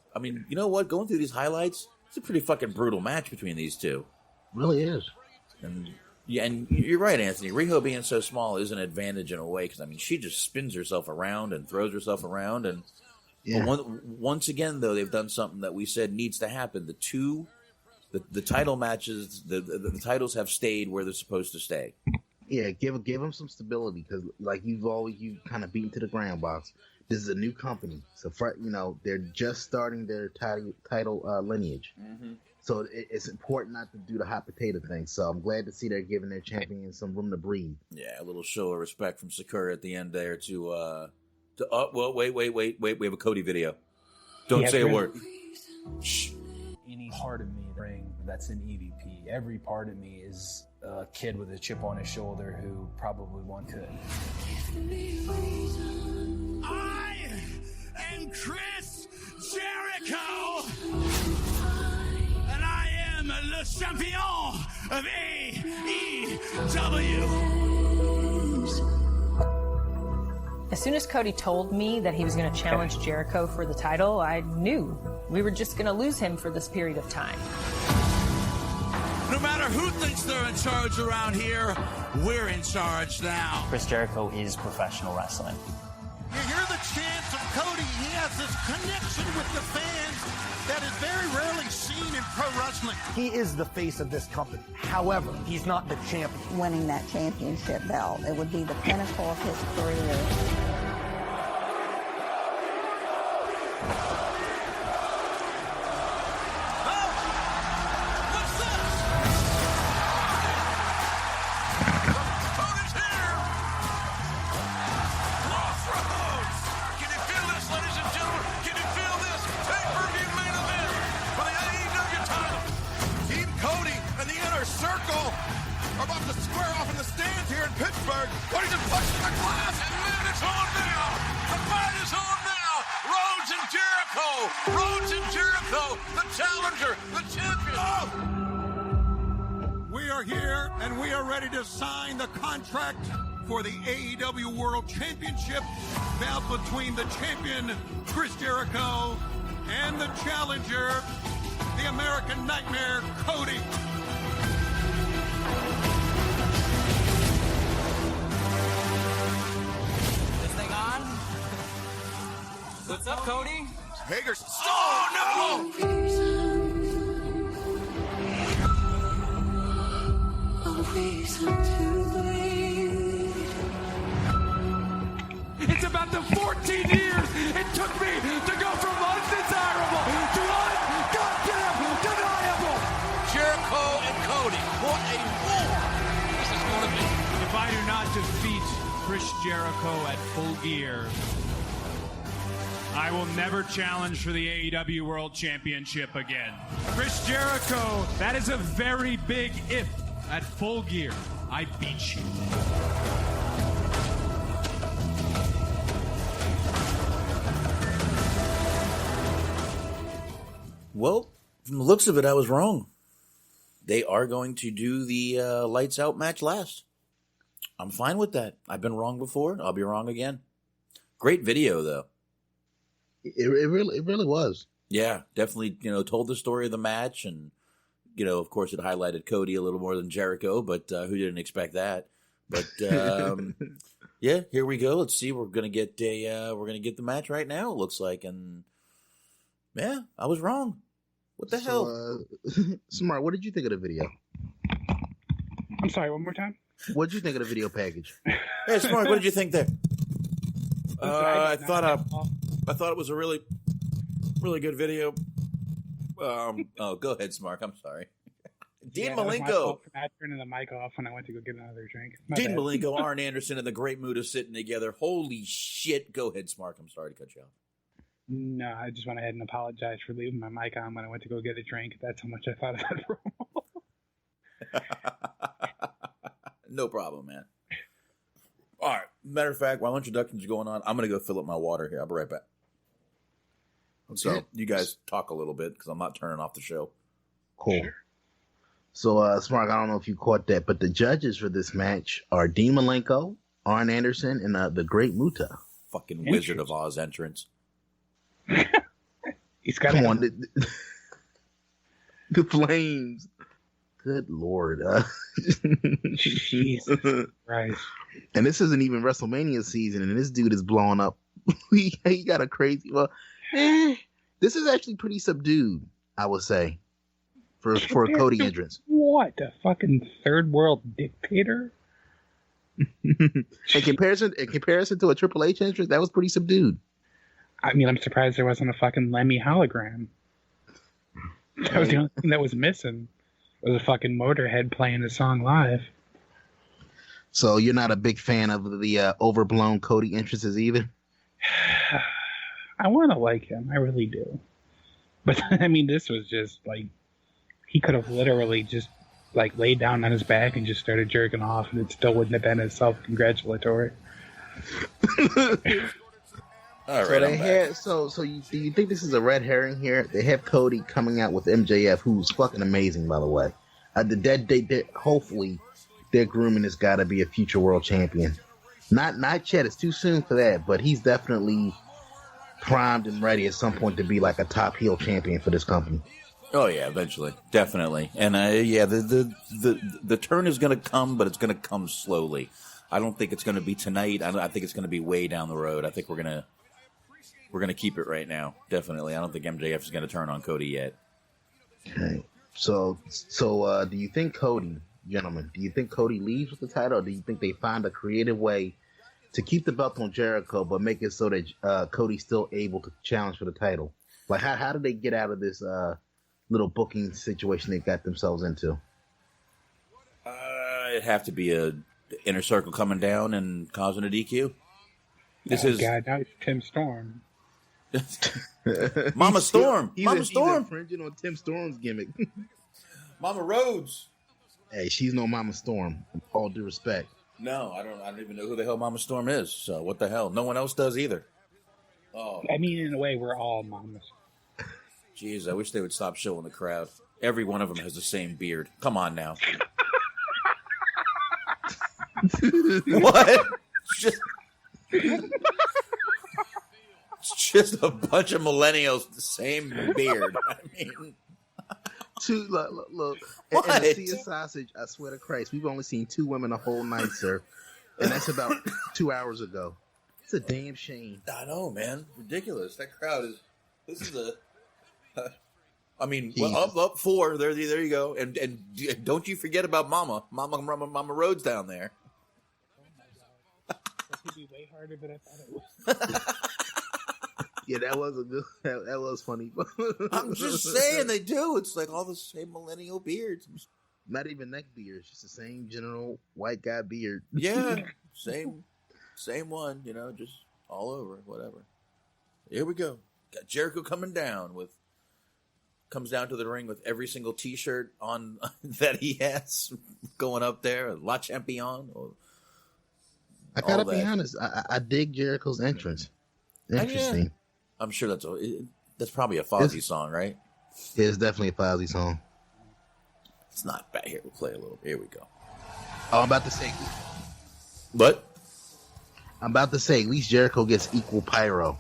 know what? Going through these highlights, it's a pretty fucking brutal match between these two. Really is. And you're right, Anthony. Riho being so small is an advantage in a way because she just spins herself around and throws herself around. And once again, though, they've done something that we said needs to happen. The title matches, the titles have stayed where they're supposed to stay. Yeah, give them some stability because, like you kind of beaten to the ground, boss. This is a new company, so they're just starting their title lineage. Mm-hmm. So it's important not to do the hot potato thing. So I'm glad to see they're giving their champion some room to breathe. Yeah, a little show of respect from Sakura at the end there to wait. We have a Cody video. Don't say a word. Shh. Any part of me that's in EVP, every part of me is a kid with a chip on his shoulder who probably one could. I am Chris Jericho, and I am le champion of AEW. As soon as Cody told me that he was going to challenge Jericho for the title, I knew we were just going to lose him for this period of time. No matter who thinks they're in charge around here, we're in charge now. Chris Jericho is professional wrestling. You hear the chants of Cody. He has this connection with the fans that is very rarely seen in pro wrestling. He is the face of this company. However, he's not the champion. Winning that championship belt, it would be the pinnacle of his career. for the AEW World Championship, bout between the champion, Chris Jericho, and the challenger, the American Nightmare, Cody. This thing on? What's up, Cody? Hager's. Oh, no! It's about the 14 years it took me to go from undesirable to undeniable. Jericho and Cody, what a war this is going to be. If I do not defeat Chris Jericho at Full Gear, I will never challenge for the AEW World Championship again. Chris Jericho, that is a very big if. At Full Gear, I beat you. Well, from the looks of it, I was wrong. They are going to do the lights out match last. I'm fine with that. I've been wrong before. I'll be wrong again. Great video, though. It really was. Yeah, definitely. Told the story of the match, and of course, it highlighted Cody a little more than Jericho. But who didn't expect that? But yeah, here we go. Let's see. We're gonna get the match right now. It looks like, and yeah, I was wrong. What the hell? Smart, what did you think of the video? I'm sorry, one more time? What did you think of the video package? Hey, Smart, what did you think there? I thought it was a really, really good video. Oh, go ahead, Smart. I'm sorry. Dean Malenko. I turned the mic off when I went to go get another drink. Dean Malenko, Arn Anderson, and the Great Muta sitting together. Holy shit. Go ahead, Smart. I'm sorry to cut you off. No, I just went ahead and apologized for leaving my mic on when I went to go get a drink. That's how much I thought of that promo. No problem, man. All right. Matter of fact, while introductions are going on, I'm going to go fill up my water here. I'll be right back. So you guys talk a little bit because I'm not turning off the show. Cool. Sure. So, Smart, I don't know if you caught that, but the judges for this match are Dean Malenko, Arn Anderson, and the Great Muta. Fucking Wizard of Oz entrance. He's got Come on. The Flames. Good Lord. Jesus Christ. And this isn't even WrestleMania season, and this dude is blowing up. he got a crazy... Well, this is actually pretty subdued, I would say, for a Cody entrance. What? A fucking third world dictator? in comparison to a Triple H entrance, that was pretty subdued. I mean, I'm surprised there wasn't a fucking Lemmy hologram. That was the only thing that was missing. It was a fucking Motorhead playing the song live. So you're not a big fan of the overblown Cody entrances either? I want to like him. I really do. But, I mean, this was just, like, he could have literally just, like, laid down on his back and just started jerking off, and it still wouldn't have been as self-congratulatory. All right, do you think this is a red herring here? They have Cody coming out with MJF, who's fucking amazing, by the way. Hopefully, they're grooming this guy to be a future world champion. Not yet. It's too soon for that, but he's definitely primed and ready at some point to be like a top heel champion for this company. Oh yeah, eventually, definitely. And yeah, the turn is going to come, but it's going to come slowly. I don't think it's going to be tonight. I think it's going to be way down the road. I think we're going to keep it right now. Definitely. I don't think MJF is going to turn on Cody yet. Okay. So do you think Cody, gentlemen, do you think Cody leaves with the title, or do you think they find a creative way to keep the belt on Jericho, but make it so that Cody's still able to challenge for the title? Like, how did they get out of this little booking situation they got themselves into? It'd have to be a Inner Circle coming down and causing a DQ. God, now it's Tim Storm. Mama Storm. Mama Storm. He's infringing on Tim Storm's gimmick. Mama Rhodes. Hey, she's no Mama Storm. All due respect. No, I don't even know who the hell Mama Storm is. So what the hell? No one else does either. Oh. I mean, in a way, we're all mamas. Jeez, I wish they would stop showing the crowd. Every one of them has the same beard. Come on now. What? It's just a bunch of millennials with the same beard. I mean, look. What? And the sea of sausage, I swear to Christ, we've only seen 2 women a whole night, sir. And that's about 2 hours ago. It's a damn shame. I know, man. Ridiculous. That crowd is. This is a. I mean, up 4. There you go. And don't you forget about Mama Rhodes down there. That could be way harder than I thought it was. Yeah, that was a good. That was funny. I'm just saying they do. It's like all the same millennial beards. Not even neck beards, just the same general white guy beard. Yeah, same one. Just all over, whatever. Here we go. Got Jericho comes down to the ring with every single T-shirt on that he has going up there. La Champion. I gotta be honest. I dig Jericho's entrance. Interesting. I'm sure that's probably a Fozzy song, right? It's definitely a Fozzy song. It's not bad. Here, we'll play a little. Here we go. Oh, I'm about to say. What? I'm about to say, at least Jericho gets equal pyro.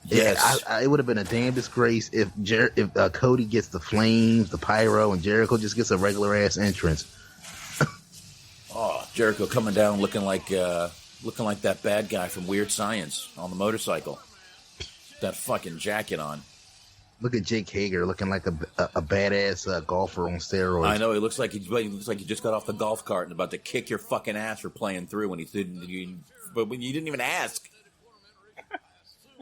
Yes. It would have been a damn disgrace if Cody gets the flames, the pyro, and Jericho just gets a regular ass entrance. Oh, Jericho coming down looking like that bad guy from Weird Science on the motorcycle. That fucking jacket on. Look at Jake Hager looking like a badass golfer on steroids. I know he looks like he just got off the golf cart and about to kick your fucking ass for playing through when but when you didn't even ask.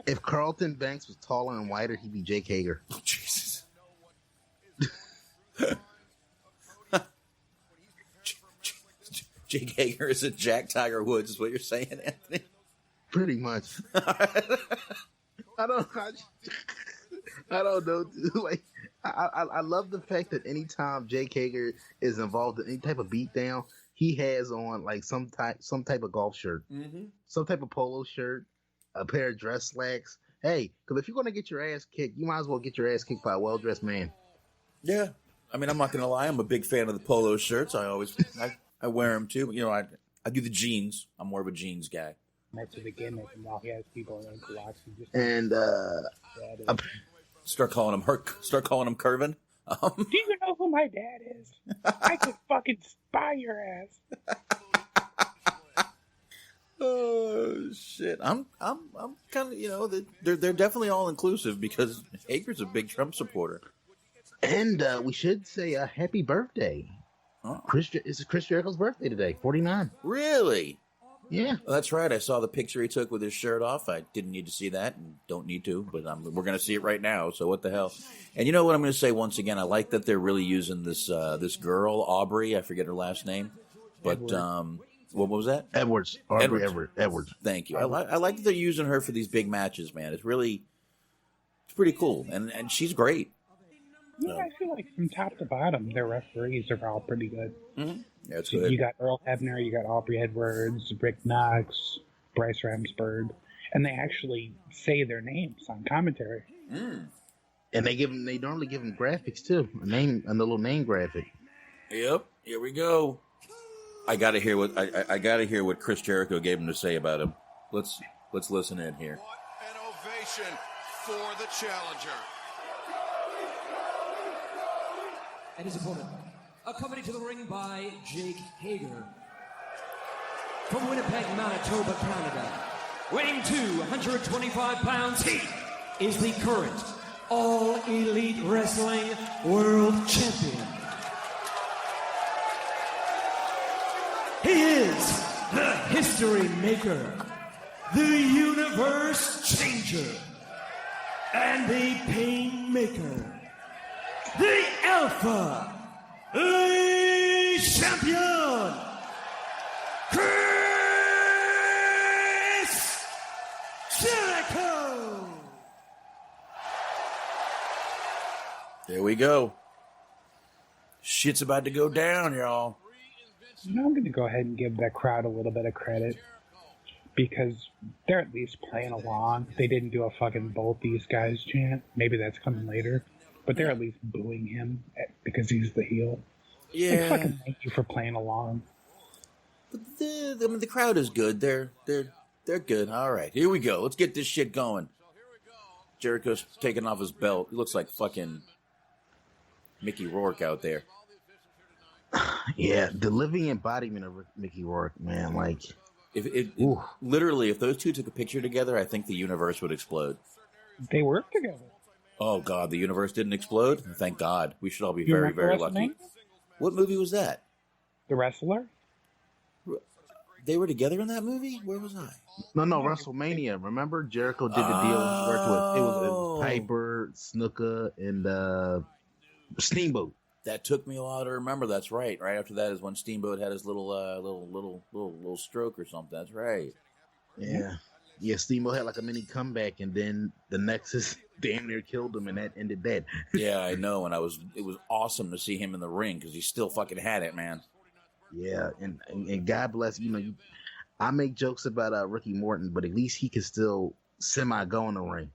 If Carlton Banks was taller and wider, he'd be Jake Hager. Oh, Jesus. Jake Hager is a Jack Tiger Woods, is what you're saying, Anthony? Pretty much. I don't know. Like, I love the fact that anytime Jake Hager is involved in any type of beatdown, he has on like some type of golf shirt, some type of polo shirt, a pair of dress slacks. Hey, because if you're gonna get your ass kicked, you might as well get your ass kicked by a well-dressed man. Yeah, I mean, I'm not gonna lie, I'm a big fan of the polo shirts. I wear them too. I do the jeans. I'm more of a jeans guy. That's the gimmick, and now he has people in ankle locks. Start calling him Curvin. Do you know who my dad is? I could fucking spy your ass. Oh shit! I'm kind of they're definitely all inclusive because Hager's a big Trump supporter. And we should say a happy birthday. Oh. It's Chris Jericho's birthday today, 49. Really? Yeah. Well, that's right. I saw the picture he took with his shirt off. I didn't need to see that and don't need to, but we're going to see it right now. So what the hell? And you know what I'm going to say once again? I like that they're really using this girl, Aubrey. I forget her last name. But what was that? Edwards. Edwards. Thank you. I like that they're using her for these big matches, man. It's pretty cool. And she's great. Yeah, I feel like from top to bottom, their referees are all pretty good. Mm-hmm. Yeah, it's so good. You got Earl Hebner, you got Aubrey Edwards, Rick Knox, Bryce Ramsburg, and they actually say their names on commentary. Mm. And they normally give them graphics too, a little name graphic. Yep, here we go. I gotta hear what Chris Jericho gave him to say about him. Let's listen in here. An ovation for the challenger. And his opponent, accompanied to the ring by Jake Hager. From Winnipeg, Manitoba, Canada, weighing 225 pounds, he is the current All Elite Wrestling World Champion. He is the History Maker, the Universe Changer, and the Pain Maker. The Alpha Elite Champion, Chris Jericho. There we go. Shit's about to go down, y'all. I'm going to go ahead and give that crowd a little bit of credit because they're at least playing along. They didn't do a fucking both these guys chant. Maybe that's coming later. But they're at least booing him because he's the heel. Yeah. Like, fucking thank you for playing along. But the crowd is good. They're good. All right, here we go. Let's get this shit going. Jericho's taking off his belt. He looks like fucking Mickey Rourke out there. Yeah, the living embodiment of Mickey Rourke, man. Like, Literally, if those two took a picture together, I think the universe would explode. They work together. Oh God, the universe didn't explode. Thank God. We should all be You very, remember very WrestleMania? lucky. What movie was that? The Wrestler? They were together in that movie? Where was I? No, WrestleMania. Remember, Jericho did the deal. It was Piper, Snuka, and Steamboat. That took me a while to remember. That's right. Right after that is when Steamboat had his little stroke or something. That's right. Yeah. Steamboat had like a mini comeback, and then the Nexus damn near killed him, and that ended that. Yeah, I know. And it was awesome to see him in the ring because he still fucking had it, man. Yeah, and God bless, I make jokes about Ricky Morton, but at least he can still semi-go in the ring.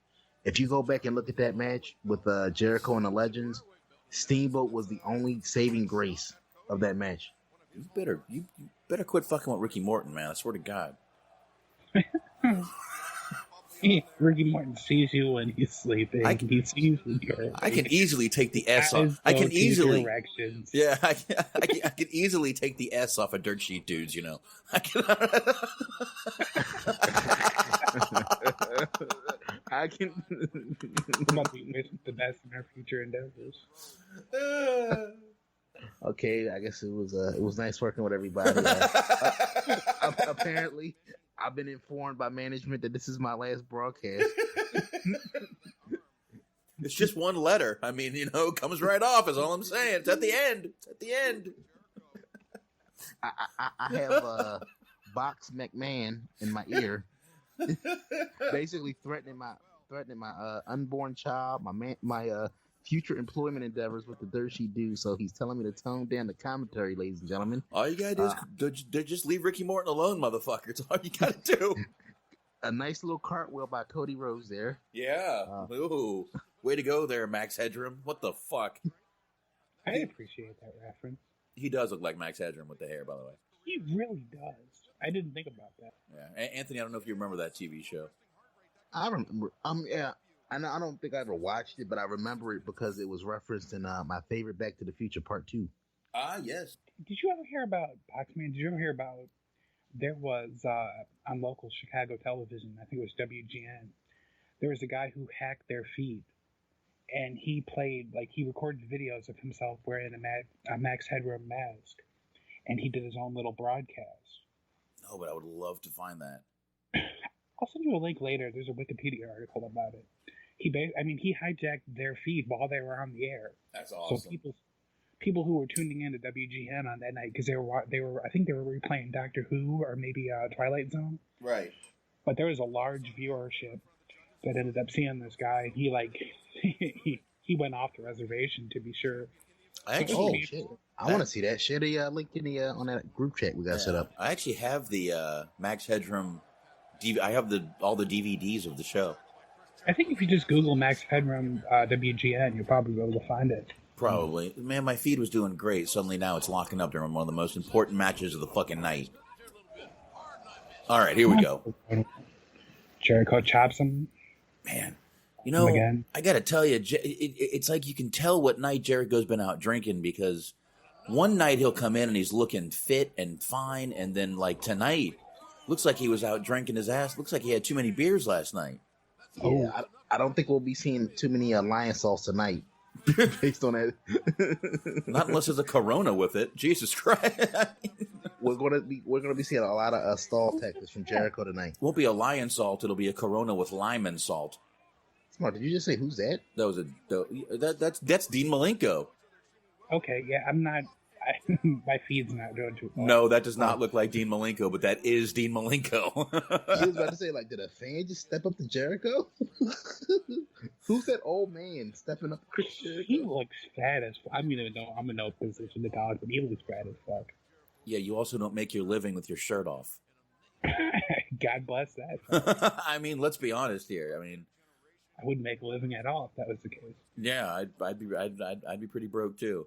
If you go back and look at that match with Jericho and the Legends, Steamboat was the only saving grace of that match. You better quit fucking with Ricky Morton, man. I swear to God. Ricky Morton sees you when he's sleeping. He sees when you're I can easily take the S off. I can easily. Yeah, I can easily take the S off of dirt sheet dudes. I can. I can. About to wish the best in our future endeavors. Okay, I guess it was nice working with everybody. Apparently, I've been informed by management that this is my last broadcast. It's just one letter. I mean, it comes right off is all I'm saying. It's at the end. I have Box McMahon in my ear, basically threatening my unborn child, my future employment endeavors with the dirt sheet dude. So he's telling me to tone down the commentary, ladies and gentlemen. All you gotta do is just leave Ricky Morton alone, motherfucker. It's all you gotta do. A nice little cartwheel by Cody Rhodes there. Yeah. Ooh. Way to go there, Max Headroom. What the fuck? I appreciate that reference. He does look like Max Headroom with the hair, by the way. He really does. I didn't think about that. Yeah. Anthony, I don't know if you remember that TV show. I remember. Yeah. I don't think I ever watched it, but I remember it because it was referenced in my favorite Back to the Future Part 2. Ah, yes. Did you ever hear about Boxman? Did you ever hear about there was on local Chicago television, I think it was WGN, there was a guy who hacked their feed, and he recorded videos of himself wearing a Max Headroom mask, and he did his own little broadcast. Oh, but I would love to find that. I'll send you a link later. There's a Wikipedia article about it. He hijacked their feed while they were on the air. That's awesome. So people who were tuning in to WGN on that night, because they were I think they were replaying Doctor Who or maybe Twilight Zone. Right. But there was a large viewership that ended up seeing this guy. He he went off the reservation to be sure. Shit! I want to see that. Share the link in the on that group chat we got set up. I actually have the Max Headroom. I have all the DVDs of the show. I think if you just Google Max Headroom WGN, you'll probably be able to find it. Probably. Man, my feed was doing great. Suddenly now it's locking up during one of the most important matches of the fucking night. All right, here we go. Jericho chops him. Man, I got to tell you, it's like you can tell what night Jericho's been out drinking because one night he'll come in and he's looking fit and fine, and then like tonight, looks like he was out drinking his ass. Looks like he had too many beers last night. Yeah, I don't think we'll be seeing too many lion salts tonight. Based on that, not unless there's a Corona with it. Jesus Christ, we're gonna be seeing a lot of stall tactics from Jericho tonight. Won't be a lion salt. It'll be a Corona with lime and salt. Smart. Did you just say who's that? That's Dean Malenko. Okay, yeah, I'm not. My feed's not doing too well. No, that does not look like Dean Malenko, but that is Dean Malenko. I was about to say, did a fan just step up to Jericho? Who's that old man stepping up to Chris Jericho? He looks fat as fuck. I'm in no position to talk, but he looks fat as fuck. Yeah, you also don't make your living with your shirt off. God bless that. I mean, let's be honest here. I mean, I wouldn't make a living at all if that was the case. Yeah, I'd be pretty broke too.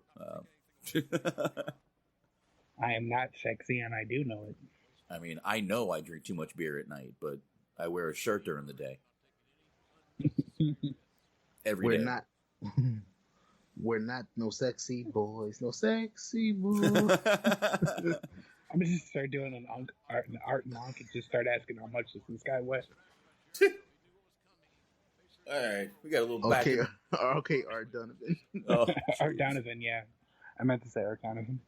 I am not sexy, and I do know it. I mean, I know I drink too much beer at night, but I wear a shirt during the day. Every day. We're not no sexy boys, no sexy boys. I'm gonna just start doing an art and onk and just start asking how much is this guy wet. All right, we got a little okay, back. Okay, Art Donovan. Oh, Art Donovan, yeah. I meant to say Art Donovan.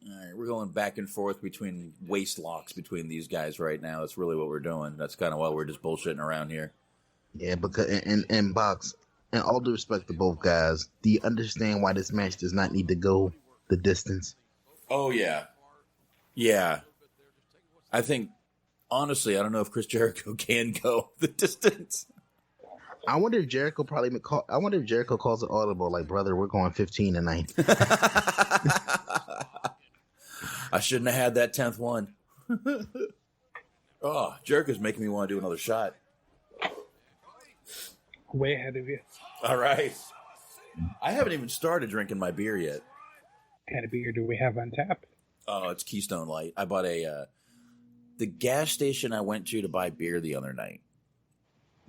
All right, we're going back and forth between waist locks between these guys right now. That's really what we're doing. That's kind of why we're just bullshitting around here. Yeah, because and Box, and all due respect to both guys, do you understand why this match does not need to go the distance? Oh yeah, yeah. I think honestly, I don't know if Chris Jericho can go the distance. I wonder if Jericho I wonder if Jericho calls it audible, like, brother, we're going 15 tonight. I shouldn't have had that 10th one. Oh, Jericho's making me want to do another shot. Way ahead of you. All right. I haven't even started drinking my beer yet. What kind of beer do we have on tap? Oh, it's Keystone Light. I bought the gas station I went to buy beer the other night.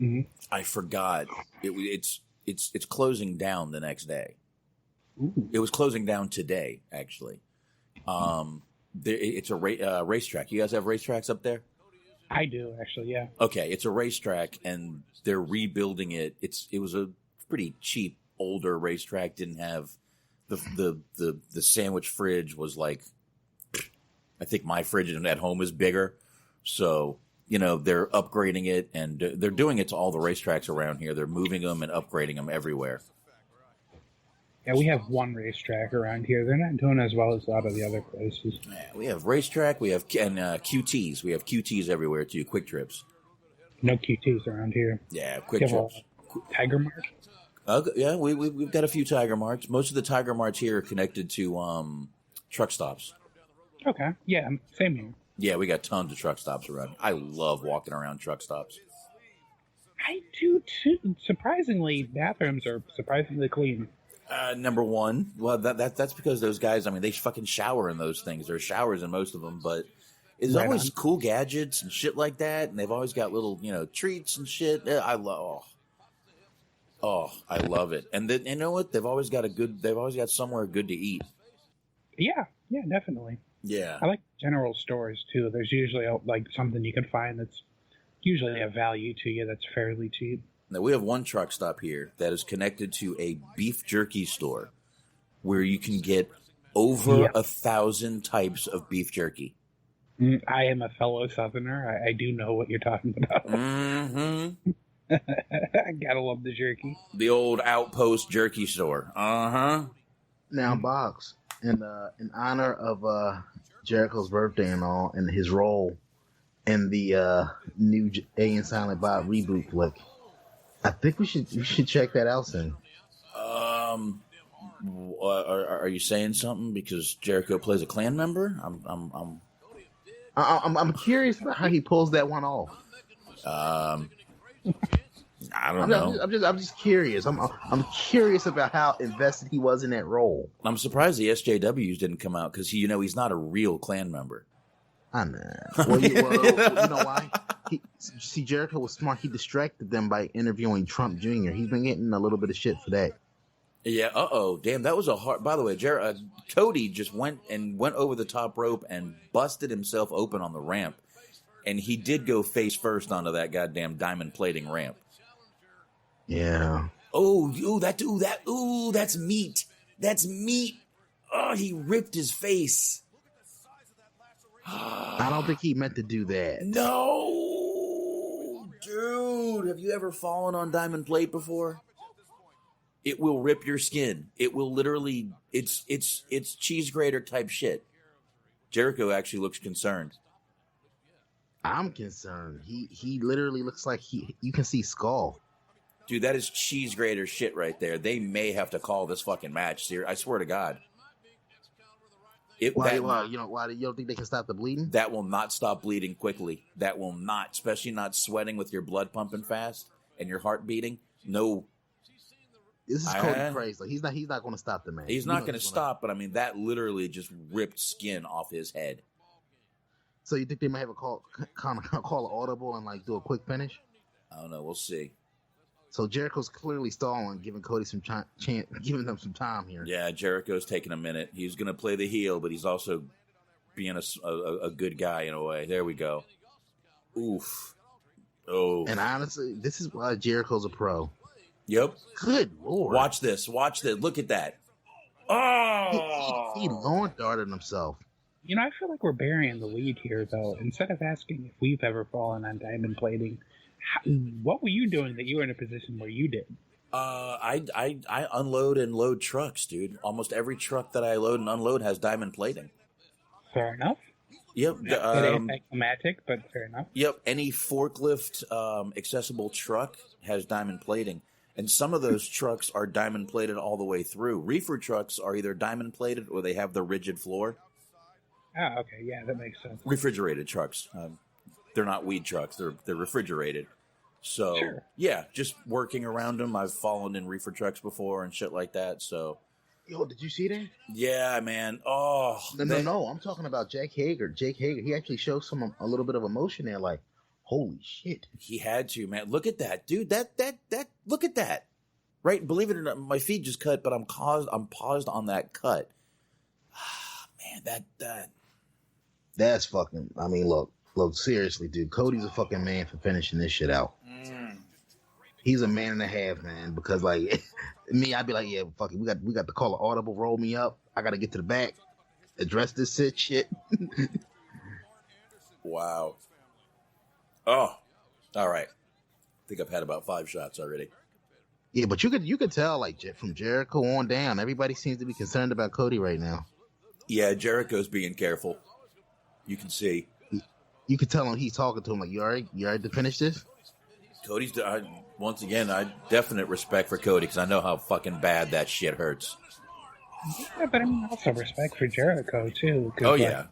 Mm-hmm. I forgot it's closing down the next day. Ooh. It was closing down today, actually. It's a racetrack. You guys have racetracks up there? I do, actually, yeah. Okay, it's a racetrack, and they're rebuilding it. It was a pretty cheap, older racetrack. Didn't have the sandwich fridge was like, I think my fridge at home is bigger, so. You know, they're upgrading it, and they're doing it to all the racetracks around here. They're moving them and upgrading them everywhere. Yeah, we have one racetrack around here. They're not doing as well as a lot of the other places. Yeah, we have racetrack. We have QTs. We have QTs everywhere too. Quick trips. No QTs around here. Yeah, quick trips. Tiger Mart. Yeah, we've got a few Tiger Marts. Most of the Tiger Marts here are connected to truck stops. Okay. Yeah, same here. Yeah, we got tons of truck stops around. I love walking around truck stops. I do too. Surprisingly, bathrooms are surprisingly clean. Number one, well, that's because those guys, I mean, they fucking shower in those things. There's showers in most of them, but there's always cool gadgets and shit like that, and they've always got little, treats and shit. I love it. And then, you know what? They've always got somewhere good to eat. Yeah, definitely. Yeah. I like general stores, too. There's usually, something you can find that's usually a value to you that's fairly cheap. Now, we have one truck stop here that is connected to a beef jerky store where you can get over 1,000 types of beef jerky. I am a fellow Southerner. I do know what you're talking about. Mm-hmm. I gotta love the jerky. The old Outpost jerky store. Uh-huh. Now, Box, in honor of Jericho's birthday and all, and his role in the new A and Silent Bob reboot flick, I think we should check that out soon. Are you saying something because Jericho plays a Klan member? I'm curious about how he pulls that one off. I don't know. I'm just curious. I'm curious about how invested he was in that role. I'm surprised the SJWs didn't come out because he's not a real Klan member. I know. Well, you know why? See, Jericho was smart. He distracted them by interviewing Trump Jr. He's been getting a little bit of shit for that. Yeah. Damn, that was a hard. By the way, Cody just went over the top rope and busted himself open on the ramp, and he did go face first onto that goddamn diamond plating ramp. Yeah. That's meat. That's meat. Oh, he ripped his face. I don't think he meant to do that. No, dude. Have you ever fallen on diamond plate before? It will rip your skin. It will literally. It's cheese grater type shit. Jericho actually looks concerned. I'm concerned. He literally looks like you can see skull. Dude, that is cheese grater shit right there. They may have to call this fucking match. I swear to God. Why you don't think they can stop the bleeding? That will not stop bleeding quickly. That will not, especially not sweating with your blood pumping fast and your heart beating. No, This is Cody crazy. Like, he's not going to stop the man. He's not going to stop, but I mean, that literally just ripped skin off his head. So you think they might have a call an audible and like do a quick finish? I don't know. We'll see. So Jericho's clearly stalling, giving Cody some giving them some time here. Yeah, Jericho's taking a minute. He's going to play the heel, but he's also being a good guy in a way. There we go. Oof. Oh. And honestly, this is why Jericho's a pro. Yep. Good Lord. Watch this. Watch this. Look at that. Oh! He lawn darted himself. You know, I feel like we're burying the lead here, though. Instead of asking if we've ever fallen on diamond plating, what were you doing that you were in a position where you did? I unload and load trucks, dude. Almost every truck that I load and unload has diamond plating. Fair enough. Yep. It ain't climatic, but fair enough. Yep. Any forklift accessible truck has diamond plating. And some of those trucks are diamond plated all the way through. Reefer trucks are either diamond plated or they have the rigid floor. Oh, okay. Yeah, that makes sense. Refrigerated trucks. They're not weed trucks. They're refrigerated. So, sure. Yeah, just working around them. I've fallen in reefer trucks before and shit like that. So, yo, did you see that? Yeah, man. Oh, no. I'm talking about Jake Hager. Jake Hager. He actually showed a little bit of emotion there. Like, holy shit. He had to, man. Look at that, dude. That. Look at that. Right. Believe it or not, my feet just cut, but I'm paused on that cut. Man, That's fucking. I mean, look. Seriously, dude. Cody's a fucking man for finishing this shit out. He's a man and a half, man. Because like me, I'd be like, yeah, fuck it. We got to call an audible. Roll me up. I got to get to the back. Address this shit. Wow. Oh, all right. I think I've had about 5 shots already. Yeah, but you could tell like from Jericho on down, everybody seems to be concerned about Cody right now. Yeah, Jericho's being careful. You can see. You could tell him he's talking to him like, you all right to finish this? Cody's, once again, I definite respect for Cody because I know how fucking bad that shit hurts. Yeah, but I mean, also respect for Jericho, too. Oh, yeah.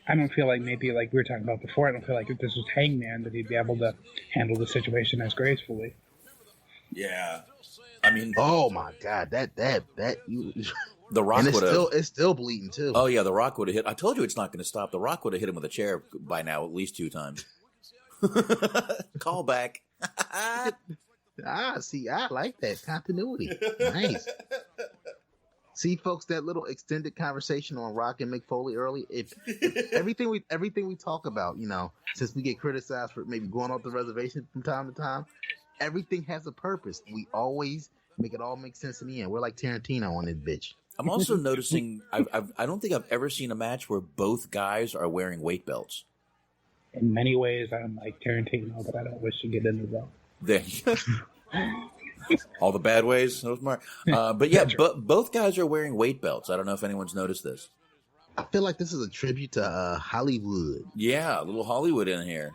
I don't feel like maybe like we were talking about before, I don't feel like if this was Hangman that he'd be able to handle the situation as gracefully. Yeah. I mean... Oh, my God. You... The Rock would have. It's still bleeding too. Oh yeah, The Rock would have hit. I told you it's not going to stop. The Rock would have hit him with a chair by now at least 2 times. Call back. See, I like that continuity. Nice. See, folks, that little extended conversation on Rock and Mick Foley early. If everything we talk about, you know, since we get criticized for maybe going off the reservation from time to time, everything has a purpose. We always make it all make sense in the end. We're like Tarantino on this bitch. I'm also noticing, I don't think I've ever seen a match where both guys are wearing weight belts. In many ways, I'm like Tarantino, but I don't wish to get into that. All the bad ways. But yeah, both guys are wearing weight belts. I don't know if anyone's noticed this. I feel like this is a tribute to Hollywood. Yeah, a little Hollywood in here.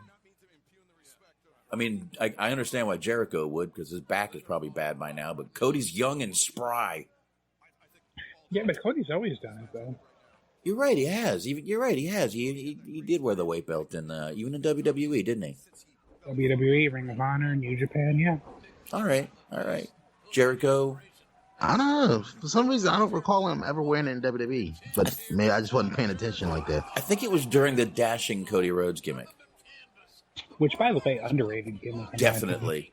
I mean, I understand why Jericho would, because his back is probably bad by now, but Cody's young and spry. Yeah, but Cody's always done it, though. You're right, he has. You're right, he has. He did wear the weight belt, even in WWE, didn't he? WWE, Ring of Honor, New Japan, yeah. All right. Jericho? I don't know. For some reason, I don't recall him ever wearing it in WWE, but maybe I just wasn't paying attention like that. I think it was during the dashing Cody Rhodes gimmick. Which, by the way, underrated gimmick. Definitely.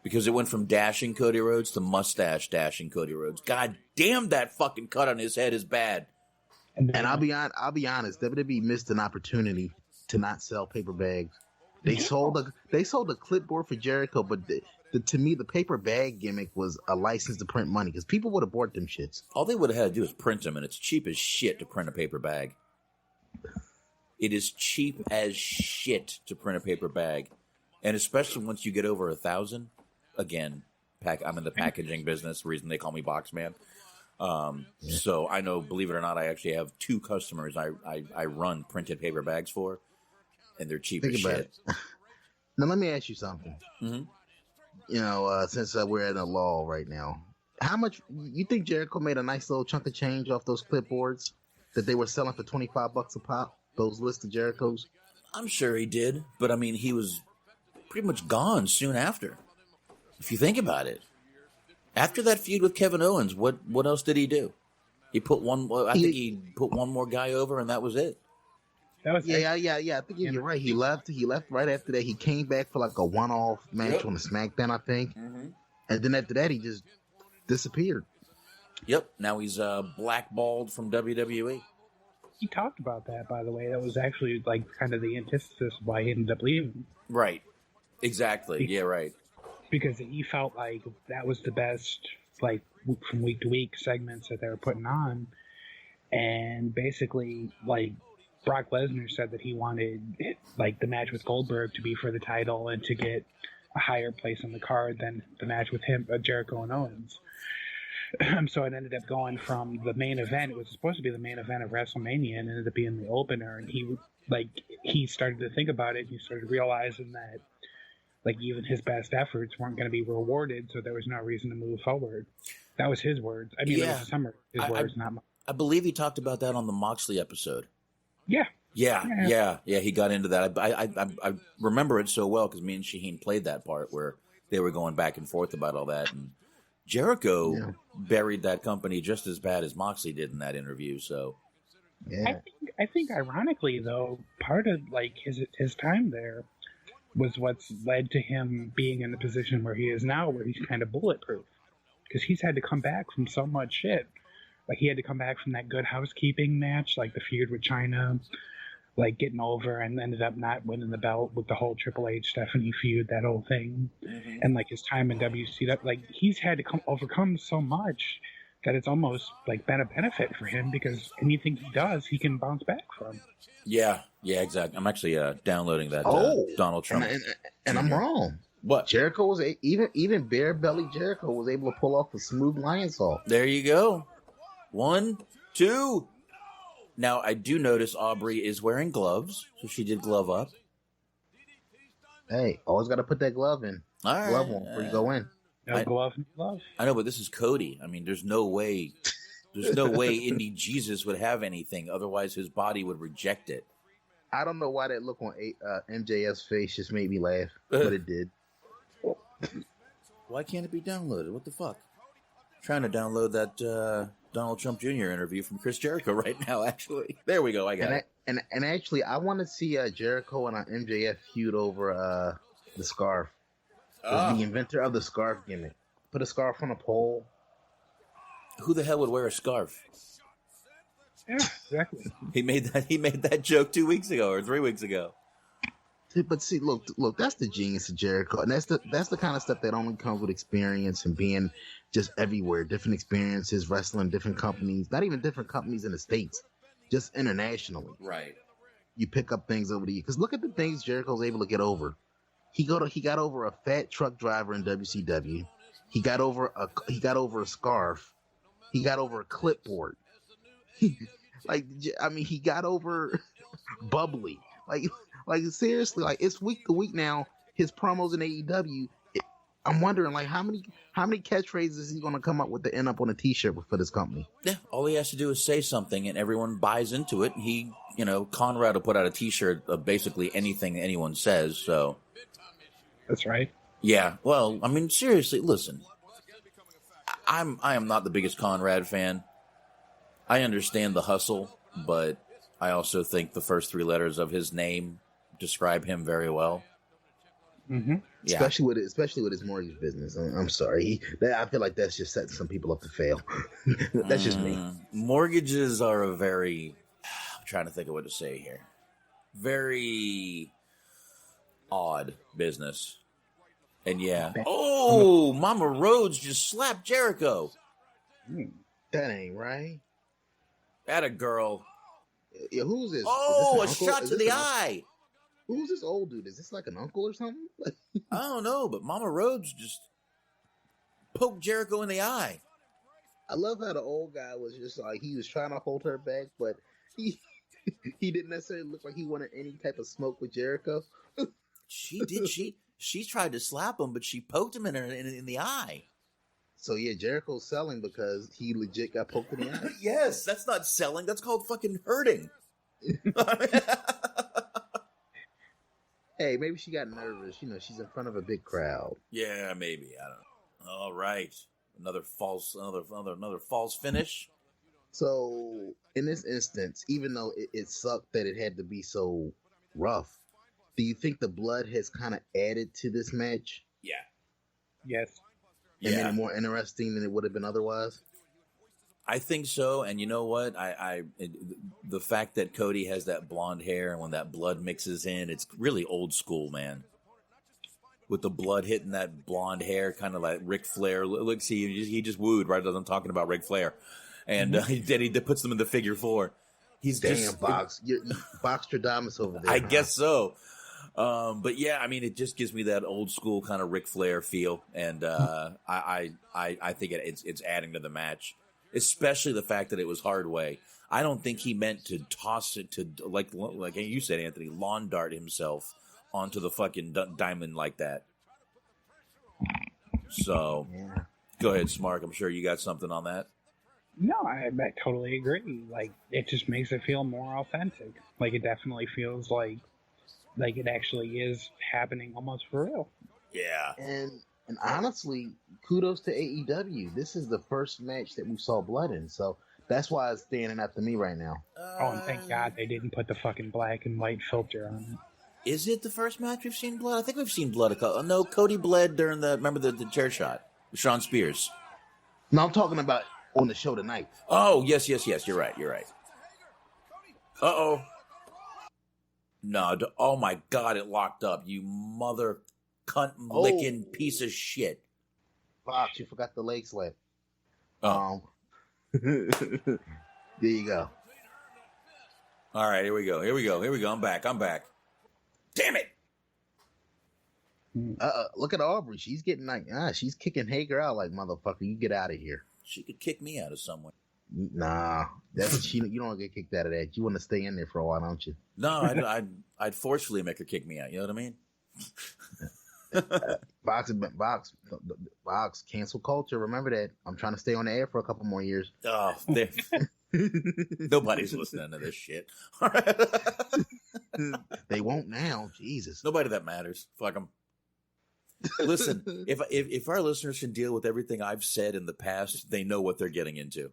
Because it went from dashing Cody Rhodes to mustache dashing Cody Rhodes. God damn, that fucking cut on his head is bad. And I'll be honest, WWE missed an opportunity to not sell paper bags. They sold a clipboard for Jericho, but to me, the paper bag gimmick was a license to print money because people would have bought them shits. All they would have had to do is print them, and it's cheap as shit to print a paper bag. It is cheap as shit to print a paper bag. And especially once you get over 1,000, again, I'm in the packaging business, reason they call me Box Man. So I know, believe it or not, I actually have 2 customers I run printed paper bags for, and they're cheap as shit. Now, let me ask you something. Mm-hmm. You know, since we're in a lull right now, how much you think Jericho made a nice little chunk of change off those clipboards that they were selling for $25 a pop? Those lists of Jerichos? I'm sure he did, but I mean, he was pretty much gone soon after. If you think about it. After that feud with Kevin Owens, what else did he do? He put one. I think he put one more guy over, and that was it. That was yeah. I think you're right. He left right after that. He came back for like a one-off match on the SmackDown, I think, and then after that he just disappeared. Yep. Now he's blackballed from WWE. He talked about that, by the way. That was actually like kind of the antithesis of why he ended up leaving. Right. Exactly. Yeah. Right. Because he felt like that was the best, like from week to week segments that they were putting on, and basically like. Brock Lesnar said that he wanted like the match with Goldberg to be for the title and to get a higher place on the card than the match with him, Jericho and Owens. So it ended up going from the main event. It was supposed to be the main event of WrestleMania, and ended up being the opener. And he started to think about it. And he started realizing that like even his best efforts weren't going to be rewarded, so there was no reason to move forward. That was his words. I mean, it was some of his words, not mine. I believe he talked about that on the Moxley episode. Yeah. He got into that. I remember it so well because me and Shaheen played that part where they were going back and forth about all that. And Jericho buried that company just as bad as Moxley did in that interview. So, I think ironically though, part of like his time there was what's led to him being in the position where he is now, where he's kind of bulletproof because he's had to come back from so much shit. Like, he had to come back from that Good Housekeeping match, like the feud with China, like getting over and ended up not winning the belt with the whole Triple H Stephanie feud, that whole thing. And like his time in WCW, like he's had to overcome so much that it's almost like been a benefit for him because anything he does, he can bounce back from. Yeah, exactly. I'm actually downloading that Donald Trump. And I'm wrong. What? Jericho was even bare belly Jericho was able to pull off a smooth lion salt. There you go. 1, 2. Now, I do notice Aubrey is wearing gloves, so she did glove up. Hey, always got to put that glove in. All right. Glove on before you go in. Glove. I know, but this is Cody. I mean, there's no way Indy Jesus would have anything. Otherwise, his body would reject it. I don't know why that look on MJF's face just made me laugh, but it did. Why can't it be downloaded? What the fuck? I'm trying to download that Donald Trump Jr. interview from Chris Jericho right now, actually. There we go. I got it. And actually, I want to see Jericho and MJF feud over the scarf. The inventor of the scarf gimmick. Put a scarf on a pole. Who the hell would wear a scarf? Yeah, exactly. He made that joke 2 weeks ago or 3 weeks ago. But see, look, that's the genius of Jericho, and that's the kind of stuff that only comes with experience and being just everywhere, different experiences, wrestling different companies, not even different companies in the States, just internationally. Right. You pick up things over the years. Because look at the things Jericho's able to get over. He got over a fat truck driver in WCW. He got over a scarf. He got over a clipboard. He got over bubbly. Like seriously, like it's week to week now. His promos in AEW, I'm wondering like how many catchphrases is he going to come up with to end up on a T-shirt for this company? Yeah, all he has to do is say something, and everyone buys into it. He, Conrad will put out a T-shirt of basically anything anyone says. So that's right. Yeah. Well, I mean, seriously, listen. I am not the biggest Conrad fan. I understand the hustle, but I also think the first 3 letters of his name describe him very well. Mm-hmm. Yeah. Especially with his mortgage business. I'm sorry. I feel like that's just setting some people up to fail. That's just me. Mortgages are a very, I'm trying to think of what to say here, very odd business. And Mama Rhodes just slapped Jericho. That ain't right. That a girl. Yeah, who's this? Oh, a shot to the eye. Who's this old dude? Is this like an uncle or something? I don't know, but Mama Rhodes just poked Jericho in the eye. I love how the old guy was just like, he was trying to hold her back, but he didn't necessarily look like he wanted any type of smoke with Jericho. She did. She tried to slap him, but she poked him in the eye. So yeah, Jericho's selling because he legit got poked in the eye. Yes, that's not selling. That's called fucking hurting. Hey, maybe she got nervous. She's in front of a big crowd. Yeah, maybe. I don't know. All right. another false finish. So in this instance, even though it sucked that it had to be so rough, do you think the blood has kind of added to this match? Yeah. Yes. And made it more interesting than it would have been otherwise? I think so, and you know what? The fact that Cody has that blonde hair and when that blood mixes in, it's really old school, man. With the blood hitting that blonde hair, kind of like Ric Flair. Look, see, he just wooed right as I'm talking about Ric Flair, and he puts them in the figure 4. He's Box Boxtradamus over there. I guess so. But yeah, I mean, it just gives me that old school kind of Ric Flair feel, and I think it's adding to the match. Especially the fact that it was hard way. I don't think he meant to toss it to, like you said, Anthony, lawn dart himself onto the fucking diamond like that. So, Go ahead, Smark. I'm sure you got something on that. No, I totally agree. Like, it just makes it feel more authentic. Like, it definitely feels like it actually is happening almost for real. Yeah. And honestly, kudos to AEW. This is the first match that we saw blood in, so that's why it's standing out to me right now. Oh, and thank God they didn't put the fucking black and white filter on it. Is it the first match we've seen blood? I think we've seen blood. No, Cody bled during the chair shot with Sean Spears. No, I'm talking about on the show tonight. Oh, yes. You're right. Uh-oh. No, oh my God, it locked up. You mother cunt-licking piece of shit. Fox, you forgot the leg slap. Oh. There you go. All right, here we go. I'm back. Damn it. Look at Aubrey. She's getting she's kicking Hager out like, motherfucker, you get out of here. She could kick me out of somewhere. Nah, you don't get kicked out of that. You want to stay in there for a while, don't you? No, I'd forcefully make her kick me out. You know what I mean? Box, cancel culture. Remember that. I'm trying to stay on the air for a couple more years. Oh, nobody's listening to this shit. They won't now. Jesus. Nobody that matters. Fuck them. Listen, if our listeners can deal with everything I've said in the past, they know what they're getting into.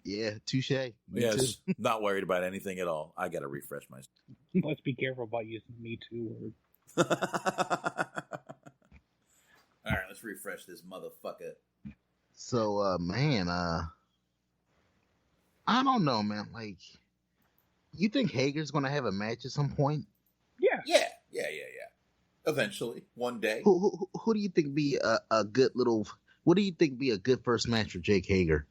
Yeah, touche. Yes, not worried about anything at all. I got to refresh myself. Let's be careful about using the Me Too word. All right, let's refresh this motherfucker. So, man, I don't know, man. Like, you think Hager's going to have a match at some point? Yeah. Eventually, one day. Who do you think be a good little? What do you think be a good first match for Jake Hager?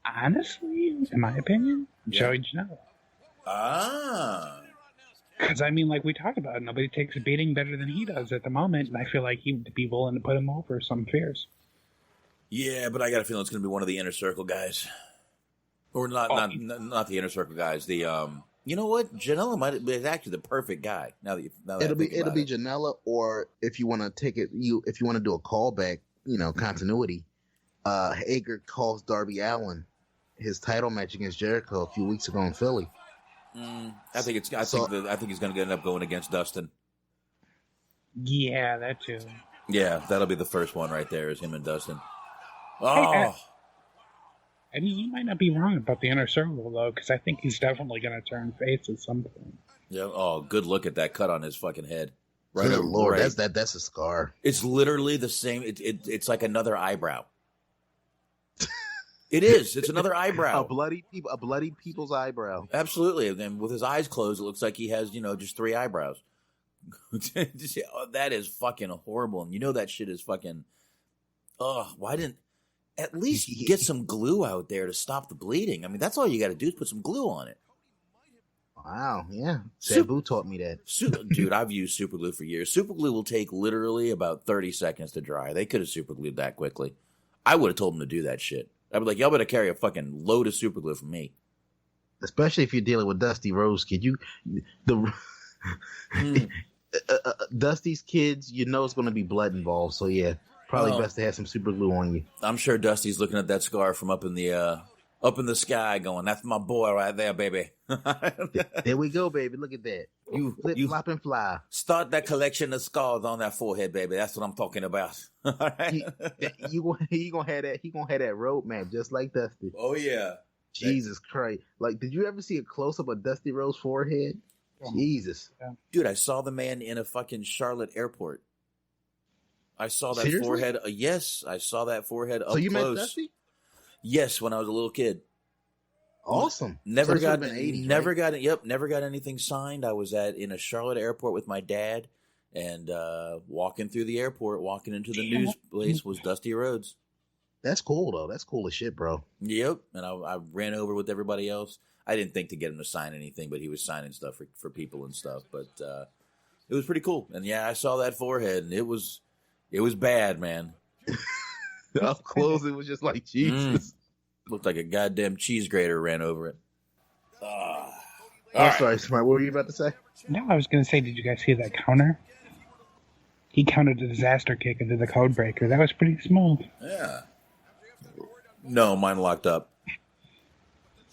Honestly, in my opinion, Joey Janela. Because, I mean, like we talked about, nobody takes a beating better than he does at the moment, and I feel like he'd be willing to put him over some fears. Yeah, but I got a feeling it's going to be one of the Inner Circle guys. Or not the Inner Circle guys. The, you know what? Janela might be actually the perfect guy. It'll be Janela, or if you want to take it, if you want to do a callback, continuity, Hager calls Darby Allin his title match against Jericho a few weeks ago in Philly. I think he's going to end up going against Dustin. Yeah, that too. Yeah, that'll be the first one right there, is him and Dustin. Oh. I mean, you might not be wrong about the Inner Circle, though, because I think he's definitely going to turn face at some point. Yeah. Oh, good look at that cut on his fucking head. Right. Good Lord, that's a scar. It's literally the same. It's like another eyebrow. It is. It's another eyebrow. A bloody people's eyebrow. Absolutely. And then with his eyes closed, it looks like he has, just 3 eyebrows. That is fucking horrible. And that shit is fucking. Why didn't at least get some glue out there to stop the bleeding? I mean, that's all you got to do is put some glue on it. Wow. Yeah. Sabu taught me that. Dude, I've used super glue for years. Super glue will take literally about 30 seconds to dry. They could have super glued that quickly. I would have told them to do that shit. I'd be like, y'all better carry a fucking load of super glue from me. Especially if you're dealing with Dusty Rose Kid. Dusty's kids, it's going to be blood involved. So yeah, probably best to have some super glue on you. I'm sure Dusty's looking at that scar from up in the up in the sky going, that's my boy right there, baby. There we go, baby. Look at that. You flip, flop, and fly. Start that collection of scars on that forehead, baby. That's what I'm talking about. All right? He gonna have that roadmap just like Dusty. Oh, yeah. Jesus Christ. Like, did you ever see a close-up of Dusty Rhodes' forehead? Jesus. Dude, I saw the man in a fucking Charlotte airport. I saw that Seriously? forehead. Yes, I saw that forehead up So you close. met Dusty? Yes, when I was a little kid. Awesome. Never So got 80s, never right? got it. Yep, never got anything signed. I was in a Charlotte airport with my dad, and walking through the airport, walking into the news place was Dusty Rhodes. That's cool though. That's cool as shit, bro. Yep, and I ran over with everybody else. I didn't think to get him to sign anything, but he was signing stuff for people and stuff. But it was pretty cool. And yeah, I saw that forehead, and it was bad, man. Up close, it was just like Jesus. Looked like a goddamn cheese grater ran over it. Sorry, Smart. What were you about to say? No, I was going to say, did you guys see that counter? He countered the disaster kick into the code breaker. That was pretty smooth. Yeah. No, mine locked up.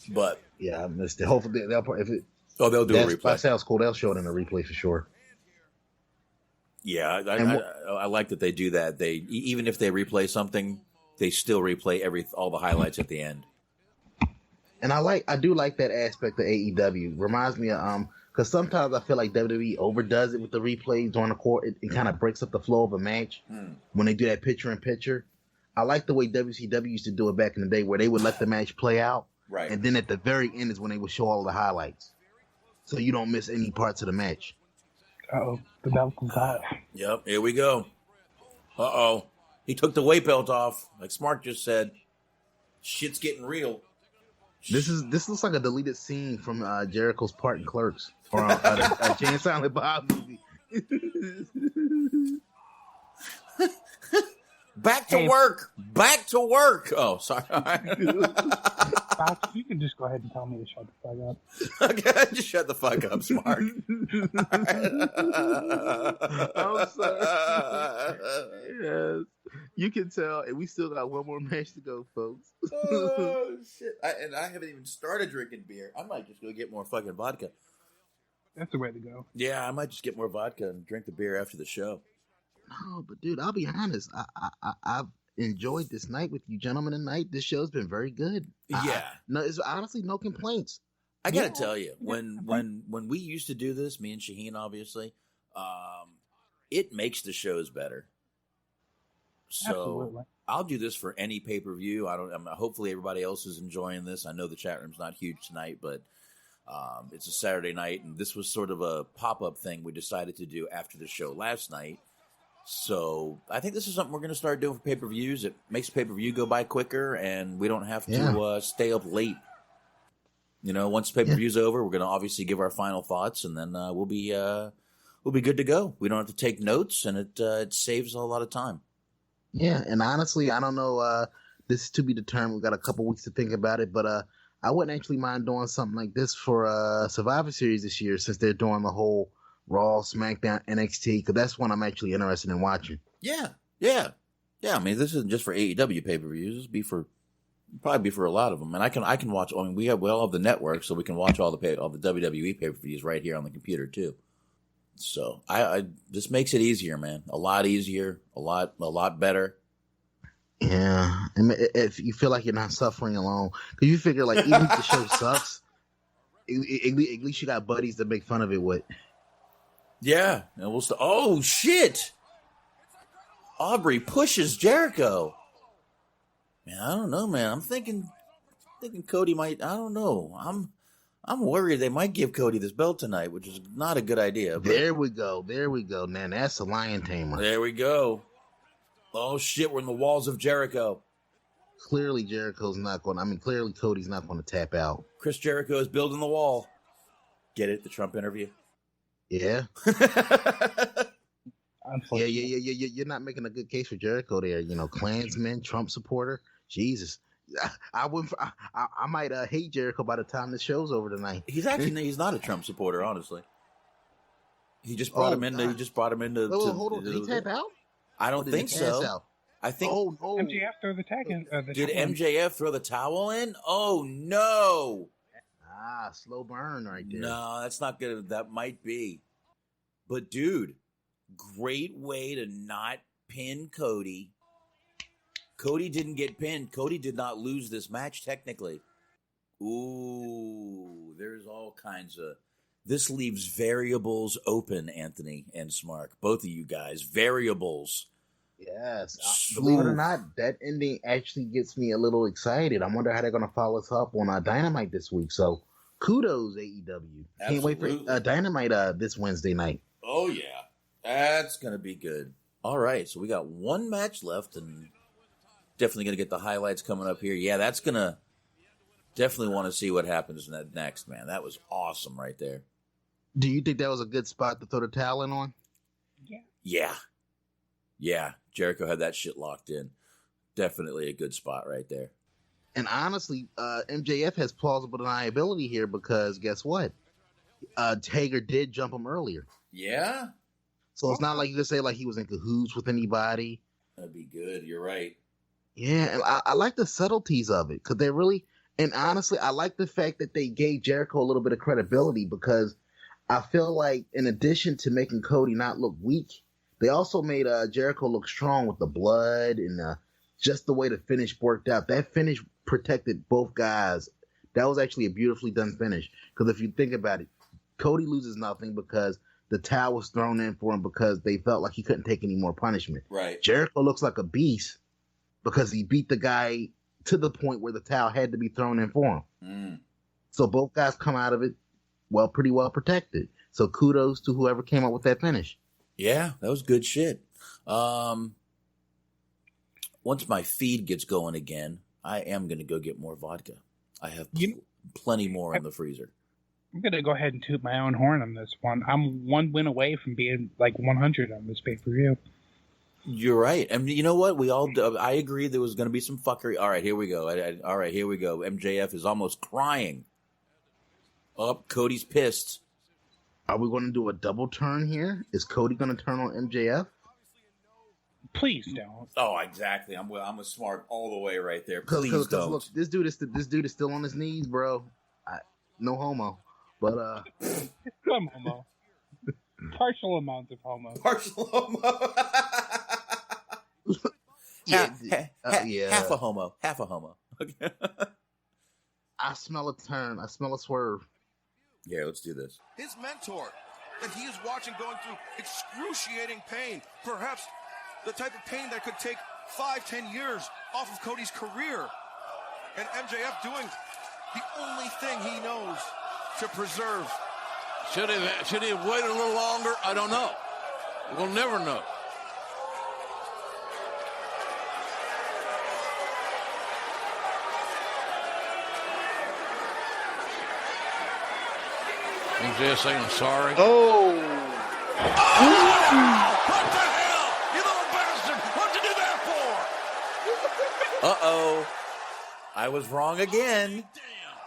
But yeah, I missed it. Hopefully they'll do a replay. That sounds cool. They'll show it in a replay for sure. Yeah, I like that they do that. They even if they replay something, they still replay all the highlights at the end. And I do like that aspect of AEW. Reminds me of because sometimes I feel like WWE overdoes it with the replays during the court. It kind of breaks up the flow of a match when they do that picture in picture. I like the way WCW used to do it back in the day, where they would let the match play out, right? And then at the very end is when they would show all the highlights, so you don't miss any parts of the match. Uh-oh, the belt is off. Yep, here we go. Uh-oh, he took the weight belt off, like Smart just said. Shit's getting real. This looks like a deleted scene from Jericho's part in Clerks, or a Jay and Silent Bob movie. Back to work. Back to work. Oh, sorry. Fox, you can just go ahead and tell me to shut the fuck up. Okay, just shut the fuck up, Smart. I'm sorry. Yes. You can tell, and we still got one more match to go, folks. Oh, shit. I haven't even started drinking beer. I might just go get more fucking vodka. That's the way to go. Yeah, I might just get more vodka and drink the beer after the show. No, but dude, I'll be honest. I've enjoyed this night with you gentlemen tonight. This show's been very good. Yeah. No, it's honestly no complaints. I gotta tell you, when we used to do this, me and Shaheen, obviously, it makes the shows better. So Absolutely. I'll do this for any pay-per-view. Hopefully everybody else is enjoying this. I know the chat room's not huge tonight, but it's a Saturday night, and this was sort of a pop-up thing we decided to do after the show last night. So I think this is something we're going to start doing for pay-per-views. It makes pay-per-view go by quicker, and we don't have to stay up late. You know, once pay-per-view's over, we're going to obviously give our final thoughts, and then we'll be good to go. We don't have to take notes, and it saves a lot of time. Yeah, and honestly, I don't know. This is to be determined. We've got a couple weeks to think about it, but I wouldn't actually mind doing something like this for Survivor Series this year, since they're doing the whole Raw, SmackDown, NXT, because that's one I'm actually interested in watching. Yeah. I mean, this isn't just for AEW pay-per-views. This will probably be for a lot of them, and I can watch. I mean, we all have the network, so we can watch all the WWE pay-per-views right here on the computer too. So I this makes it easier, man. A lot easier, a lot better. Yeah, and if you feel like you're not suffering alone, because you figure like even if the show sucks, at least you got buddies to make fun of it with. Yeah, and we'll oh shit! Aubrey pushes Jericho. Man, I don't know, man. I'm thinking Cody might. I don't know. I'm worried they might give Cody this belt tonight, which is not a good idea. But there we go. Man, that's a lion tamer. There we go. Oh shit! We're in the walls of Jericho. Clearly, Jericho's not going. I mean, clearly Cody's not going to tap out. Chris Jericho is building the wall. Get it? The Trump interview. Yeah. Yeah. You're not making a good case for Jericho there. You know, Klansman, Trump supporter. Jesus, I might hate Jericho by the time the show's over tonight. He's not a Trump supporter, honestly. He just brought him into. He just brought him into. Hold on, did he tap out? I don't think so. I think. Oh no! MJF throw the tag in. Did MJF throw the towel in? Oh no! Slow burn right there. No, that's not good. That might be. But dude, great way to not pin Cody. Cody didn't get pinned. Cody did not lose this match technically. Ooh, there's all kinds of. This leaves variables open, Anthony and Smark. Both of you guys, variables. Yes. Believe it or not, that ending actually gets me a little excited. I wonder how they're going to follow us up on Dynamite this week. So, kudos, AEW. Can't wait for Dynamite this Wednesday night. Oh, yeah. That's going to be good. All right, so we got one match left, and definitely going to get the highlights coming up here. Yeah, that's going to definitely want to see what happens in that next, man. That was awesome right there. Do you think that was a good spot to throw the towel in on? Yeah. Yeah, Jericho had that shit locked in. Definitely a good spot right there. And honestly, MJF has plausible deniability here because guess what? Hager did jump him earlier. Yeah? So it's not like you can say like he was in cahoots with anybody. That'd be good. You're right. Yeah, and I like the subtleties of it because they really, and honestly, I like the fact that they gave Jericho a little bit of credibility because I feel like in addition to making Cody not look weak, they also made Jericho look strong with the blood and just the way the finish worked out. That finish protected both guys. That was actually a beautifully done finish. Because if you think about it, Cody loses nothing because the towel was thrown in for him because they felt like he couldn't take any more punishment. Right. Jericho looks like a beast because he beat the guy to the point where the towel had to be thrown in for him. So both guys come out of it pretty well protected. So kudos to whoever came up with that finish. Yeah, that was good shit. Once my feed gets going again, I am going to go get more vodka. I have plenty more in the freezer. I'm going to go ahead and toot my own horn on this one. I'm one win away from being like 100 on this pay-per-view. You're right. And you know what? I agree there was going to be some fuckery. All right, here we go. All right, here we go. MJF is almost crying. Cody's pissed. Are we going to do a double turn here? Is Cody going to turn on MJF? Please don't. Oh, exactly. I'm a Smart all the way right there. Please don't. Look, this dude is still on his knees, bro. No homo, but some homo. Partial amounts of homo. Partial homo. Half a homo. Half a homo. Okay. I smell a turn. I smell a swerve. Yeah, let's do this. His mentor that he is watching going through excruciating pain, perhaps the type of pain that could take 5-10 years off of Cody's career. And MJF doing the only thing he knows to preserve. Should he have waited a little longer? I don't know. We'll never know. MJF saying I'm sorry. Oh! What the hell? You little bastard! What'd you do that for? Uh-oh. I was wrong again. Damn.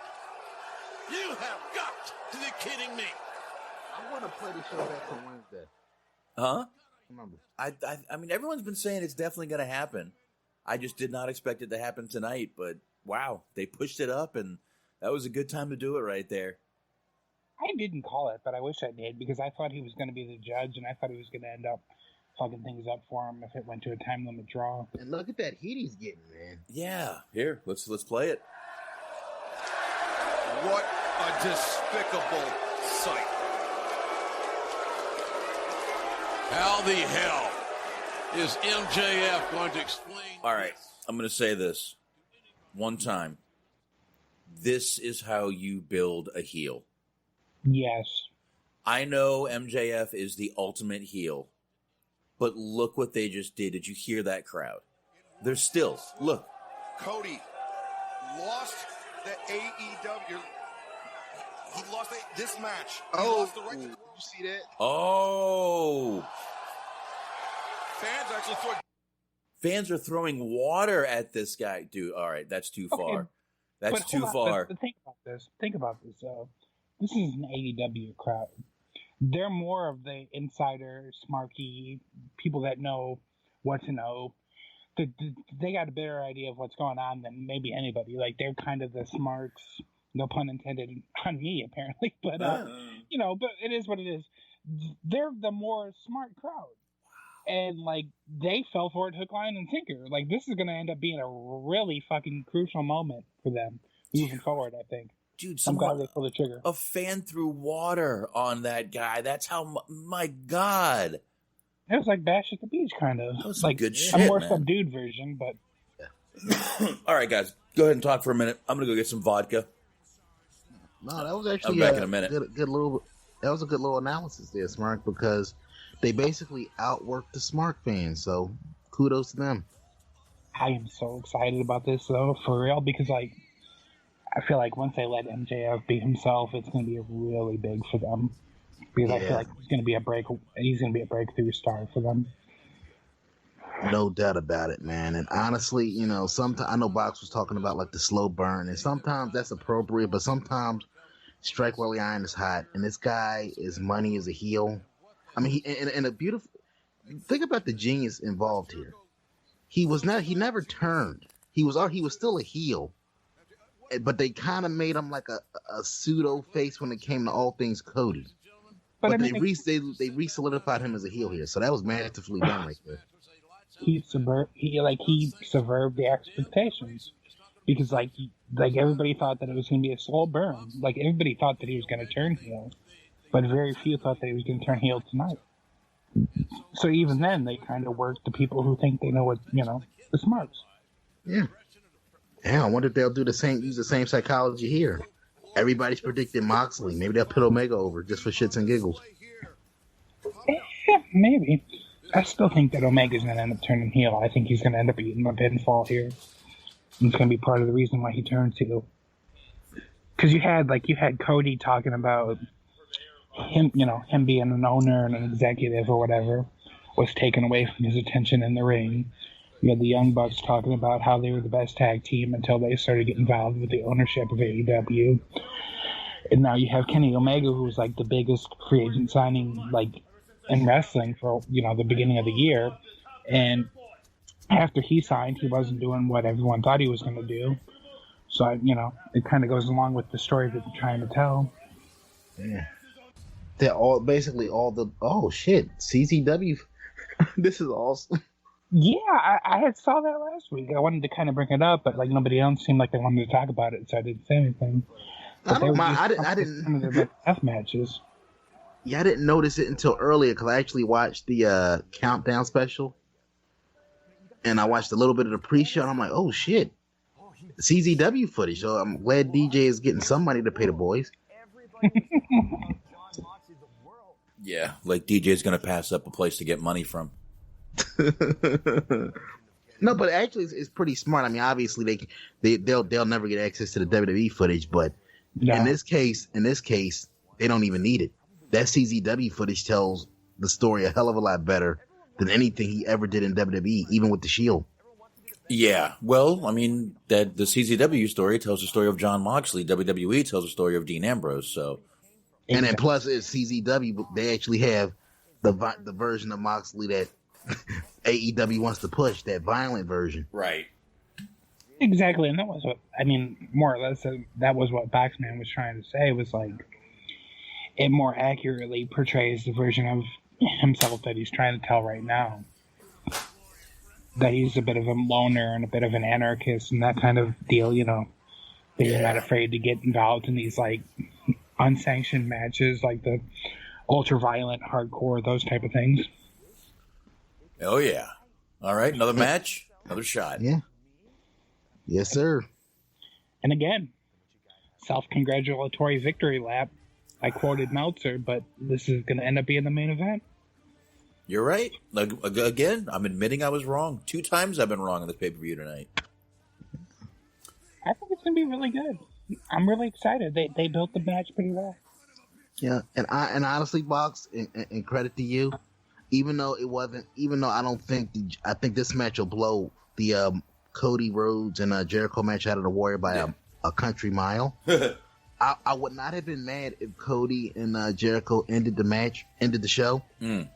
You have got to be kidding me. I want to play the show back on Wednesday. Huh? Remember. I mean, everyone's been saying it's definitely going to happen. I just did not expect it to happen tonight, but wow, they pushed it up, and that was a good time to do it right there. I didn't call it, but I wish I did because I thought he was going to be the judge, and I thought he was going to end up fucking things up for him if it went to a time limit draw. And look at that heat he's getting, man. Yeah, here, let's play it. What a despicable sight. How the hell is MJF going to explain? All right, I'm going to say this one time. This is how you build a heel. Yes. I know MJF is the ultimate heel, but look what they just did. Did you hear that crowd? They're still, look. Cody lost the AEW. He lost this match. He lost the right to... Did you see that? Oh. Fans actually throw... Fans are throwing water at this guy. Dude, all right, that's too far. That's too far. But think about this. This is an AEW crowd. They're more of the insider, smarky, people that know what to know. they got a better idea of what's going on than maybe anybody. Like, they're kind of the smarks, no pun intended on me, apparently. But, you know, but it is what it is. They're the more smart crowd. And, like, they fell for it hook, line, and sinker. Like, this is going to end up being a really fucking crucial moment for them moving forward, I think. Dude, I'm glad they pulled the trigger. A fan threw water on that guy. That's how, my God. It was like Bash at the Beach, kind of. That was like good shit, a more man. subdued version, but... All right, guys. Go ahead and talk for a minute. I'm going to go get some vodka. No, that was actually I'm back in a minute. Good little. That was a good little analysis there, Smark, because they basically outworked the Smark fans. So kudos to them. I am so excited about this, though, for real, because like I feel like once they let MJF be himself, it's going to be really big for them. Because I feel like he's going to be a breakthrough star for them. No doubt about it, man. And honestly, you know, sometimes I know Box was talking about like the slow burn, and sometimes that's appropriate, but sometimes strike while the iron is hot. And this guy is money as a heel. I mean, and a beautiful. Think about the genius involved here. He never turned. He was still a heel, but they kind of made him like a pseudo face when it came to all things Cody. But I mean, they re-solidified him as a heel here, so that was masterfully done right there. He subverted the expectations because like everybody thought that it was going to be a slow burn. Like everybody thought that he was going to turn heel, but very few thought that he was going to turn heel tonight. So even then, they kind of worked the people who think they know what the smarts. Yeah. Yeah, I wonder if they'll use the same psychology here. Everybody's predicting Moxley. Maybe they'll put Omega over just for shits and giggles. Yeah, maybe. I still think that Omega's going to end up turning heel. I think he's going to end up eating a pinfall here. It's going to be part of the reason why he turns heel. Because you had Cody talking about him being an owner and an executive or whatever was taken away from his attention in the ring. You had the Young Bucks talking about how they were the best tag team until they started getting involved with the ownership of AEW. And now you have Kenny Omega, who's like the biggest free agent signing in wrestling for the beginning of the year. And after he signed, he wasn't doing what everyone thought he was going to do. So it kind of goes along with the story that they're trying to tell. Yeah. They're all the CZW. This is awesome. Yeah, I had saw that last week. I wanted to kind of bring it up, but nobody else seemed like they wanted to talk about it, so I didn't say anything. But I don't mind. I didn't. Some of their F matches. Yeah, I didn't notice it until earlier because I actually watched the countdown special, and I watched a little bit of the pre-show. And I'm like, oh shit, CZW footage. So I'm glad DJ is getting some money to pay the boys. Yeah, like DJ's going to pass up a place to get money from. No, but actually, it's pretty smart. I mean, obviously they'll never get access to the WWE footage, but in this case, they don't even need it. That CZW footage tells the story a hell of a lot better than anything he ever did in WWE, even with the Shield. Yeah, well, I mean, that the CZW story tells the story of Jon Moxley. WWE tells the story of Dean Ambrose. So, and then plus it's CZW, but they actually have the version of Moxley that AEW wants to push, that violent version. Right. Exactly, and that was more or less, that was what Boxman was trying to say, was it more accurately portrays the version of himself that he's trying to tell right now. That he's a bit of a loner and a bit of an anarchist and that kind of deal, that he's not afraid to get involved in these, unsanctioned matches, like the ultra-violent, hardcore, those type of things. Oh, yeah. All right, another match, another shot. Yeah. Yes, sir. And again, self-congratulatory victory lap. I quoted Meltzer, but this is going to end up being the main event. You're right. Again, I'm admitting I was wrong. 2 times I've been wrong on this pay-per-view tonight. I think it's going to be really good. I'm really excited. They built the match pretty well. Yeah, and honestly, Box, and credit to you, even though I think this match will blow the Cody Rhodes and Jericho match out of the Warrior by a country mile. I would not have been mad if Cody and Jericho ended the show,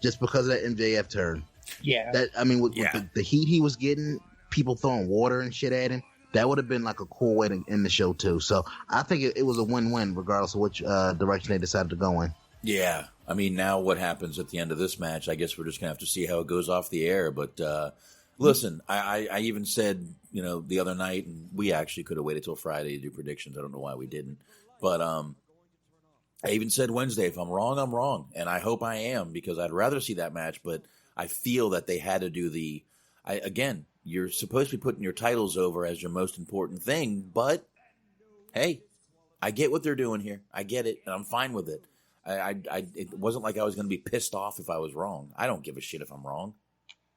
just because of that MJF turn. Yeah. With the heat he was getting, people throwing water and shit at him. That would have been like a cool way to end the show too. So I think it was a win-win regardless of which direction they decided to go in. Yeah. I mean, now what happens at the end of this match, I guess we're just going to have to see how it goes off the air. But listen, I even said, the other night, and we actually could have waited till Friday to do predictions. I don't know why we didn't. But I even said Wednesday, if I'm wrong, I'm wrong. And I hope I am, because I'd rather see that match. But I feel that they had to do again, you're supposed to be putting your titles over as your most important thing. But, hey, I get what they're doing here. I get it, and I'm fine with it. It wasn't like I was going to be pissed off if I was wrong. I don't give a shit if I'm wrong.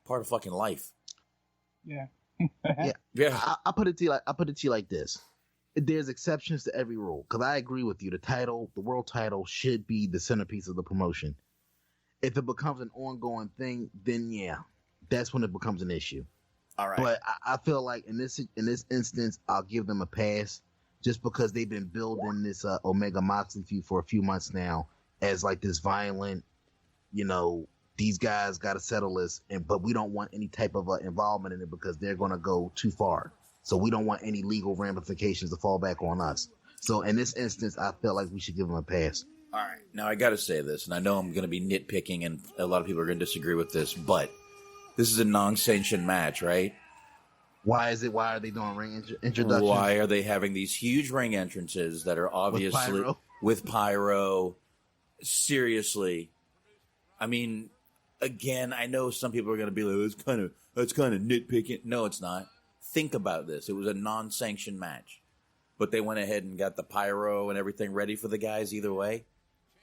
Part of fucking life. Yeah. Yeah. I put it to you like this. There's exceptions to every rule, because I agree with you. The world title should be the centerpiece of the promotion. If it becomes an ongoing thing, then yeah, that's when it becomes an issue. All right. But I feel like in this instance, I'll give them a pass, just because they've been building this Omega Moxley feud for a few months now as like this violent, these guys got to settle this, but we don't want any type of involvement in it because they're going to go too far. So we don't want any legal ramifications to fall back on us. So in this instance, I feel like we should give them a pass. All right. Now, I got to say this, and I know I'm going to be nitpicking, and a lot of people are going to disagree with this, but this is a non-sanctioned match, right? Why are they doing ring introductions? Why are they having these huge ring entrances that are obviously with pyro? Seriously. I mean, again, I know some people are going to be like, that's kind of nitpicking. No, it's not. Think about this. It was a non-sanctioned match, but they went ahead and got the pyro and everything ready for the guys either way.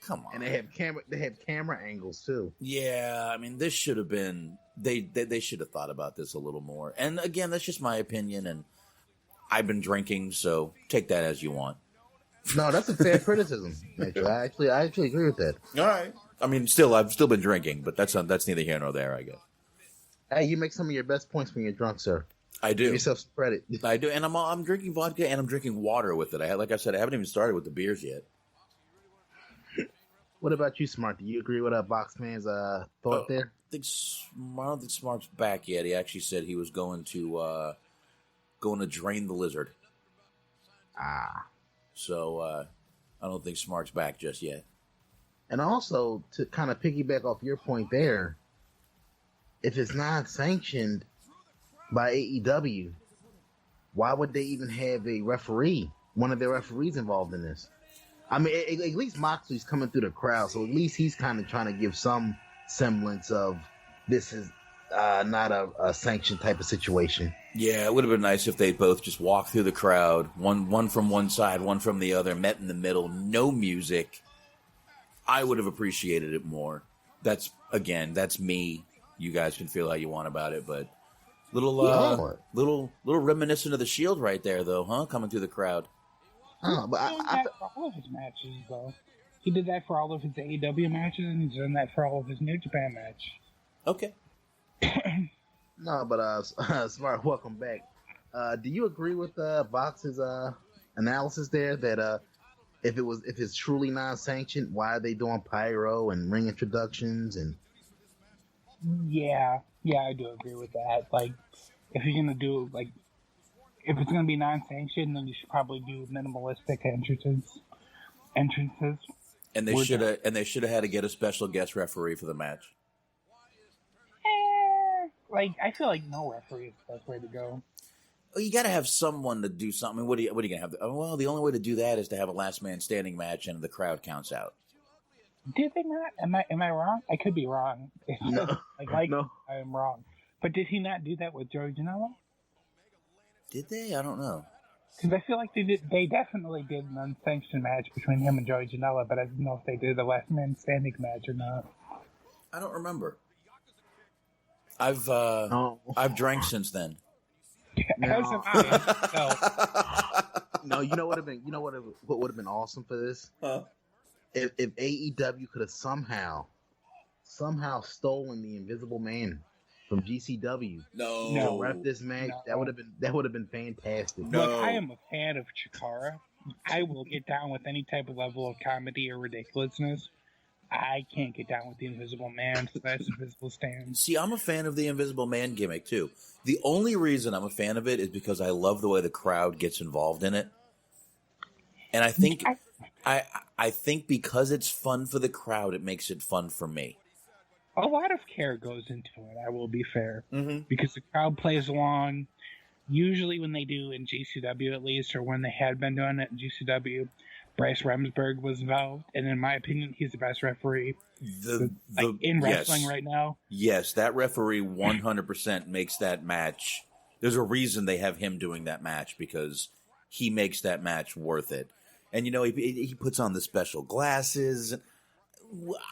Come on. And they have camera angles too. Yeah, I mean, this should have been, they should have thought about this a little more. And again, that's just my opinion, and I've been drinking, so take that as you want. No, that's a fair criticism. Actually, I actually agree with that. All right. I mean, I've still been drinking, but that's neither here nor there, I guess. Hey, you make some of your best points when you're drunk, sir. I do. Give yourself some credit. I do, and I'm drinking vodka and I'm drinking water with it. Like I said, I haven't even started with the beers yet. What about you, Smart? Do you agree with Boxman's thought there? I don't think Smart's back yet. He actually said he was going to drain the lizard. So I don't think Smart's back just yet. And also, to kind of piggyback off your point there, if it's non-sanctioned by AEW, why would they even have one of their referees involved in this? I mean, at least Moxley's coming through the crowd, so at least he's kind of trying to give some semblance of this is not a sanctioned type of situation. Yeah, it would have been nice if they both just walked through the crowd, one from one side, one from the other, met in the middle, no music. I would have appreciated it more. That's me. You guys can feel how you want about it, but little reminiscent of the Shield right there, though, huh? Coming through the crowd. But he did that for all of his matches, though. He did that for all of his AEW matches, and he's done that for all of his New Japan match. Okay. No, but Smart, welcome back. Do you agree with Box's analysis there that if it's truly non-sanctioned, why are they doing pyro and ring introductions and? Yeah, I do agree with that. Like, if you're gonna do if it's gonna be non-sanctioned, then you should probably do minimalistic entrances. And they should have had to get a special guest referee for the match. I feel like no referee is the best way to go. Well, you got to have someone to do something. What are you going to have? Well, the only way to do that is to have a last man standing match and the crowd counts out. Did they not? Am I wrong? I could be wrong. No. No. I am wrong. But did he not do that with Joey Janela? Did they? I don't know. Because I feel like they did. They definitely did an unsanctioned match between him and Joey Janela, but I don't know if they did the last man standing match or not. I don't remember. I've drank since then. No, you know what would have been awesome for this? Huh? If AEW could have somehow stolen the Invisible Man from GCW to rep this match, that would have been fantastic. Look, I am a fan of Chikara. I will get down with any type of level of comedy or ridiculousness, I can't get down with the Invisible Man, so that's Invisible Stand. See, I'm a fan of the Invisible Man gimmick, too. The only reason I'm a fan of it is because I love the way the crowd gets involved in it. And I think I think because it's fun for the crowd, it makes it fun for me. A lot of care goes into it, I will be fair. Because the crowd plays along. Usually when they do in GCW at least, or when they had been doing it in GCW, Bryce Remsburg was involved, and in my opinion, he's the best referee in wrestling right now. Yes, that referee 100% makes that match. There's a reason they have him doing that match, because he makes that match worth it. And, you know, he puts on the special glasses.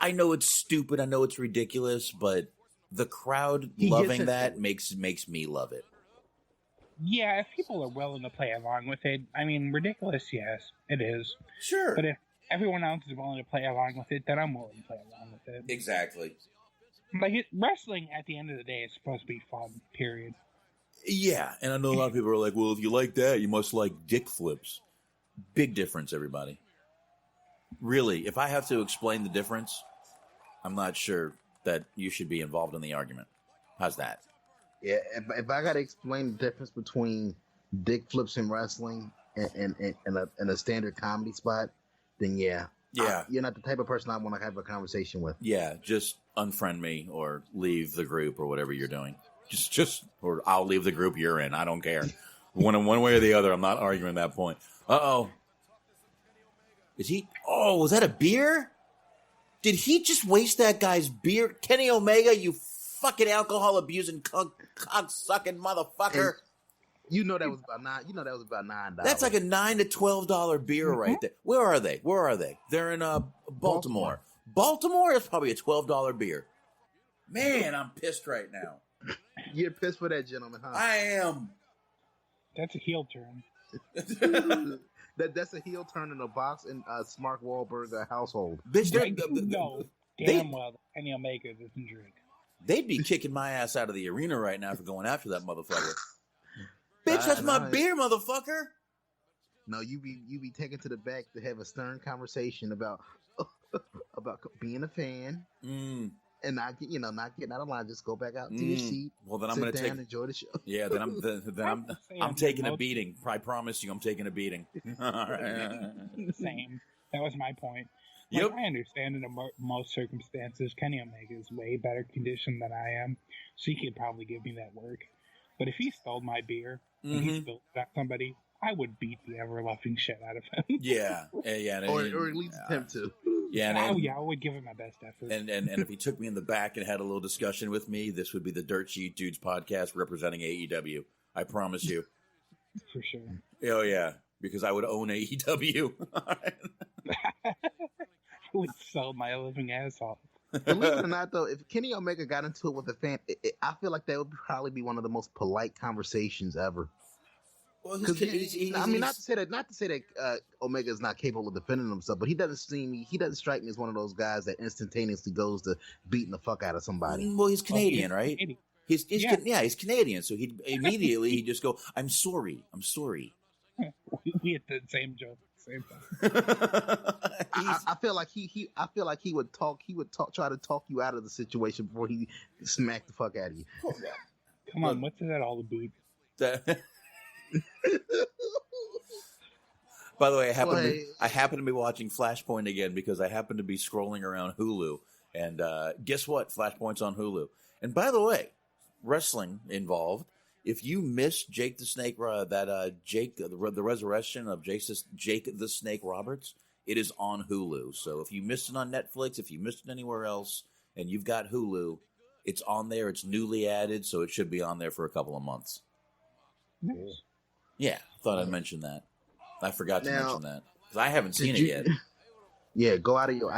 I know it's stupid. I know it's ridiculous, but the crowd loving that makes me love it. Yeah, if people are willing to play along with it, I mean, ridiculous, yes, it is. Sure. But if everyone else is willing to play along with it, then I'm willing to play along with it. Exactly. Like, wrestling, at the end of the day, is supposed to be fun, period. Yeah, and I know a lot of people are like, well, if you like that, you must like dick flips. Big difference, everybody. Really, if I have to explain the difference, I'm not sure that you should be involved in the argument. How's that? Yeah, if I got to explain the difference between dick flips in wrestling and a standard comedy spot, then yeah. You're not the type of person I want to have a conversation with. Yeah, just unfriend me or leave the group or whatever you're doing. Or I'll leave the group you're in. I don't care. One way or the other, I'm not arguing that point. Uh-oh. Is he? Oh, was that a beer? Did he just waste that guy's beer? Kenny Omega, you fucking alcohol-abusing, cock-sucking motherfucker. And you know that was about $9. That's like a $9 to $12 beer right there. Where are they? They're in Baltimore. Baltimore is probably a $12 beer. Man, I'm pissed right now. You're pissed for that, gentleman, huh? I am. That's a heel turn. That's a heel turn in a box in a Smart Wahlberg household. Bitch, damn well Kenny Omega doesn't drink. They'd be kicking my ass out of the arena right now for going after that motherfucker. Bitch, that's my beer, motherfucker. No, you be taken to the back to have a stern conversation about being a fan. And not getting out of line, just go back out to your seat. Well, then I'm going to enjoy the show. Yeah, then I'm taking a beating. I promise you, I'm taking a beating. Same. That was my point. Like, I understand in most circumstances, Kenny Omega is way better conditioned than I am, so he could probably give me that work. But if he stole my beer and he spilled it at somebody, I would beat the ever-loving shit out of him. Yeah. Or at least attempt to. Yeah, I would give it my best effort. And if he took me in the back and had a little discussion with me, this would be the Dirt Sheet Dudes podcast representing AEW. I promise you. For sure. Oh, yeah. Because I would own AEW. I would sell my living ass off. Believe it or not, though, if Kenny Omega got into it with a fan, I feel like that would probably be one of the most polite conversations ever. Well, not to say that Omega is not capable of defending himself, but he doesn't strike me as one of those guys that instantaneously goes to beating the fuck out of somebody. Well, he's Canadian, right? He's Canadian, so he'd just go, I'm sorry. We had the same joke at the same time. I feel like he would try to talk you out of the situation before he smacked the fuck out of you. Come on, what's that all about? By the way, I happen to be watching Flashpoint again because I happen to be scrolling around Hulu, and guess what? Flashpoint's on Hulu. And by the way, wrestling involved. If you missed Jake the Snake, the resurrection of Jake the Snake Roberts, it is on Hulu. So if you missed it on Netflix, if you missed it anywhere else, and you've got Hulu, it's on there. It's newly added, so it should be on there for a couple of months. Nice. Yeah, thought I'd mention that. I forgot to mention that because I haven't seen it yet. Yeah, I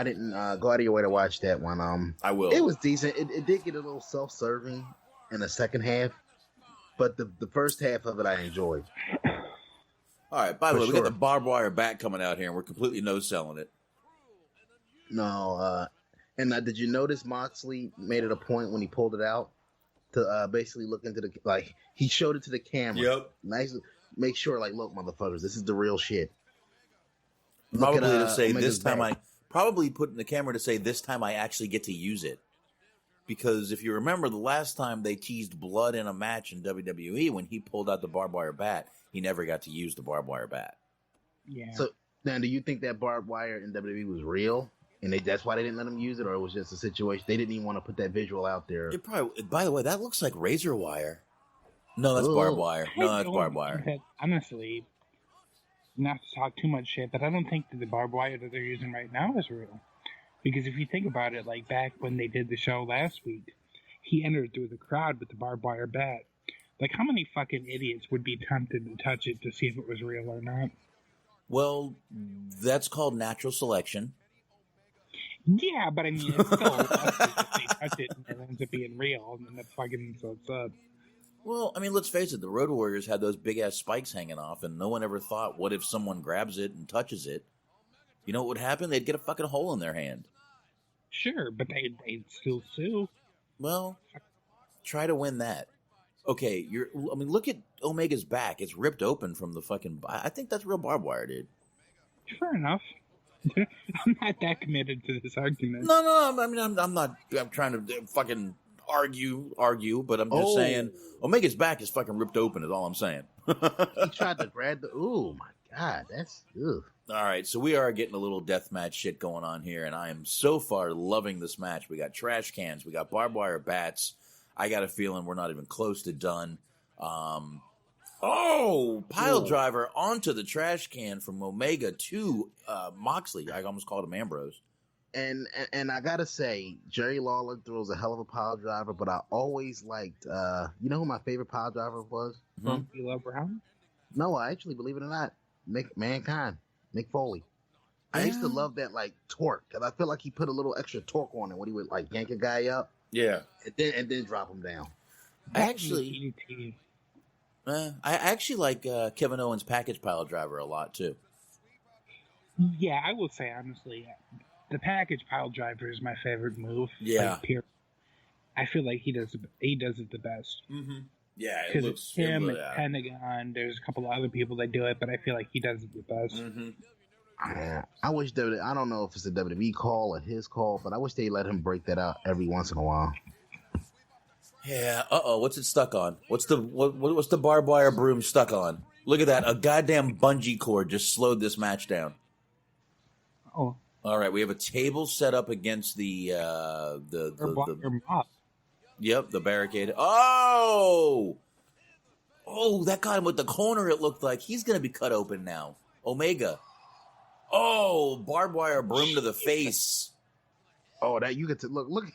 didn't go out of your way to watch that one. I will. It was decent. It did get a little self-serving in the second half, but the first half of it I enjoyed. All right. By the way, we got the barbed wire bat coming out here, and we're completely no-selling it. No, and did you notice Moxley made it a point when he pulled it out to basically look into he showed it to the camera. Yep. Nice. Make sure, look, motherfuckers, this is the real shit. Probably to say this time probably putting the camera to say, this time I actually get to use it. Because if you remember, the last time they teased blood in a match in WWE, when he pulled out the barbed wire bat, he never got to use the barbed wire bat. Yeah. So now, do you think that barbed wire in WWE was real, and that's why they didn't let him use it, or it was just a situation they didn't even want to put that visual out there? It probably. By the way, that looks like razor wire. No, that's barbed wire. No, that's barbed wire. Honestly, not to talk too much shit, but I don't think that the barbed wire that they're using right now is real. Because if you think about it, like back when they did the show last week, he entered through the crowd with the barbed wire bat. Like, how many fucking idiots would be tempted to touch it to see if it was real or not? Well, that's called natural selection. Yeah, but I mean, it's still if they touch it and it ends up being real, and then that's fucking so it's up. Well, I mean, let's face it, the Road Warriors had those big-ass spikes hanging off, and no one ever thought, what if someone grabs it and touches it? You know what would happen? They'd get a fucking hole in their hand. Sure, but they'd still sue. Well, try to win that. Okay, look at Omega's back. It's ripped open from the fucking... I think that's real barbed wire, dude. Fair enough. I'm not that committed to this argument. No, I mean, I'm not... I'm trying to fucking argue, but I'm just saying Omega's back is fucking ripped open is all I'm saying. He tried to grab the... Oh, my God. That's... Ugh. All right, so we are getting a little deathmatch shit going on here, and I am so far loving this match. We got trash cans. We got barbed wire bats. I got a feeling we're not even close to done. Pile driver onto the trash can from Omega to Moxley. I almost called him Ambrose. And I gotta say, Jerry Lawler throws a hell of a pile driver, but I always liked, you know who my favorite pile driver was? D'Lo Brown? No, I actually, believe it or not, Mankind, Mick Foley. I used to love that, like, torque, because I feel like he put a little extra torque on it when he would, like, yank a guy up. Yeah. And then drop him down. I actually like Kevin Owens' package pile driver a lot, too. Yeah, I will say, honestly, the package pile driver is my favorite move. Yeah. Like, I feel like he does it the best. Mm-hmm. Yeah, because it's him, it's Pentagon. There's a couple of other people that do it, but I feel like he does it the best. Mm-hmm. I wish I don't know if it's a WWE call or his call, but I wish they let him break that out every once in a while. Yeah. What's it stuck on? What's the barbed wire broom stuck on? Look at that! A goddamn bungee cord just slowed this match down. Oh. All right, we have a table set up against the mop. Yep, the barricade. Oh, that got him with the corner. It looked like he's gonna be cut open now. Omega. Oh, barbed wire broom to the face. Oh, that you get to look at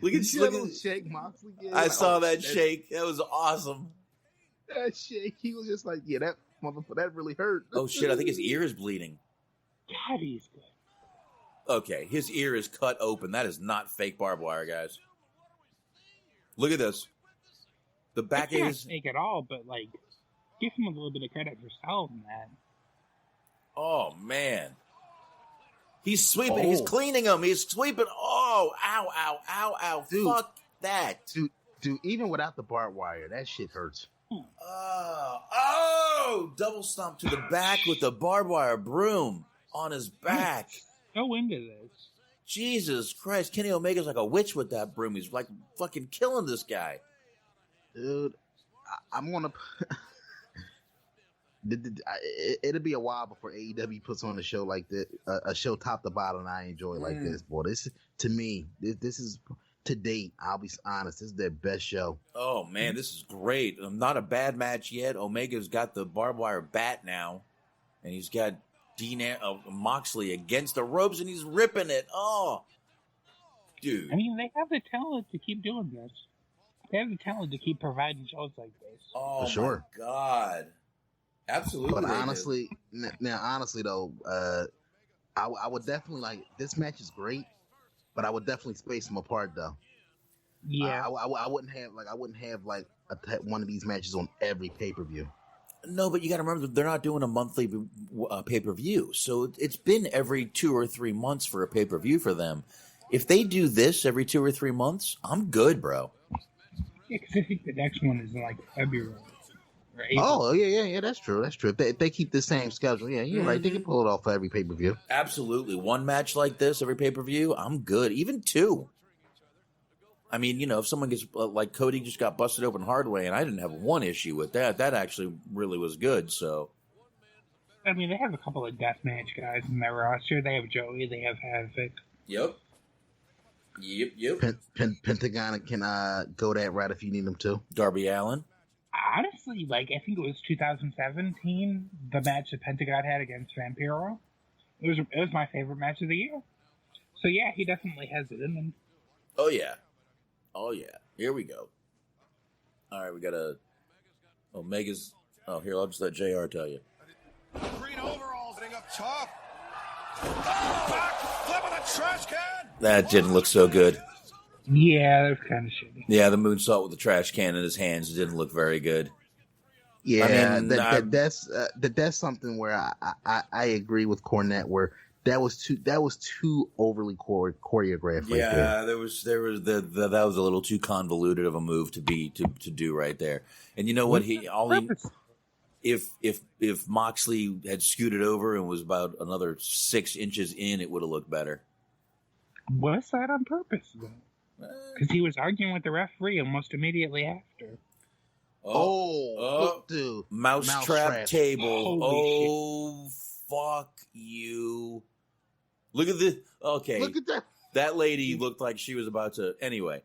that shake, Moxley. I saw that shake. That was awesome. That shake. He was just like, yeah, that motherfucker, that really hurt. Oh shit! I think his ear is bleeding. God, he's good. Okay, his ear is cut open. That is not fake barbed wire, guys. Look at this. The back is fake at all, but like, give him a little bit of credit for selling that. Oh man, he's sweeping. Oh. He's cleaning him. He's sweeping. Oh, ow! Dude, fuck that, dude. Even without the barbed wire, that shit hurts. Double stomp to the back with the barbed wire broom on his back. Go into this. Jesus Christ, Kenny Omega's like a witch with that broom. He's like fucking killing this guy. Dude, I'm gonna... It'll be a while before AEW puts on a show like this, a show top to bottom I enjoy like this, boy. This, to me, this is, to date, I'll be honest, this is their best show. Oh, man, this is great. Not a bad match yet. Omega's got the barbed wire bat now, and he's got Moxley against the ropes, and he's ripping it. Oh, dude. I mean, they have the talent to keep doing this. They have the talent to keep providing shows like this. Oh, for sure. My God. Absolutely. But honestly, though, I would definitely like, this match is great, but I would definitely space them apart, though. Yeah. I wouldn't have like one of these matches on every pay-per-view. No, but you got to remember they're not doing a monthly pay-per-view. So it's been every 2 or 3 months for a pay-per-view for them. If they do this every 2 or 3 months, I'm good, bro. Yeah, because I think the next one is in like February, Or April. Oh, yeah. That's true. If they keep the same schedule, yeah, you're right. They can pull it off for every pay-per-view. Absolutely. One match like this, every pay-per-view, I'm good. Even two. I mean, if someone gets, like Cody just got busted open hard way, and I didn't have one issue with that. That actually really was good, so. I mean, they have a couple of deathmatch guys in their roster. They have Joey, they have Havoc. Yep. Pentagon can go that route if you need them to. Darby Allin. Honestly, I think it was 2017, the match that Pentagon had against Vampiro. It was my favorite match of the year. So yeah, he definitely has it in him. Oh yeah. Here we go. All right, we got Omega's. Oh, here, I'll just let JR tell you. Green overalls sitting up top. Oh, back flip of the trash can. That didn't look so good. Yeah, that was kind of shitty. Yeah, the moonsault with the trash can in his hands didn't look very good. Yeah, that's something where I agree with Cornette, where that was too overly choreographed. Yeah, right there. that was a little too convoluted of a move to do right there. And you know what? If Moxley had scooted over and was about another 6 inches in, it would have looked better. Was that on purpose though? Because he was arguing with the referee almost immediately after. Dude. Mousetrap table. Holy shit. Fuck you. Look at this. Okay. Look at that. That lady looked like she was about to. Anyway,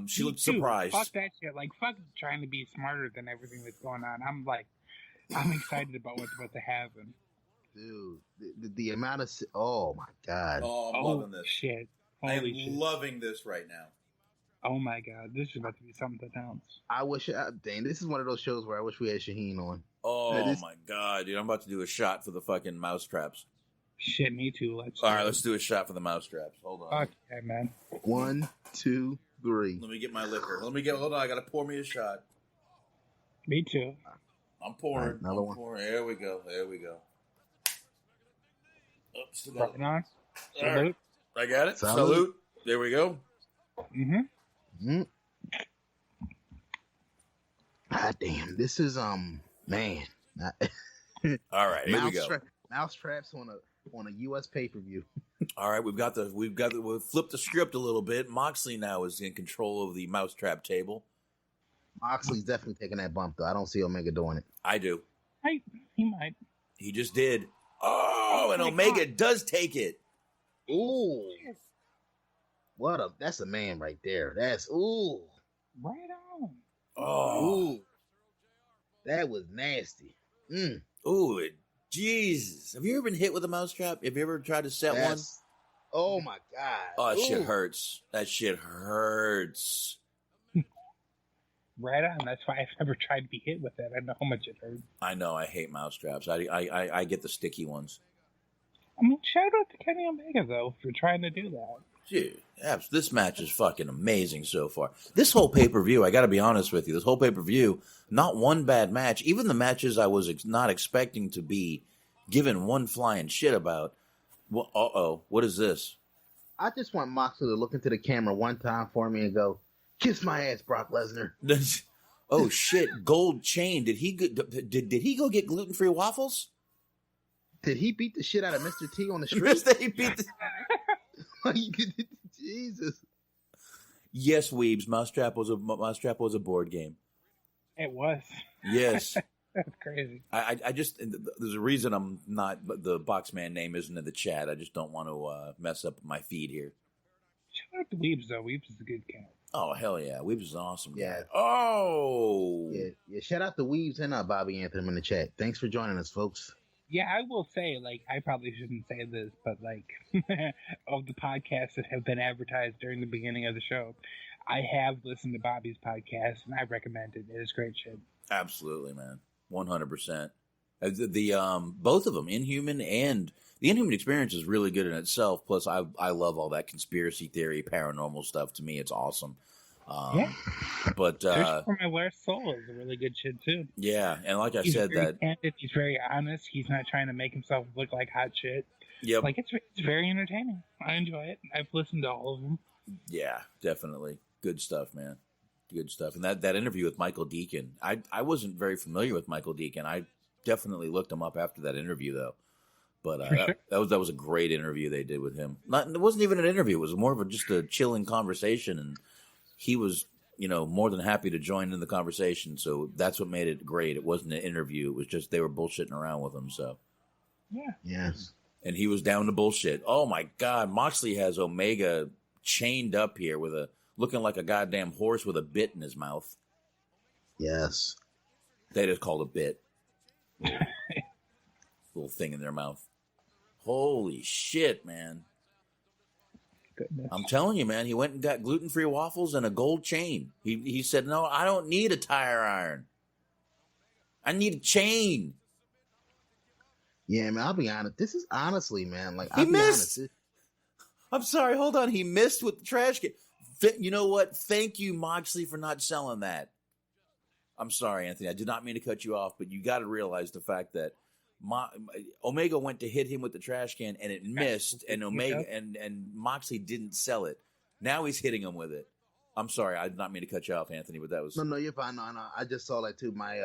she looked surprised. Fuck that shit. Fuck trying to be smarter than everything that's going on. I'm excited about what's about to happen. Dude, the amount of. Oh, my God. Oh, I'm loving this. Shit. I'm loving this right now. Oh my God, this is about to be something else. I wish, dang, this is one of those shows where I wish we had Shaheen on. Oh my God, dude, I'm about to do a shot for the fucking mousetraps. Shit, me too. Let's do a shot for the mousetraps. Hold on. Okay, man. 1, 2, 3. Let me get my liquor. Hold on, I gotta pour me a shot. Me too. I'm pouring. Right, another one. Pouring. There we go. Oops, Right on. All right. I got it. Salute. There we go. Mm-hmm. God damn, this is man. All right, here we go. Mousetraps on a US pay-per-view. All right, we've flipped the script a little bit. Moxley now is in control of the mousetrap table. Moxley's definitely taking that bump though. I don't see Omega doing it. I do. He might. He just did. Oh, and Omega does take it. Ooh. That's a man right there. That's right on. Oh, that was nasty. Ooh, Jesus! Have you ever been hit with a mousetrap? Have you ever tried to set one? Oh my God! Oh, that shit hurts. That shit hurts. Right on. That's why I've never tried to be hit with it. I know how much it hurts. I know. I hate mousetraps. I get the sticky ones. I mean, shout out to Kenny Omega though for trying to do that. Dude, this match is fucking amazing so far. This whole pay-per-view, I got to be honest with you, this whole pay-per-view, not one bad match. Even the matches I was not expecting to be given one flying shit about. What is this? I just want Moxley to look into the camera one time for me and go, "Kiss my ass, Brock Lesnar." Oh shit! Gold chain. Did he go get gluten-free waffles? Did he beat the shit out of Mr. T on the street? He beat the... Jesus. Yes, Weebs. Mousetrap was a board game. It was. Yes. That's crazy. I just, there's a reason I'm not, the Boxman name isn't in the chat. I just don't want to mess up my feed here. Shout out to Weebs though. Weebs is a good cat. Oh hell yeah, Weebs is awesome. Yeah. Guy. Oh. Yeah. Shout out to Weebs and Bobby Anthem in the chat. Thanks for joining us, folks. Yeah, I will say, I probably shouldn't say this, but, of the podcasts that have been advertised during the beginning of the show, I have listened to Bobby's podcast, and I recommend it. It is great shit. Absolutely, man. 100%. Both of them, Inhuman and... The Inhuman Experience is really good in itself, plus I love all that conspiracy theory, paranormal stuff. To me, it's awesome. Yeah. But Search for My Lost Soul is a really good shit too. Yeah, and like I said, very candid, he's very honest. He's not trying to make himself look like hot shit. Yep. It's very entertaining. I enjoy it. I've listened to all of them. Yeah, definitely good stuff, man. Good stuff. And that interview with Michael Deacon, I wasn't very familiar with Michael Deacon. I definitely looked him up after that interview, though. But that was a great interview they did with him. It wasn't even an interview. It was more of just a chilling conversation, and he was, more than happy to join in the conversation. So that's what made it great. It wasn't an interview. It was just they were bullshitting around with him. So yeah, yes, and he was down to bullshit. Oh my God, Moxley has Omega chained up here with looking like a goddamn horse with a bit in his mouth. Yes, they just called a bit. Little thing in their mouth. Holy shit, man. Goodness. I'm telling you, man, he went and got gluten-free waffles and a gold chain. He said, no, I don't need a tire iron. I need a chain. Yeah, man, I'll be honest. This is honestly, man, he missed. I'm sorry, hold on. He missed with the trash can. You know what? Thank you, Moxley, for not selling that. I'm sorry, Anthony. I did not mean to cut you off, but you got to realize the fact that Omega went to hit him with the trash can and it missed, and Omega and Moxley didn't sell it. Now he's hitting him with it. I'm sorry, I did not mean to cut you off, Anthony, but that was no, you're fine. No, I just saw that too. My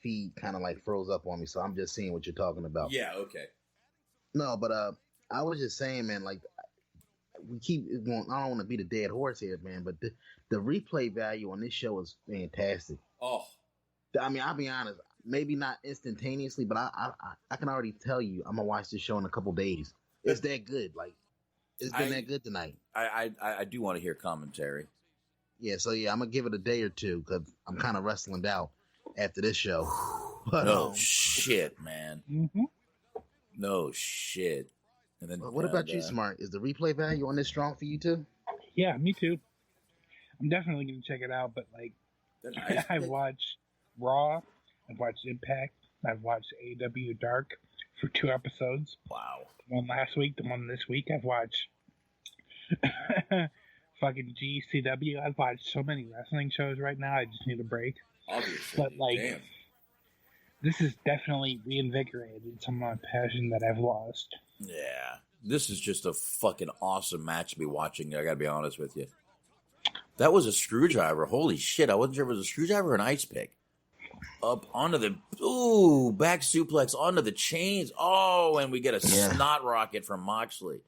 feed kind of like froze up on me, so I'm just seeing what you're talking about. Yeah, okay. No, but I was just saying, man, like we keep going. I don't want to beat a dead horse here, man, but the replay value on this show is fantastic. Oh, I mean, I'll be honest. Maybe not instantaneously, but I can already tell you I'm gonna watch this show in a couple days. It's that good. Like it's been that good tonight. I do want to hear commentary. Yeah, so I'm gonna give it a day or two because I'm kind of wrestling out after this show. But, shit, man. Mm-hmm. No shit. And then what about you, Smart? Is the replay value on this strong for you too? Yeah, me too. I'm definitely gonna check it out. But like, I watched Raw. I've watched Impact. I've watched AEW Dark for 2 episodes. Wow. The one last week, the one this week. I've watched fucking GCW. I've watched so many wrestling shows right now. I just need a break. Obviously. But like, this has definitely reinvigorated some of my passion that I've lost. Yeah. This is just a fucking awesome match to be watching. I gotta be honest with you. That was a screwdriver. Holy shit. I wasn't sure if it was a screwdriver or an ice pick. Up onto the back suplex onto the chains. Oh, and we get a snot rocket from Moxley.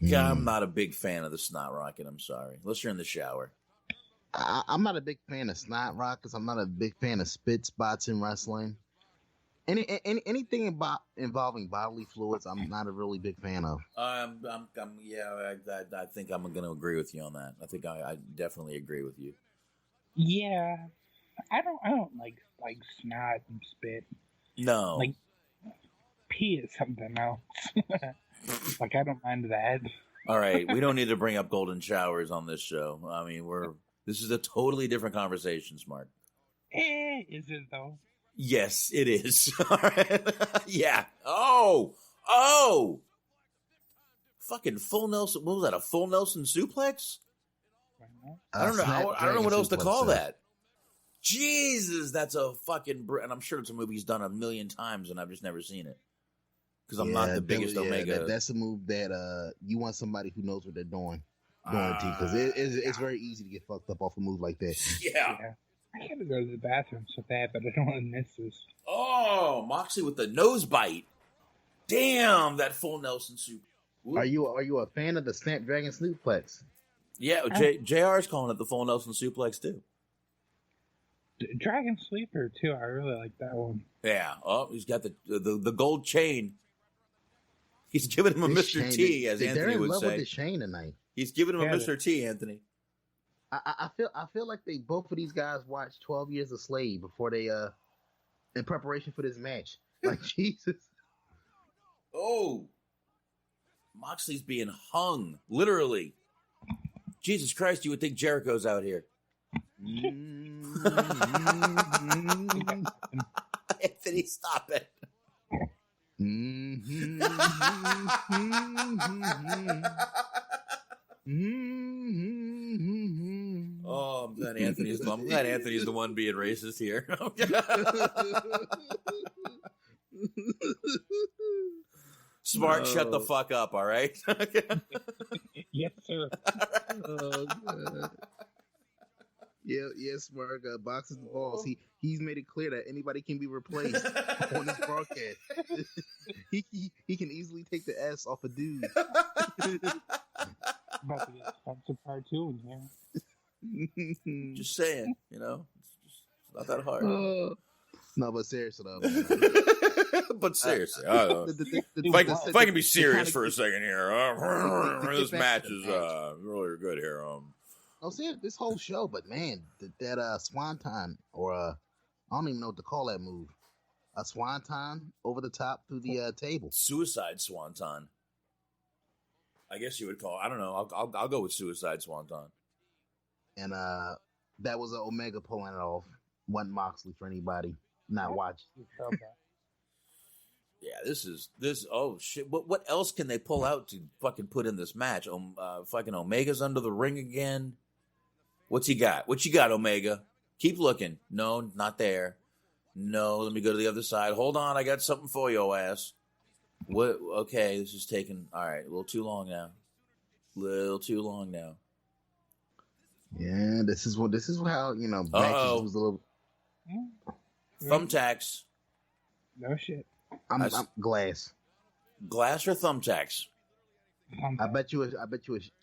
God, I'm not a big fan of the snot rocket. I'm sorry. Unless you're in the shower. I'm not a big fan of snot rockets. I'm not a big fan of spit spots in wrestling. Anything involving bodily fluids, I'm not a really big fan of. I think I'm going to agree with you on that. I think I definitely agree with you. Yeah. I don't like snot and spit. No. Like pee is something else. Like I don't mind that. All right, we don't need to bring up golden showers on this show. I mean, this is a totally different conversation, Smart. Is it though? Yes, it is. All right. Yeah. Oh. Fucking full Nelson. What was that? A full Nelson suplex? I don't know. I don't know what else to call that. Jesus, that's a fucking... And I'm sure it's a movie he's done 1,000,000 times, and I've just never seen it. Because I'm not the biggest Omega... That's a move that you want somebody who knows what they're doing to, because it's very easy to get fucked up off a move like that. Yeah. I gotta go to the bathroom so bad, but I don't want to miss this. Oh, Moxley with the nose bite. Damn, that full Nelson soup. Are you a fan of the Snapdragon suplex? Yeah, JR's calling it the full Nelson suplex, too. Dragon Sleeper too. I really like that one. Yeah. Oh, he's got the gold chain. He's giving him a Mr. T, as Anthony would say. They're in love with the chain tonight. He's giving him a Mr. T, Anthony. I feel like both of these guys watched 12 Years a Slave before they in preparation for this match. Like Jesus. Oh, Moxley's being hung, literally. Jesus Christ! You would think Jericho's out here. Anthony, stop it. Oh, I'm glad Anthony's the one being racist here. Smart, shut the fuck up, all right? Yes, sir. Oh, God. Smirk boxes the balls. He's made it clear that anybody can be replaced on this broadcast. he can easily take the S off a dude. About to get sponsored part 2 in here. Just saying, it's not that hard. No, but seriously though. But seriously, if I can be serious for a second here, this match is really good here. I'll say this whole show, but man, that swanton or I don't even know what to call that move. A swanton over the top through the table. Suicide swanton. I guess you would call. I don't know. I'll go with suicide swanton. And that was an Omega pulling it off. Wasn't Moxley for anybody not watching. Yeah, this. Oh shit! What else can they pull out to fucking put in this match? Fucking Omega's under the ring again. What's he got? What you got, Omega? Keep looking. No, not there. No, let me go to the other side. Hold on, I got something for your ass. What? Okay, this is taking. All right, a little too long now. Yeah, this is how matches was a little. Thumbtacks. No shit. I'm glass. Glass or thumbtacks? I bet you a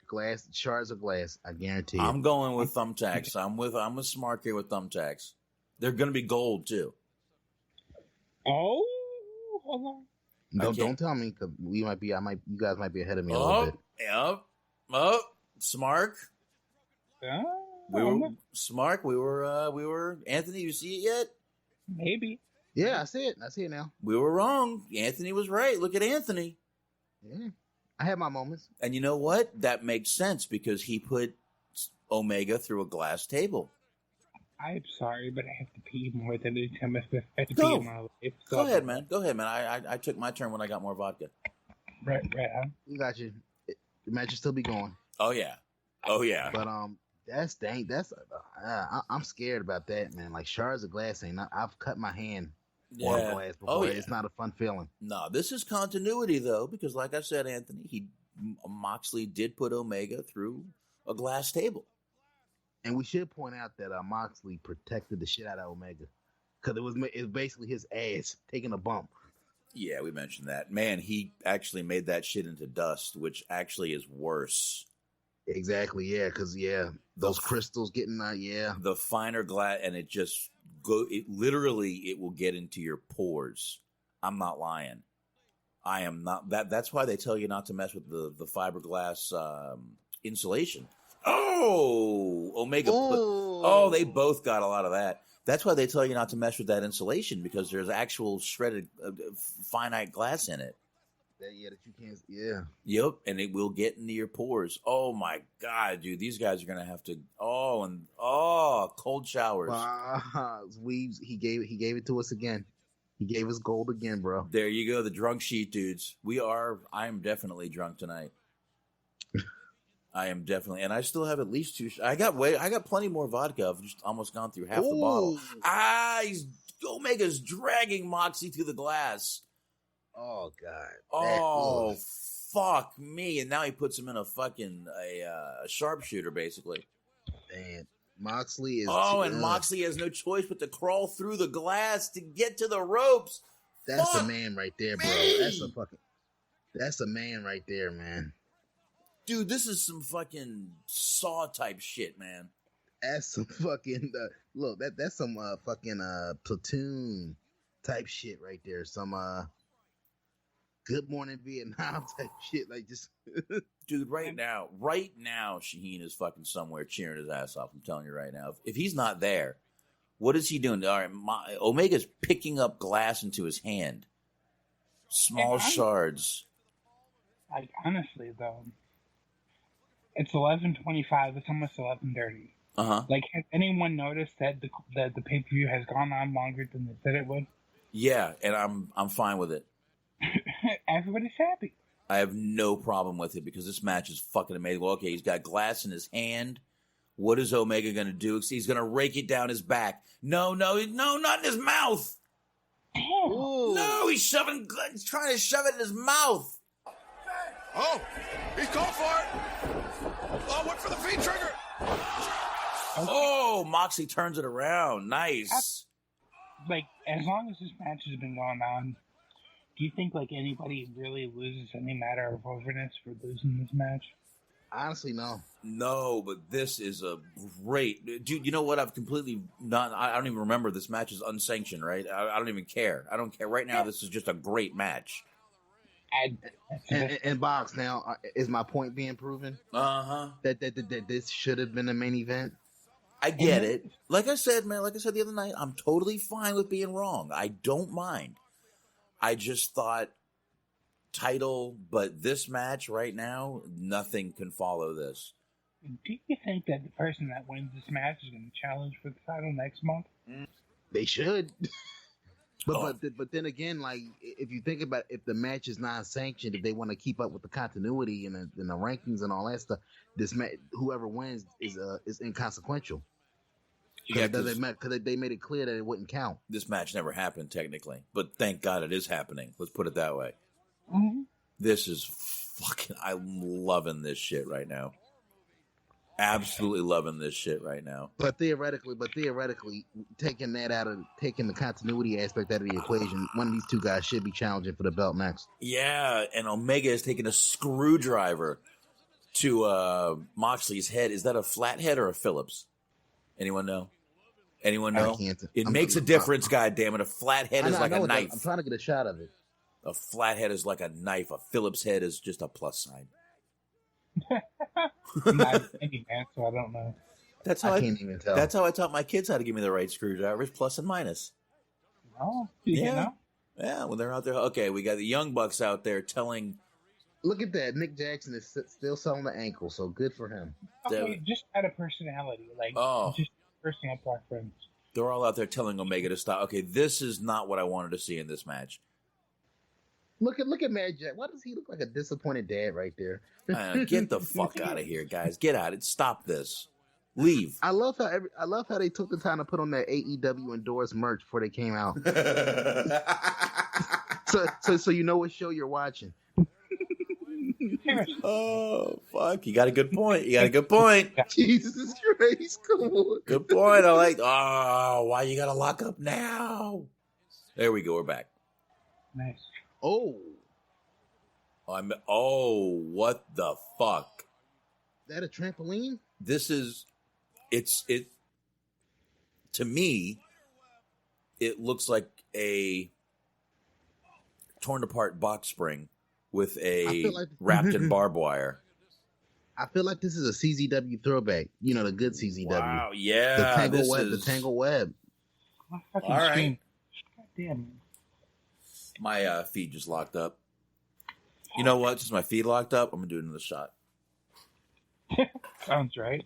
glass, shards of glass. I guarantee. I'm going with thumbtacks. I'm a smart here with thumbtacks. They're gonna be gold too. Oh, hold on. Don't tell me because you guys might be ahead of me a little bit. Yep. Smart. We were Anthony, you see it yet? Maybe. Yeah, I see it now. We were wrong. Anthony was right. Look at Anthony. Yeah. I had my moments. And you know what? That makes sense because he put Omega through a glass table. I'm sorry, but I have to pee more than any time I have to Go. pee in my life. Go ahead, man. I took my turn when I got more vodka. Right. You got you. The match will still be going. Oh yeah. But that's dang. I'm scared about that, man. Like shards of glass ain't. I've cut my hand on glass before. Oh, yeah. It's not a fun feeling. No, this is continuity though, because like I said, Anthony, Moxley did put Omega through a glass table. And we should point out that Moxley protected the shit out of Omega because it was basically his ass taking a bump. Yeah, we mentioned that. Man, he actually made that shit into dust, which actually is worse. Exactly, yeah, because those crystals getting the finer glass, and it just it will get into your pores. I'm not lying. I am not. That's why they tell you not to mess with the fiberglass insulation. Oh, Omega. They both got a lot of that. That's why they tell you not to mess with that insulation because there's actual shredded finite glass in it. That you can't. Yeah. Yep, and it will get into your pores. Oh my god, dude, these guys are gonna have to. Cold showers. Weaves. He gave it to us again. He gave us gold again, bro. There you go, the drunk sheet dudes. I am definitely drunk tonight. I am definitely, and I still have at least 2. I got plenty more vodka. I've just almost gone through half the bottle. Omega's dragging Moxie through the glass. Oh god. Oh fuck me! And now he puts him in a fucking a sharpshooter, basically. And Moxley is. And Moxley has no choice but to crawl through the glass to get to the ropes. That's a man right there, bro. That's a man right there, man. Dude, this is some fucking Saw type shit, man. That's some fucking look. That's some fucking Platoon type shit right there. Some Good Morning Vietnam type shit. Like just dude, right now, Shaheen is fucking somewhere cheering his ass off. I'm telling you right now. If he's not there, what is he doing? All right, Omega's picking up glass into his hand, small shards. Like honestly, though. It's 11:25. It's almost 11:30. Like, has anyone noticed that the pay-per-view has gone on longer than they said it would? Yeah, and I'm fine with it. Everybody's happy. I have no problem with it because this match is fucking amazing. Well, okay, he's got glass in his hand. What is Omega going to do? He's going to rake it down his back. No, not in his mouth. Damn. No, he's trying to shove it in his mouth. Oh, he's going for it. Oh, went for the feet trigger. Oh, Oh, Moxley turns it around. Nice. Like, as long as this match has been going on, do you think, like, anybody really loses any matter of overness for losing this match? Honestly, no. No, but this is a great... Dude, you know what? I've completely not... I don't even remember this match is unsanctioned, right? I don't even care. I don't care. Right now, this is just a great match. And Box, now, is my point being proven? Uh-huh. That this should have been a main event? I get it. Like I said, man, like I said the other night, I'm totally fine with being wrong. I don't mind. I just thought title, but this match right now, nothing can follow this. Do you think that the person that wins this match is going to challenge for the title next month? They should. But then again, like, if you think about if the match is non-sanctioned, if they want to keep up with the continuity and the rankings and all that stuff, this whoever wins is inconsequential. Yeah, because they made it clear that it wouldn't count. This match never happened technically, but thank God it is happening. Let's put it that way. Mm-hmm. This is fucking... I'm loving this shit right now. Absolutely loving this shit right now. But theoretically, taking the continuity aspect out of the equation, one of these two guys should be challenging for the belt next. Yeah, and Omega is taking a screwdriver to Moxley's head. Is that a flathead or a Phillips? Anyone know? Anyone know? It makes a difference, goddammit. A flathead is like a knife. I'm trying to get a shot of it. A flathead is like a knife. A Phillips head is just a plus sign. I'm not any man, so I don't know. That's how I can't even tell. That's how I taught my kids how to give me the right screwdrivers, plus and minus. Oh, yeah. Yeah, when they're out there. Okay, we got the Young Bucks out there telling... Look at that. Nick Jackson is still selling the ankle, so good for him. Okay, just out of personality. Like, just personal preference. They're all out there telling Omega to stop. Okay, this is not what I wanted to see in this match. Look at Mad Jack. Why does he look like a disappointed dad right there? Get the fuck out of here, guys. Get out. Stop this. Leave. I love how they took the time to put on that AEW endorsed merch before they came out. so you know what show you're watching. Oh, fuck. You got a good point. Jesus Christ. Come on. Good point. I like... Oh, why you gotta lock up now? There we go. We're back. Nice. Oh, what the fuck? That a trampoline? This is, to me, it looks like a torn apart box spring with wrapped in barbed wire. I feel like this is a CZW throwback. You know, the good CZW. Wow, yeah. The Tangle Web. All right. God damn. My feed just locked up. You know what? Since my feed locked up, I'm going to do another shot. Sounds right.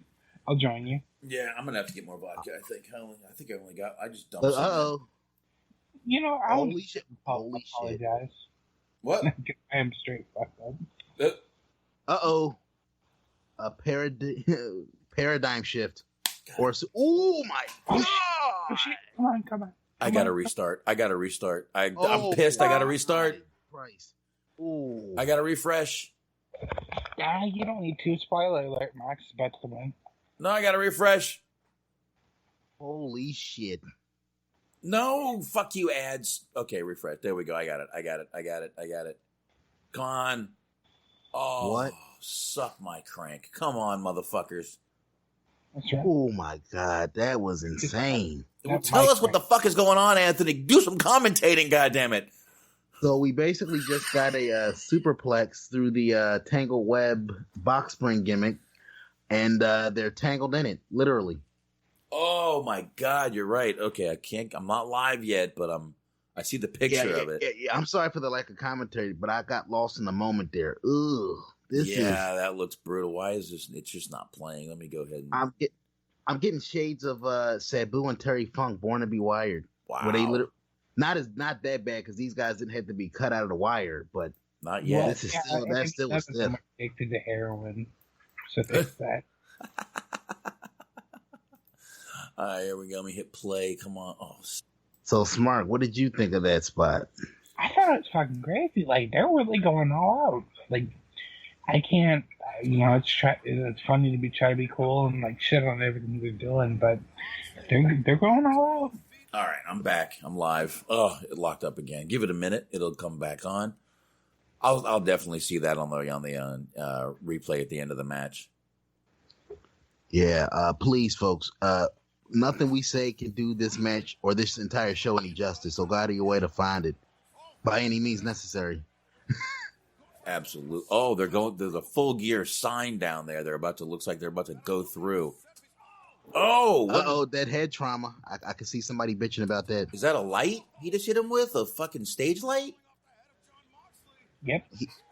I'll join you. Yeah, I'm going to have to get more vodka, I think. I just dumped some. Uh-oh. You know, Holy shit. Apologize. What? I am straight fucked up. Uh-oh. A paradigm shift. Oh, my God. Oh, shit. Come on. I gotta restart. I'm pissed. I gotta restart. Christ. Ooh. I gotta refresh. You don't need to. Spoiler alert, Max is about to win. No, I gotta refresh. Holy shit. No, fuck you, ads. Okay, refresh. There we go. I got it. Come on. Oh, what? Suck my crank. Come on, motherfuckers. Right. Oh my God, that was insane. Well, tell us what the fuck is going on, Anthony. Do some commentating, goddammit. So we basically just got a superplex through the Tangle Web box spring gimmick, and they're tangled in it, literally. Oh my God, you're right. Okay, I'm not live yet, but I see the picture of it. Yeah, I'm sorry for the lack of commentary, but I got lost in the moment there. Ugh. That looks brutal. Why is this? It's just not playing. Let me go ahead and... I'm getting shades of Sabu and Terry Funk, Born to Be Wired. Wow. Where they not that bad because these guys didn't have to be cut out of the wire, but not yet. Well, that's still stiff. Addicted to heroin, so there's that. All right, here we go. Let me hit play. Come on. Oh. So Smart, what did you think of that spot? I thought it was fucking crazy. Like they're really going all out. Like I can't it's funny to try to be cool and like shit on everything they're doing, but they're going all out. All right, I'm back. I'm live. Oh, it locked up again. Give it a minute. It'll come back on. I'll definitely see that on the replay at the end of the match. Yeah, please, folks. Nothing we say can do this match or this entire show any justice. So go out of your way to find it by any means necessary. Absolutely. Oh, there's a Full Gear sign down there. Looks like they're about to go through. Oh, that head trauma. I can see somebody bitching about that. Is that a light he just hit him with? A fucking stage light? Yep.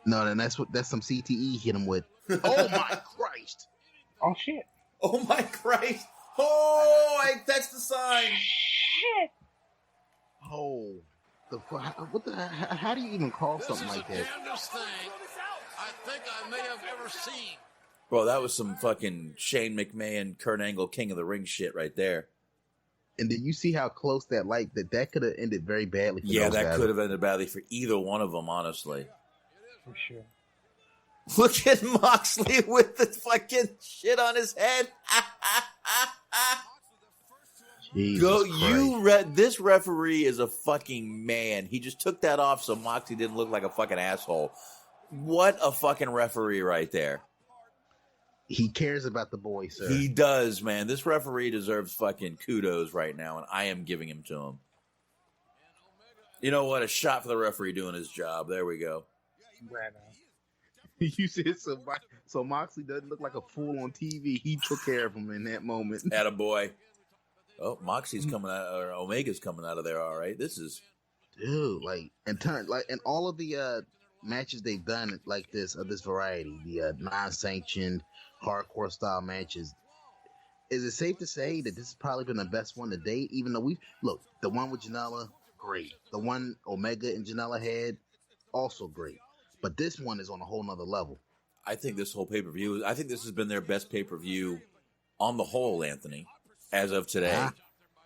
Then that's some CTE hit him with. Oh my Christ! Oh shit! Oh my Christ! Oh, that's the sign. Shit! Oh, how do you even call something like that? Damnedest thing I think I may have ever seen. Bro, that was some fucking Shane McMahon, Kurt Angle, King of the Ring shit right there. And did you see how close that that could have ended very badly? Yeah, that could have ended badly for either one of them, honestly. For sure. Look at Moxley with the fucking shit on his head. This referee is a fucking man. He just took that off so Moxley didn't look like a fucking asshole. What a fucking referee right there. He cares about the boy, sir. He does, man. This referee deserves fucking kudos right now, and I am giving him to him. You know what? A shot for the referee doing his job. There we go. Right on. You said so Moxley doesn't look like a fool on TV. He took care of him in that moment. Attaboy. Oh, Moxie's coming out, or Omega's coming out of there. All right, this is, dude. And all of the matches they've done like this of this variety, the non-sanctioned hardcore style matches. Is it safe to say that this has probably been the best one to date? Even though the one with Janela, great. The one Omega and Janela had, also great. But this one is on a whole nother level. I think this whole pay-per-view, I think this has been their best pay-per-view on the whole, Anthony, as of today.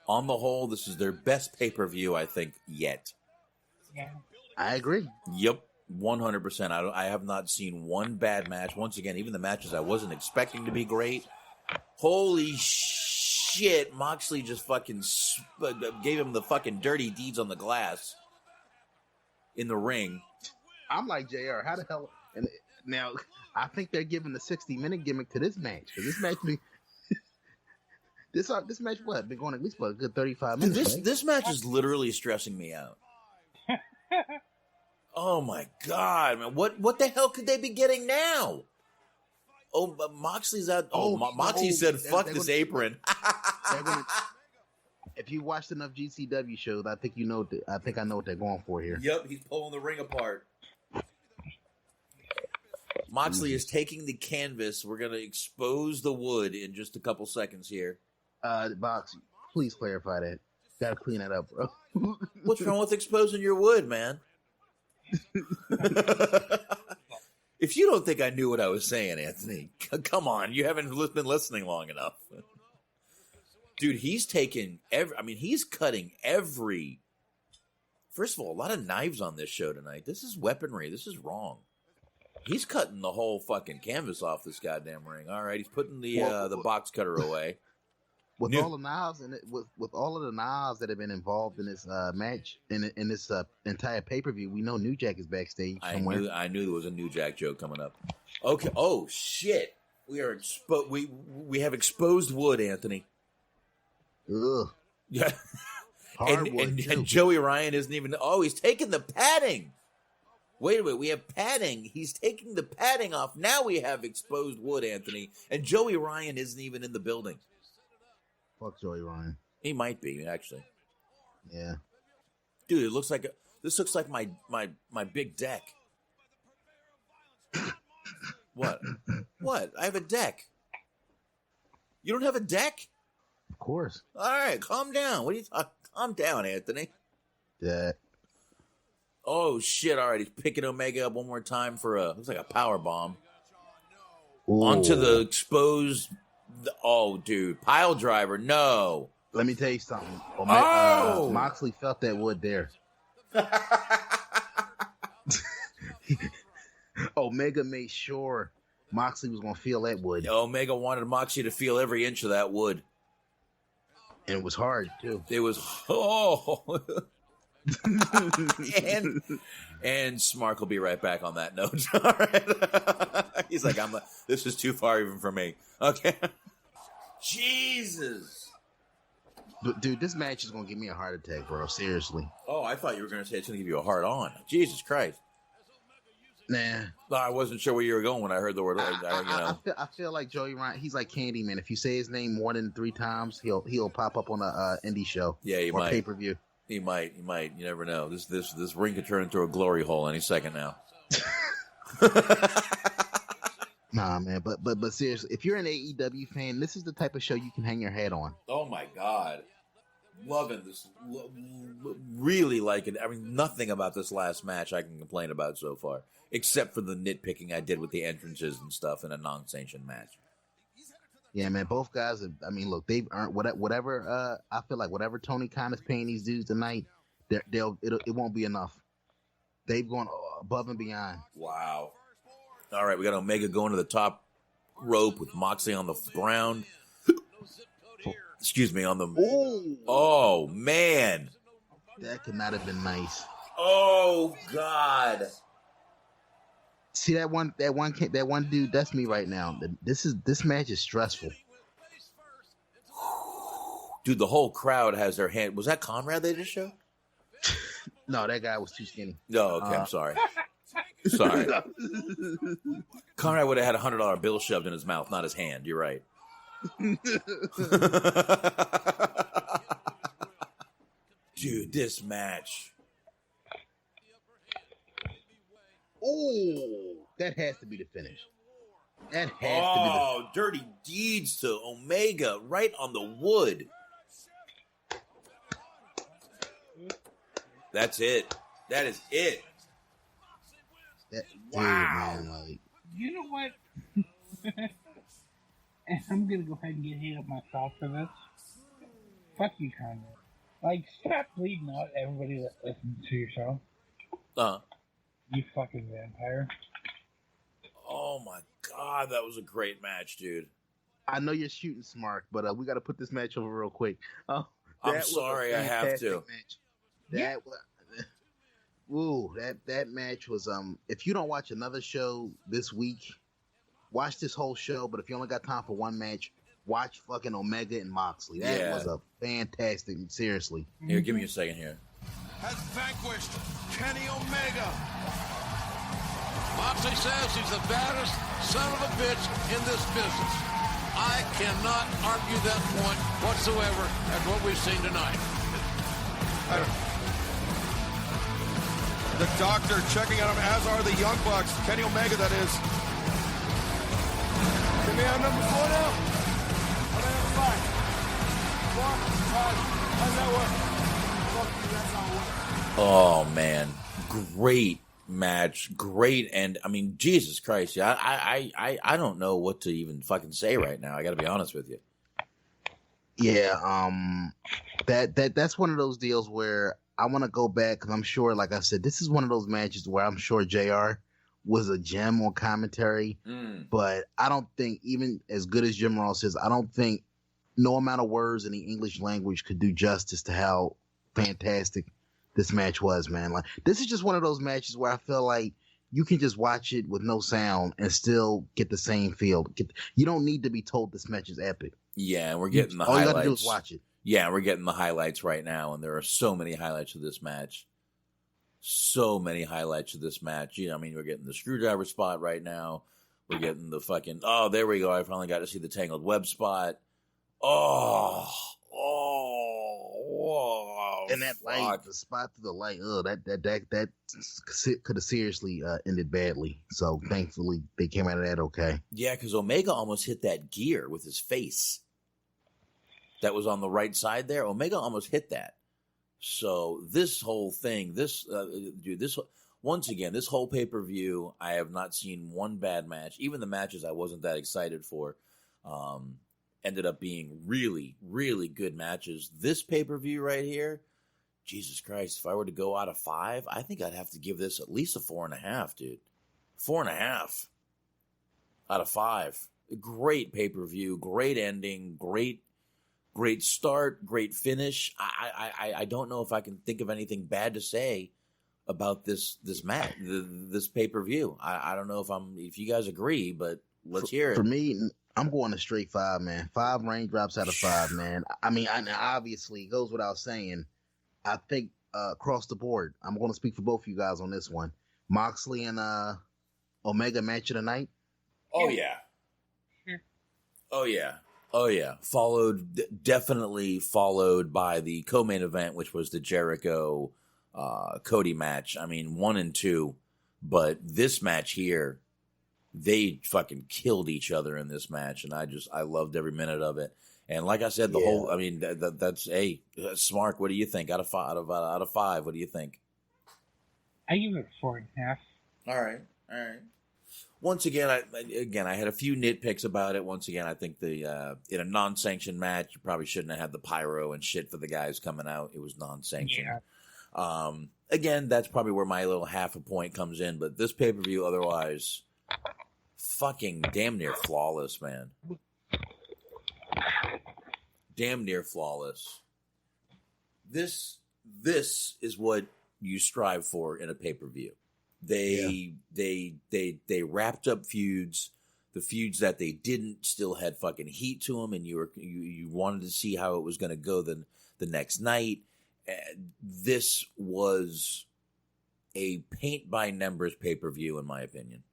On the whole, this is their best pay-per-view, I think, yet. Yeah. I agree. Yep, 100%. I have not seen one bad match. Once again, even the matches I wasn't expecting to be great. Holy shit, Moxley just fucking gave him the fucking dirty deeds on the glass in the ring. I'm like, JR, how the hell? And now, I think they're giving the 60-minute gimmick to this match. Because this match, this match, been going at least for a good 35 minutes. This match is literally stressing me out. Oh my God, man! What the hell could they be getting now? Oh, but Moxley's out. Moxley said, "Fuck this apron." If you watched enough GCW shows, I think you know. I think I know what they're going for here. Yep, he's pulling the ring apart. Moxley is taking the canvas. We're going to expose the wood in just a couple seconds here. Box, please clarify that. Got to clean that up, bro. What's wrong with exposing your wood, man? If you don't think I knew what I was saying, Anthony, come on. You haven't been listening long enough. Dude, he's taking he's cutting every... First of all, a lot of knives on this show tonight. This is weaponry. This is wrong. He's cutting the whole fucking canvas off this goddamn ring. All right, he's putting the box cutter away. With all the knives and with all of the knives that have been involved in this match in this entire pay-per-view, we know New Jack is backstage somewhere. I knew there was a New Jack joke coming up. Okay. Oh shit. We are we have exposed wood, Anthony. Ugh. Yeah. And Joey Ryan isn't even. Oh, he's taking the padding. Wait a minute, we have padding. He's taking the padding off. Now we have exposed wood, Anthony. And Joey Ryan isn't even in the building. Fuck Joey Ryan. He might be, actually. Yeah. Dude, this looks like my big deck. What? What? I have a deck. You don't have a deck? Of course. All right, calm down. What are you talking? Calm down, Anthony. Yeah. Oh shit! All right, he's picking Omega up one more time for looks like a power bomb. Ooh. Onto the exposed. Oh, dude, pile driver. No. Let me tell you something. Moxley felt that wood there. Omega made sure Moxley was going to feel that wood. Omega wanted Moxley to feel every inch of that wood. And it was hard, too. It was, and Smart will be right back on that note. All right. He's like, this is too far even for me. Okay. Jesus. But, dude, this match is going to give me a heart attack, bro. Seriously. Oh, I thought you were going to say it's going to give you a hard on. Jesus Christ. Nah. No, I wasn't sure where you were going when I heard the word. I feel like Joey Ryan. He's like Candyman. If you say his name more than 3 times, he'll pop up on a indie show. Yeah, he or might. Pay-per-view. He might. You never know. This ring could turn into a glory hole any second now. Nah, man. But seriously, if you're an AEW fan, this is the type of show you can hang your hat on. Oh my God. Loving this. Really like it. I mean, nothing about this last match I can complain about so far, except for the nitpicking I did with the entrances and stuff in a non-sanctioned match. Yeah, man. Both guys. Look, they've earned whatever. I feel like whatever Tony Khan is paying these dudes tonight, it won't be enough. They've gone above and beyond. Wow. All right, we got Omega going to the top rope with Moxley on the ground. Excuse me, on the... Oh, man. That could not have been nice. Oh, God. See that one dude, that's me right now. This match is stressful. Dude, the whole crowd has their hand... Was that Conrad they just showed? No, that guy was too skinny. No, okay, I'm sorry. Sorry. Conrad would have had $100 bill shoved in his mouth, not his hand. You're right. Dude, this match. Oh, that has to be the finish. That has to be Oh, dirty deeds to Omega right on the wood. That's it. That is it. Wow. Dude, man, like... You know what? And I'm gonna go ahead and get hit up myself for this. Fuck you, Conrad. Like, stop bleeding out everybody that listens to your show. You fucking vampire. Oh my God, that was a great match, dude. I know you're shooting smart, but we got to put this match over real quick. Oh, I'm sorry, I have to. Match. That match was if you don't watch another show this week, watch this whole show, but if you only got time for one match, watch fucking Omega and Moxley. That was a fantastic, seriously. Here, give me a second here. Has vanquished Kenny Omega. Moxley says he's the baddest son of a bitch in this business. I cannot argue that point whatsoever at what we've seen tonight. The Doctor checking out him, as are the Young Bucks. Kenny Omega, that is. Give me on number 4 now. I'm at number 5. 4, 5. How's that work? That's not work. Oh man, great match, great, and I mean, Jesus Christ, yeah, I don't know what to even fucking say right now. I got to be honest with you. Yeah, that's one of those deals where I want to go back because I'm sure, like I said, this is one of those matches where I'm sure JR was a gem on commentary, but I don't think, even as good as Jim Ross is, I don't think no amount of words in the English language could do justice to how fantastic this match was, man. Like, this is just one of those matches where I feel like you can just watch it with no sound and still get the same feel. You don't need to be told this match is epic. Yeah, we're getting the all highlights. You got to do is watch it. Yeah, we're getting the highlights right now, and there are so many highlights of this match. So many highlights of this match. You know, I mean, we're getting the screwdriver spot right now. We're getting the fucking... Oh, there we go. I finally got to see the tangled web spot. Oh. And that light, the spot to the light, that could have seriously ended badly. So thankfully, they came out of that okay. Yeah, because Omega almost hit that gear with his face. That was on the right side there. Omega almost hit that. So this whole thing, once again, this whole pay-per-view, I have not seen one bad match. Even the matches I wasn't that excited for ended up being really, really good matches. This pay-per-view right here, Jesus Christ, if I were to go out of 5, I think I'd have to give this at least a 4.5, dude. 4.5. out of 5. Great pay-per-view, great ending, great start, great finish. I don't know if I can think of anything bad to say about this match, this pay-per-view. I don't know if you guys agree, but let's hear it. For me, I'm going a straight 5, man. 5 raindrops out of 5, man. I mean, obviously, it goes without saying. I think across the board, I'm going to speak for both of you guys on this one. Moxley and Omega match of the night. Oh yeah. Oh yeah. Definitely followed by the co-main event, which was the Jericho Cody match. I mean, 1 and 2, but this match here, they fucking killed each other in this match, and I loved every minute of it. And like I said, that's Smart. What do you think? Out of 5, what do you think? I give it a 4.5. All right. Once again, I had a few nitpicks about it. Once again, I think in a non-sanctioned match, you probably shouldn't have had the pyro and shit for the guys coming out. It was non-sanctioned. Yeah. Again, that's probably where my little half a point comes in. But this pay-per-view, otherwise, fucking damn near flawless, man. Damn near flawless. This is what you strive for in a pay-per-view. They wrapped up feuds. The feuds that they didn't still had fucking heat to them, and you wanted to see how it was going to go the next night. This was a paint by numbers pay-per-view, in my opinion.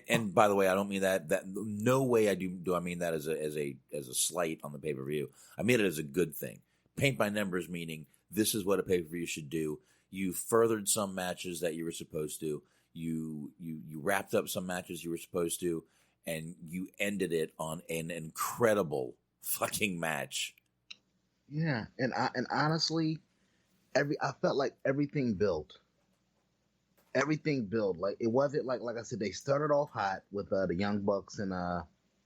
And by the way, I don't mean that no way do I mean that as a slight on the pay-per-view. I mean it as a good thing. Paint by numbers meaning this is what a pay-per-view should do. You furthered some matches that you were supposed to. You wrapped up some matches you were supposed to, and you ended it on an incredible fucking match. Yeah, and honestly, I felt like everything built. Everything built. Like it wasn't like I said, they started off hot with the Young Bucks and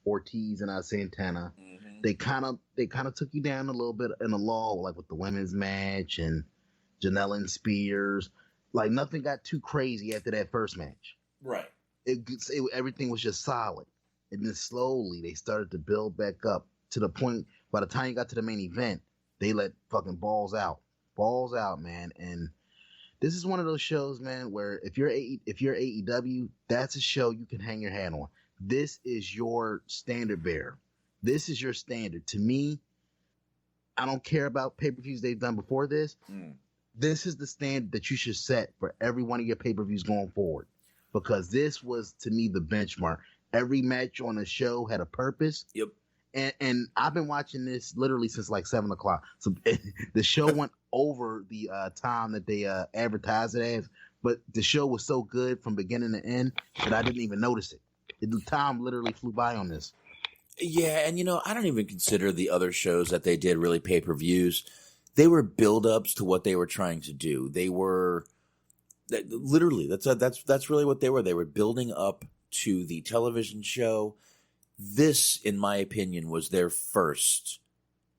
Ortiz and Santana. Mm-hmm. They kind of took you down a little bit in the lull, like with the women's match and Janela and Spears. Like nothing got too crazy after that first match. Right. Everything was just solid, and then slowly they started to build back up to the point. By the time you got to the main event, they let fucking balls out, man. And this is one of those shows, man, where if you're AEW, that's a show you can hang your hat on. This is your standard bearer. This is your standard. To me, I don't care about pay-per-views they've done before this. This is the standard that you should set for every one of your pay-per-views going forward, because this was, to me, the benchmark. Every match on the show had a purpose. Yep. And I've been watching this literally since like 7 o'clock. So the show went over the time that they advertised it as, but the show was so good from beginning to end that I didn't even notice it. The time literally flew by on this. Yeah, and I don't even consider the other shows that they did really pay-per-views. They were build-ups to what they were trying to do. They were literally that's really what they were. They were building up to the television show. This, in my opinion, was their first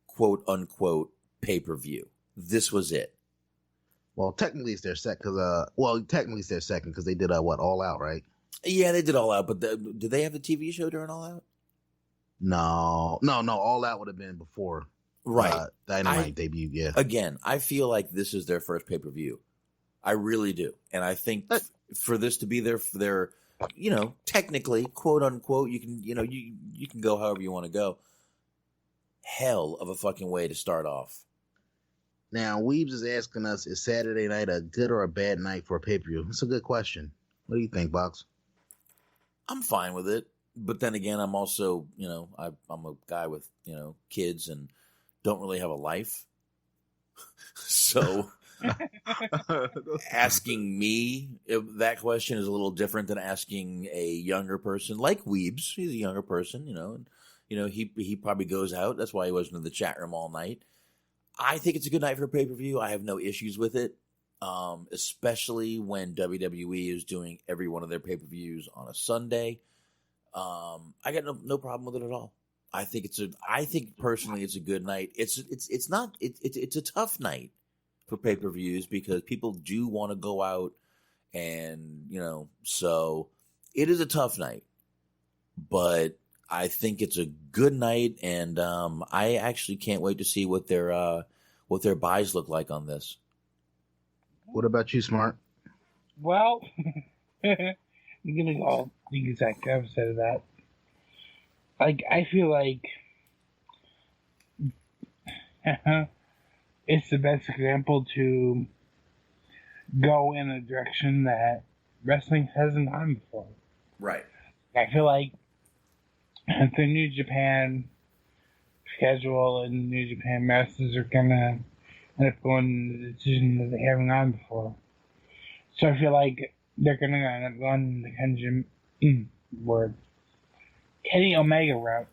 quote-unquote pay-per-view. This was it. Well, technically it's their second because they did All Out, right? Yeah, they did All Out, but did they have the TV show during All Out? No. All Out would have been before. Right. Dynamite debut, yeah. Again, I feel like this is their first pay-per-view. I really do. And I think for this to be their technically, quote unquote, you can go however you want to go. Hell of a fucking way to start off. Now, Weebs is asking us, is Saturday night a good or a bad night for a pay-per-view? That's a good question. What do you think, Box? I'm fine with it. But then again, I'm also, I'm a guy with, kids and don't really have a life. So asking me that question is a little different than asking a younger person like Weebs. He's a younger person, and he probably goes out. That's why he wasn't in the chat room all night. I think it's a good night for a pay-per-view. I have no issues with it, especially when WWE is doing every one of their pay-per-views on a Sunday. I got no problem with it at all. I think personally it's a good night. It's a tough night for pay-per-views because people do want to go out and, so it is a tough night. but I think it's a good night, and I actually can't wait to see what their buys look like on this. What about you, Smart? Well, I'm gonna go the exact opposite of that. Like, I feel like it's the best example to go in a direction that wrestling hasn't gone before. Right. I feel like the New Japan schedule and New Japan masters are gonna end up going in the decision that they haven't gone before. So I feel like they're gonna end up going the Kenny Omega route.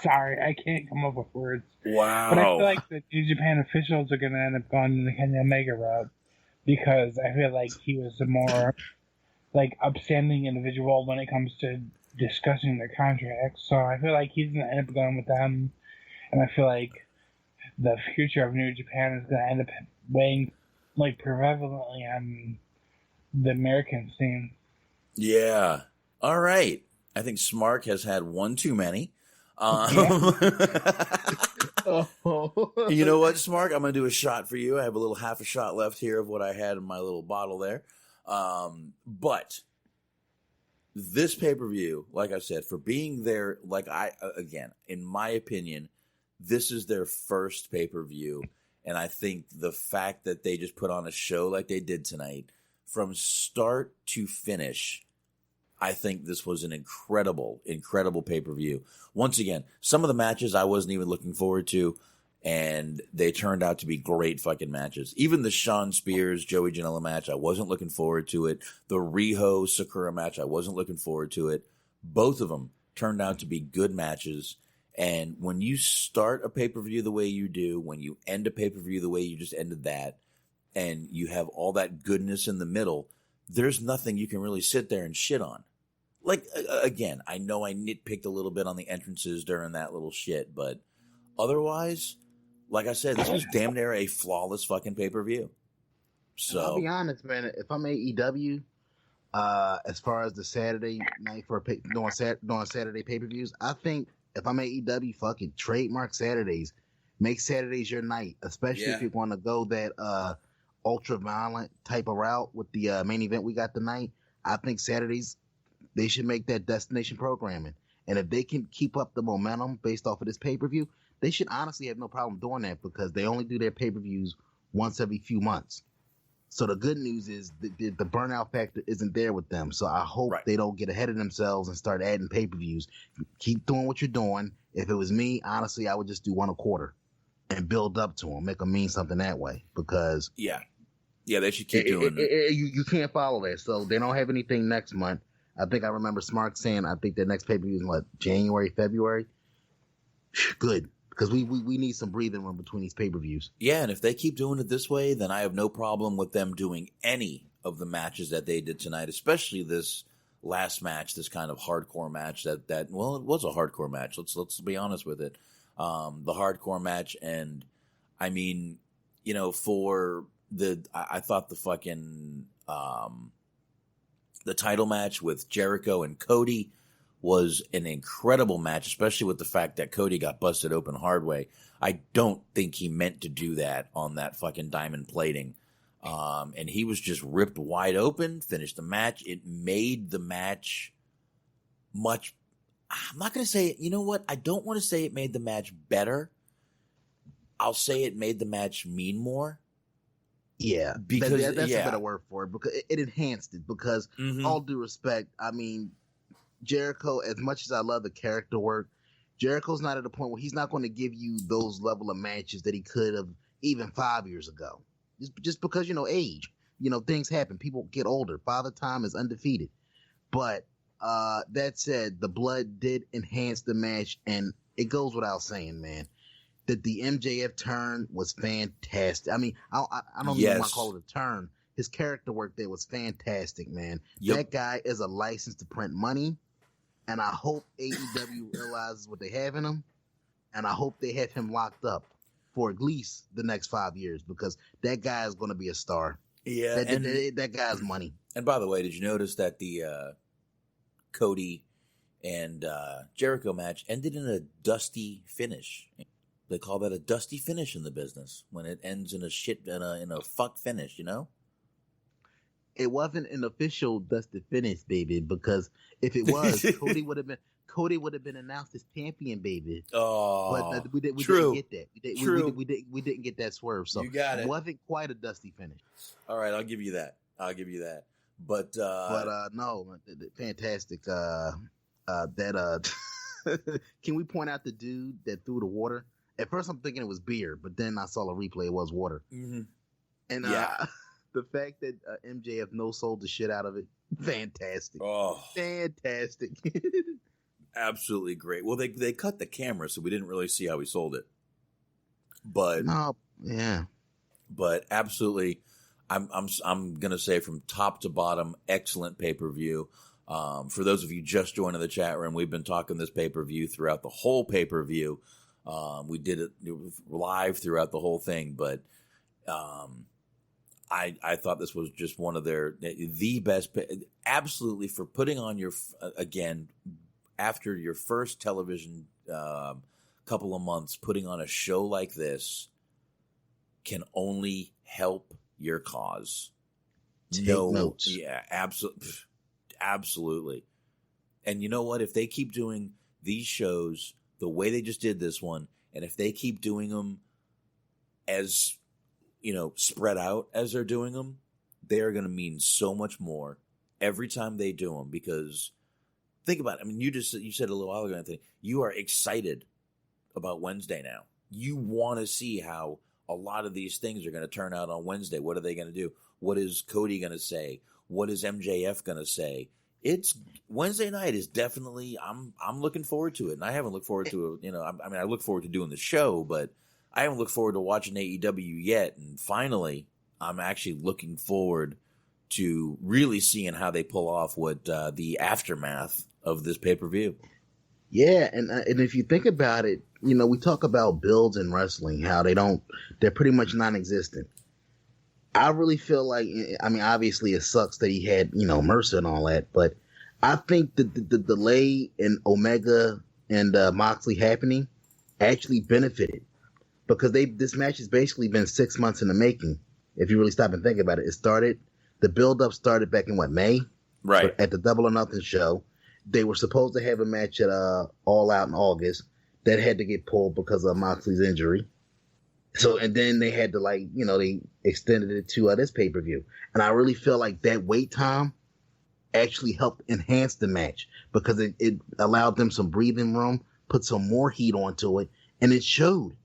Sorry, I can't come up with words. Wow. But I feel like the New Japan officials are going to end up going the Kenny Omega route because I feel like he was a more upstanding individual when it comes to discussing their contracts. So I feel like he's going to end up going with them, and I feel like the future of New Japan is going to end up weighing prevalently on the American scene. Yeah. All right. I think Smart has had one too many. You know what, Smart? I'm going to do a shot for you. I have half a shot left here of what I had in my little bottle there. But this pay-per-view, like I said, for being there, again, in my opinion, this is their first pay-per-view. And I think the fact that they just put on a show like they did tonight, from start to finish, I think this was an incredible, incredible pay-per-view. Once again, some of the matches I wasn't even looking forward to, and they turned out to be great fucking matches. Even the Shawn Spears, Joey Janela match, I wasn't looking forward to it. The Riho Sakura match, I wasn't looking forward to it. Both of them turned out to be good matches. And when you start a pay-per-view the way you do, when you end a pay-per-view the way you just ended that, and you have all that goodness in the middle, there's nothing you can really sit there and shit on. Again, I know I nitpicked a little bit on the entrances during that little shit, but otherwise, like I said, this was damn near a flawless fucking pay-per-view. So I'll be honest, man. If I'm AEW, as far as the Saturday night for doing Saturday pay-per-views, I think if I'm AEW, fuck it, trademark Saturdays. Make Saturdays your night, especially if you want to go that ultra-violent type of route with the main event we got tonight. I think Saturdays, they should make that destination programming. And if they can keep up the momentum based off of this pay-per-view, they should honestly have no problem doing that because they only do their pay-per-views once every few months. So the good news is the burnout factor isn't there with them. So I hope they don't get ahead of themselves and start adding pay-per-views. Keep doing what you're doing. If it was me, honestly, I would just do one a quarter and build up to them, make them mean something that way because yeah, they should keep doing it. You can't follow that. So they don't have anything next month. I think I remember Smart saying, I think their next pay-per-view is what, January, February? Good, because we need some breathing room between these pay-per-views. Yeah, and if they keep doing it this way, then I have no problem with them doing any of the matches that they did tonight, especially this last match, this kind of hardcore match that well, it was a hardcore match. Let's be honest with it. The hardcore match, and I mean, for I thought the fucking the title match with Jericho and Cody was an incredible match, especially with the fact that Cody got busted open hard way. I don't think he meant to do that on that fucking diamond plating. And he was just ripped wide open, finished the match. It made the match much. I'm not going to say, you know what? I don't want to say it made the match better. I'll say it made the match mean more. Yeah, because that's a better word for it because it enhanced it. Because all due respect, I mean, Jericho, as much as I love the character work, Jericho's not at a point where he's not going to give you those level of matches that he could have even 5 years ago. Just because, age, things happen. People get older. Father Time is undefeated. But that said, the blood did enhance the match, and it goes without saying, man, that the MJF turn was fantastic. I mean, I don't even want to call it a turn. His character work there was fantastic, man. Yep. That guy is a license to print money, and I hope AEW realizes what they have in him, and I hope they have him locked up for at least the next 5 years because that guy is going to be a star. Yeah, that guy's money. And by the way, did you notice that Cody and Jericho match ended in a dusty finish. They call that a dusty finish in the business when it ends in a fuck finish, you know? It wasn't an official dusty finish, baby, because if it was, Cody would have been announced as champion, baby. Oh, but we didn't get that. We didn't get that swerve. So you got it. Wasn't quite a dusty finish. All right, I'll give you that. But no, fantastic. Can we point out the dude that threw the water? At first, I'm thinking it was beer, but then I saw a replay. It was water. Mm-hmm. And the fact that MJF no-sold the shit out of it, fantastic. Oh, fantastic. Absolutely great. Well, they cut the camera, so we didn't really see how he sold it. But no, yeah. But absolutely, I'm gonna say from top to bottom, excellent pay-per-view. For those of you just joining the chat room, we've been talking this pay-per-view throughout the whole pay-per-view. We did it live throughout the whole thing, but I thought this was just one of the best, absolutely, for putting on your, again, after your first television couple of months, putting on a show like this can only help your cause. Take notes. Yeah, absolutely. And you know what? If they keep doing these shows the way they just did this one, and if they keep doing them as, spread out as they're doing them, they are going to mean so much more every time they do them. Because think about it. I mean, you said a little while ago, Anthony, you are excited about Wednesday now. You want to see how a lot of these things are going to turn out on Wednesday. What are they going to do? What is Cody going to say? What is MJF going to say? It's Wednesday night is definitely, I'm looking forward to it. And I haven't looked forward to it. I look forward to doing the show, but I haven't looked forward to watching AEW yet. And finally, I'm actually looking forward to really seeing how they pull off what the aftermath of this pay-per-view. Yeah. And if you think about it, we talk about builds in wrestling, how they're pretty much non-existent. I really feel like, obviously it sucks that he had, Mercer and all that, but I think that the delay in Omega and Moxley happening actually benefited, because this match has basically been 6 months in the making. If you really stop and think about it, the build-up started back in May? Right. At the Double or Nothing show. They were supposed to have a match at All Out in August. That had to get pulled because of Moxley's injury. So, and then they had to they extended it to this pay-per-view. And I really feel like that wait time actually helped enhance the match, because it allowed them some breathing room, put some more heat onto it, and it showed.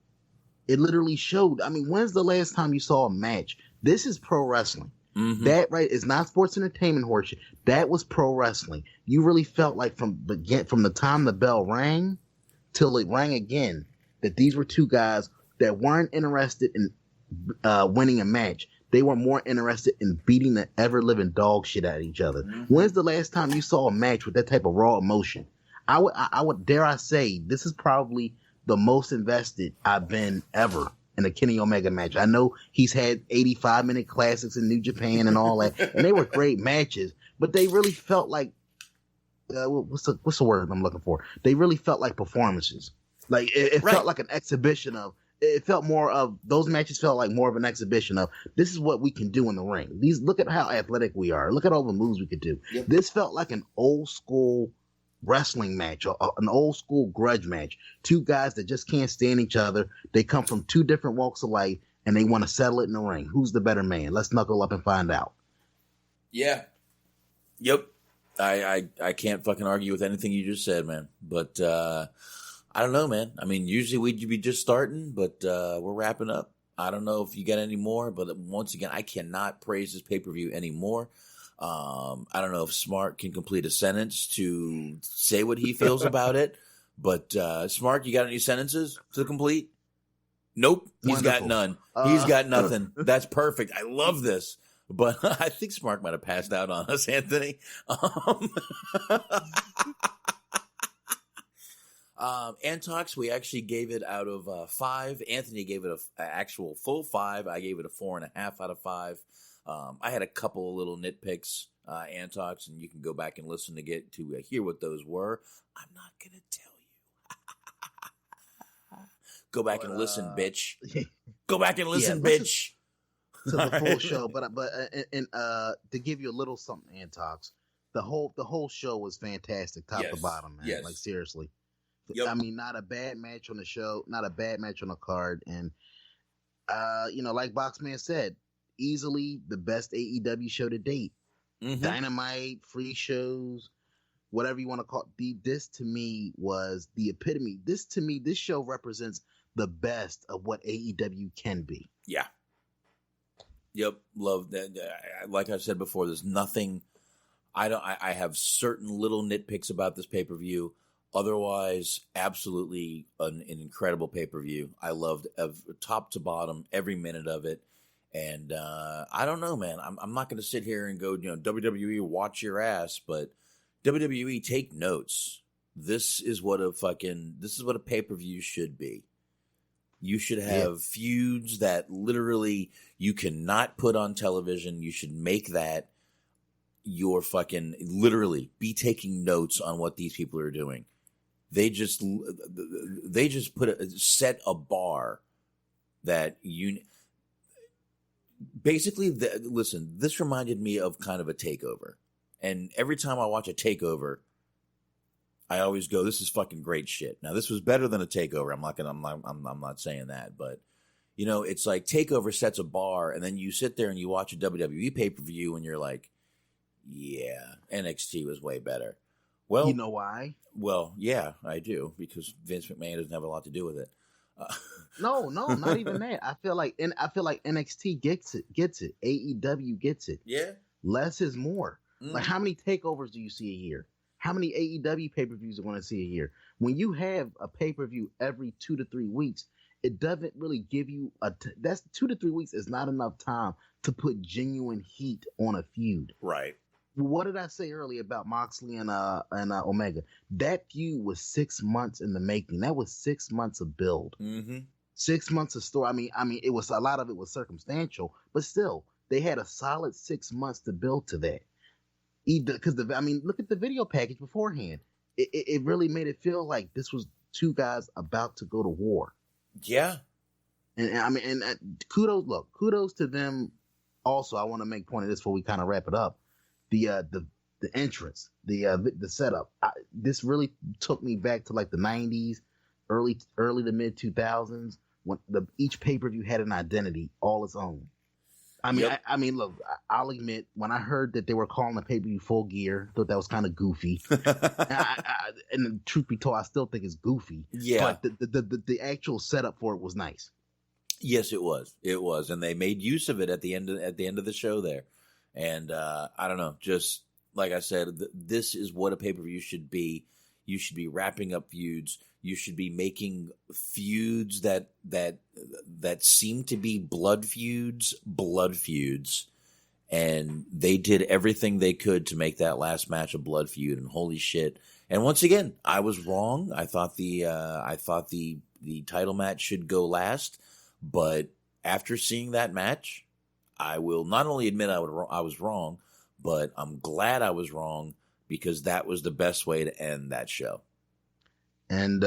It literally showed. I mean, when's the last time you saw a match? This is pro wrestling. Mm-hmm. That, right, is not sports entertainment horseshit. That was pro wrestling. You really felt like from the time the bell rang till it rang again, that these were two guys that weren't interested in winning a match. They were more interested in beating the ever-living dog shit out of each other. Mm-hmm. When's the last time you saw a match with that type of raw emotion? I would dare I say, this is probably the most invested I've been ever in a Kenny Omega match. I know he's had 85-minute classics in New Japan and all that, and they were great matches, but they really felt like, what's the word I'm looking for? They really felt like performances. Like it felt like an exhibition of. It felt more of those matches felt like more of an exhibition of, this is what we can do in the ring. Look at how athletic we are. Look at all the moves we could do. Yep. This felt like an old school wrestling match, or an old school grudge match. Two guys that just can't stand each other. They come from two different walks of life, and they want to settle it in the ring. Who's the better man? Let's knuckle up and find out. Yeah. Yep. I can't fucking argue with anything you just said, man. But I don't know, man. I mean, usually we'd be just starting, but we're wrapping up. I don't know if you got any more, but once again, I cannot praise this pay-per-view anymore. I don't know if Smart can complete a sentence to say what he feels about it, but Smart, you got any sentences to complete? Nope. He's got none. He's got nothing. That's perfect. I love this. But I think Smart might have passed out on us, Anthony. Antox, we actually gave it out of 5. Anthony gave it an actual full 5. I gave it a 4.5 out of 5. I had a couple of little nitpicks Antox, and you can go back and listen to hear what those were. I'm not gonna tell you. Go back and listen, bitch. Go back and listen, bitch. To the full show, but to give you a little something, Antox, the whole show was fantastic, top to bottom, man. Like seriously. Yep. I mean, not a bad match on the show, not a bad match on the card, and like Boxman said, easily the best AEW show to date. Mm-hmm. Dynamite, free shows, whatever you want to call it. This to me was the epitome. This show represents the best of what AEW can be. Yeah. Yep, love that. Like I said before, there's nothing. I have certain little nitpicks about this pay-per-view. Otherwise, absolutely an incredible pay-per-view. I loved top to bottom every minute of it. And I don't know, man. I'm not going to sit here and go, WWE, watch your ass, but WWE, take notes. This is what a pay-per-view should be. You should have feuds that literally you cannot put on television. You should make that your fucking literally be taking notes on what these people are doing. They just set a bar that you basically. Listen, this reminded me of kind of a takeover, and every time I watch a takeover, I always go, "This is fucking great shit." Now, this was better than a takeover. I'm not saying that, but it's like takeover sets a bar, and then you sit there and you watch a WWE pay per view, and you're like, "Yeah, NXT was way better." Well, you know why? Well, yeah, I do, because Vince McMahon doesn't have a lot to do with it. No, not even that. I feel like NXT gets it. AEW gets it. Yeah, less is more. Mm-hmm. Like, how many takeovers do you see a year? How many AEW pay-per-views are going to see a year? When you have a pay-per-view every 2 to 3 weeks, it doesn't really give you that's 2 to 3 weeks is not enough time to put genuine heat on a feud. Right. What did I say earlier about Moxley and Omega? That feud was 6 months in the making. That was 6 months of build. Mm-hmm. 6 months of story. I mean, it was a lot of it was circumstantial, but still, they had a solid 6 months to build to that. Because look at the video package beforehand. It really made it feel like this was two guys about to go to war. Yeah, and kudos to them. Also, I want to make point of this before we kind of wrap it up. The entrance, the setup. This really took me back to like the 90s, early to mid 2000s when each pay per view had an identity all its own. Look, I'll admit, when I heard that they were calling the pay-per-view Full Gear, I thought that was kind of goofy. And the truth be told, I still think it's goofy. Yeah. But the actual setup for it was nice. Yes, it was. It was, and they made use of it at the end of the show there. And I don't know, just like I said, this is what a pay-per-view should be. You should be wrapping up feuds. You should be making feuds that seem to be blood feuds, and they did everything they could to make that last match a blood feud. And holy shit! And once again, I was wrong. I thought the title match should go last, but after seeing that match, I will not only admit I was wrong, but I'm glad I was wrong, because that was the best way to end that show. And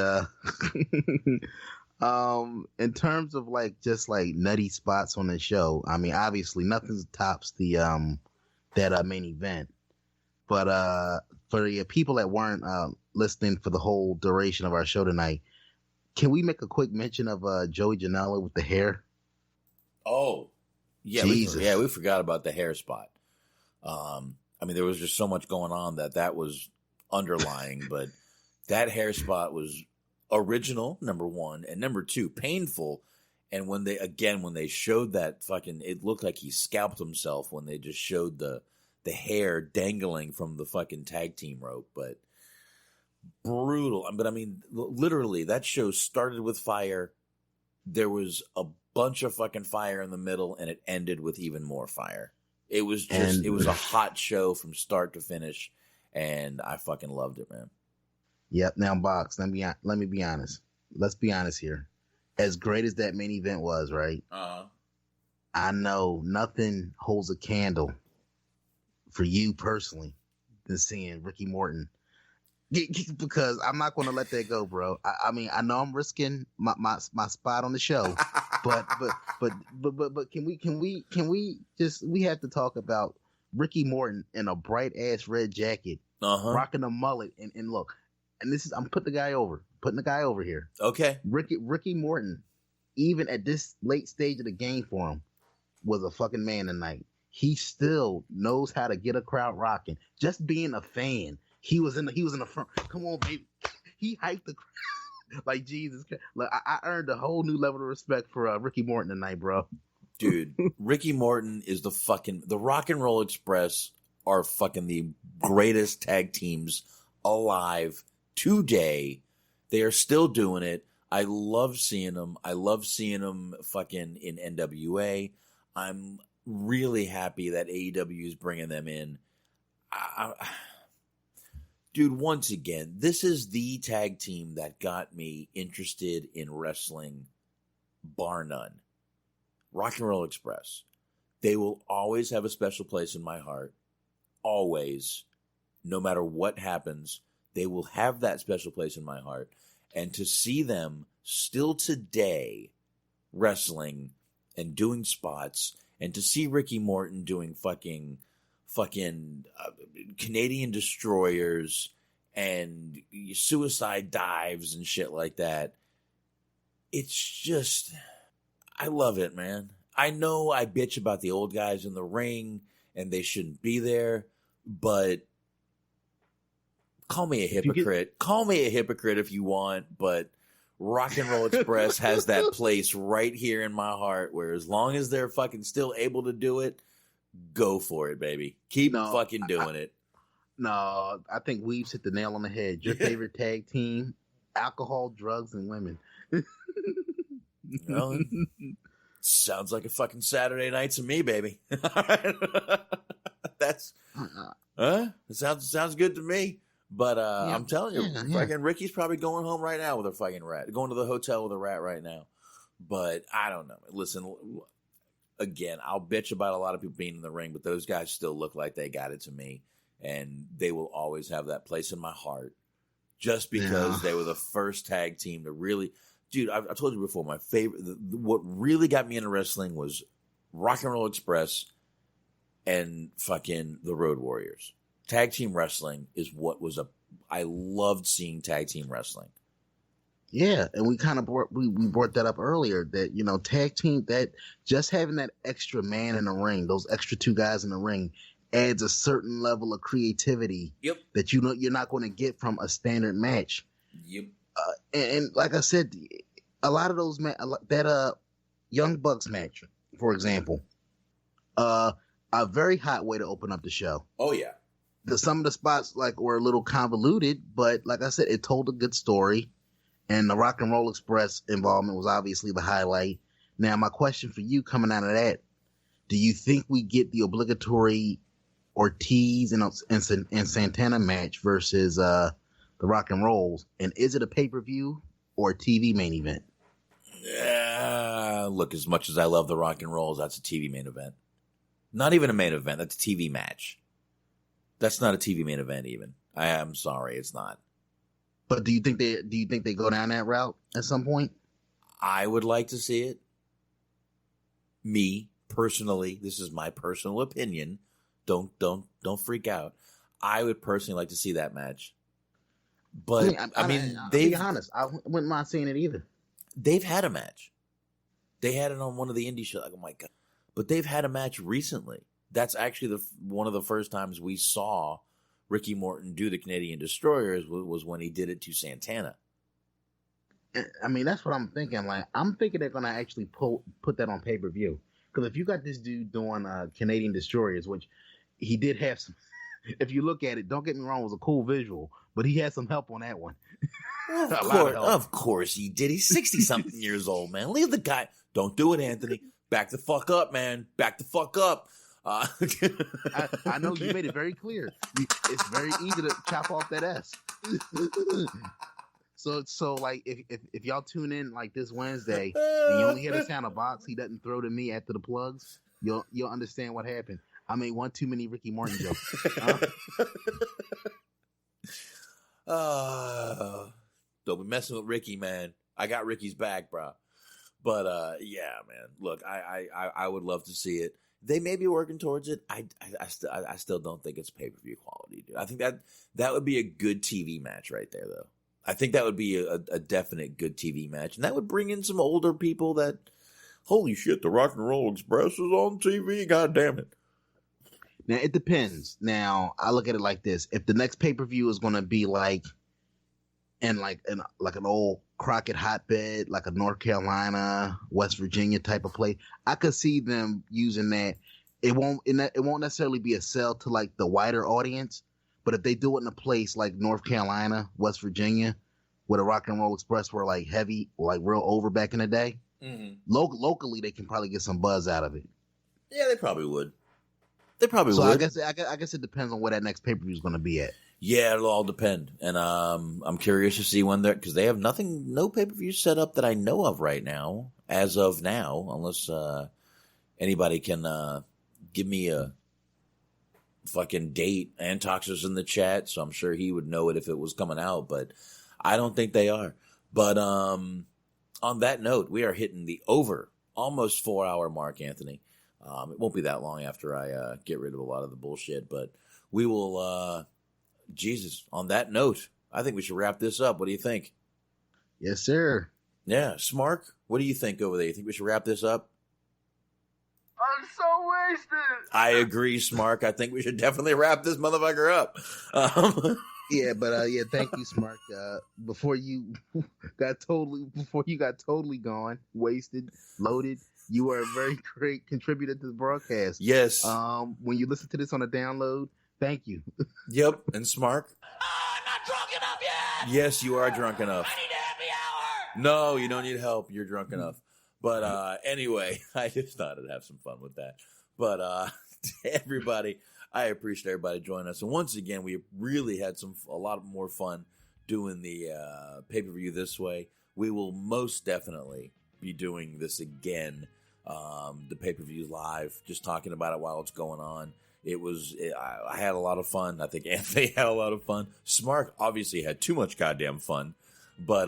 in terms of just nutty spots on the show, I mean, obviously nothing tops the that main event. But for the people that weren't listening for the whole duration of our show tonight, can we make a quick mention of Joey Janela with the hair? Oh, yeah, we forgot about the hair spot. There was just so much going on that was underlying, but that hair spot was original, number one, and number two, painful. And when they showed that it looked like he scalped himself when they just showed the hair dangling from the fucking tag team rope. But brutal. But literally, that show started with fire. There was a bunch of fucking fire in the middle, and it ended with even more fire. It was a hot show from start to finish, and I fucking loved it, man. Yep. Now, Box, let me be honest. Let's be honest here. As great as that main event was, right? Uh-huh. I know nothing holds a candle for you personally than seeing Ricky Morton. Because I'm not going to let that go, bro. I mean, I know I'm risking my spot on the show, but can we have to talk about Ricky Morton in a bright ass red jacket, rocking a mullet, and look, and this is, I'm putting the guy over here. Okay, Ricky Morton, even at this late stage of the game for him, was a fucking man tonight. He still knows how to get a crowd rocking. Just being a fan. He was in the front. Come on, baby. He hyped the crowd like Jesus. Like, I earned a whole new level of respect for Ricky Morton tonight, bro. Dude, Ricky Morton is the Rock and Roll Express are fucking the greatest tag teams alive today. They are still doing it. I love seeing them. I love seeing them fucking in NWA. I'm really happy that AEW is bringing them in. Dude, once again, this is the tag team that got me interested in wrestling, bar none. Rock and Roll Express. They will always have a special place in my heart. Always. No matter what happens, they will have that special place in my heart. And to see them still today wrestling and doing spots, and to see Ricky Morton doing fucking Canadian destroyers and suicide dives and shit like that. It's just, I love it, man. I know I bitch about the old guys in the ring and they shouldn't be there, but call me a hypocrite. Call me a hypocrite if you want, but Rock and Roll Express has that place right here in my heart where as long as they're fucking still able to do it, go for it, baby. Keep fucking doing it. No, I think Weaves hit the nail on the head. Your favorite tag team, alcohol, drugs, and women. Well, sounds like a fucking Saturday night to me, baby. That's it sounds good to me. But I'm telling you, fucking Ricky's probably going home right now with a fucking rat. Going to the hotel with a rat right now. But I don't know. Listen, again, I'll bitch about a lot of people being in the ring, but those guys still look like they got it to me. And they will always have that place in my heart just because they were the first tag team to really... Dude, I told you before, my favorite... what really got me into wrestling was Rock and Roll Express and fucking the Road Warriors. Tag team wrestling is what was I loved seeing tag team wrestling. Yeah, and we kind of brought that up earlier that, tag team, that just having that extra man in the ring, those extra two guys in the ring, adds a certain level of creativity that you're not going to get from a standard match. Yep. And like I said, a lot of those that Young Bucks match, for example, a very hot way to open up the show. Oh yeah. Some of the spots were a little convoluted, but like I said, it told a good story. And the Rock and Roll Express involvement was obviously the highlight. Now, my question for you coming out of that, do you think we get the obligatory Ortiz and Santana match versus the Rock and Rolls? And is it a pay-per-view or a TV main event? Look, as much as I love the Rock and Rolls, that's a TV main event. Not even a main event. That's a TV match. That's not a TV main event even. I am sorry, it's not. But do you think they go down that route at some point? I would like to see it. Me personally, this is my personal opinion. Don't freak out. I would personally like to see that match. But I mean, I'll be honest, I wouldn't mind seeing it either. They've had a match. They had it on one of the indie shows. Oh my god! But they've had a match recently. That's actually one of the first times we saw Ricky Morton do the Canadian Destroyers was when he did it to Santana. I mean, that's what I'm thinking. I'm thinking they're going to actually put that on pay-per-view. Because if you got this dude doing Canadian Destroyers, which he did have some, if you look at it, don't get me wrong, it was a cool visual, but he had some help on that one. Of course he did. He's 60-something years old, man. Leave the guy. Don't do it, Anthony. Back the fuck up, man. Back the fuck up. I know you made it very clear. It's very easy to chop off that S. So like if y'all tune in like this Wednesday and you only hear the sound of box, he doesn't throw to me after the plugs, you'll understand what happened. I mean, one too many Ricky Morton jokes. Don't be messing with Ricky, man. I got Ricky's back, bro. But yeah, man. Look, I would love to see it. They may be working towards it. I still don't think it's pay-per-view quality, dude. I think that would be a good TV match right there, though. I think that would be a definite good TV match, and that would bring in some older people that, holy shit, the Rock and Roll Express is on TV. God damn it. Now it depends. Now I look at it like this: if the next pay-per-view is going to be like an old Crockett hotbed, like a North Carolina, West Virginia type of play, I could see them using that. It won't necessarily be a sell to like the wider audience, but if they do it in a place like North Carolina, West Virginia, where the Rock and Roll Express were like heavy, like real over back in the day, locally they can probably get some buzz out of it. Yeah, they probably would. They probably so would. I guess it depends on where that next pay-per-view is going to be at. Yeah, it'll all depend. And I'm curious to see when because they have no pay-per-view set up that I know of right now, as of now, unless anybody can give me a fucking date. Antox is in the chat, so I'm sure he would know it if it was coming out, but I don't think they are. But on that note, we are hitting the over almost 4-hour mark, Anthony. It won't be that long after I get rid of a lot of the bullshit, but we will, Jesus, on that note, I think we should wrap this up. What do you think? Yes, sir. Yeah. Smark, what do you think over there? You think we should wrap this up? I'm so wasted. I agree, Smark. I think we should definitely wrap this motherfucker up. Yeah, but yeah, thank you, Smark. Before you got totally gone, wasted, loaded, you were a very great contributor to the broadcast. Yes. When you listen to this on a download, thank you. Yep. And Smark? I'm not drunk enough yet. Yes, you are drunk enough. I need a happy hour. No, you don't need help. You're drunk enough. But anyway, I just thought I'd have some fun with that. But everybody, I appreciate everybody joining us. And once again, we really had a lot more fun doing the pay-per-view this way. We will most definitely be doing this again. The pay-per-view live, just talking about it while it's going on. I had a lot of fun. I think Anthony had a lot of fun. Smart obviously had too much goddamn fun, but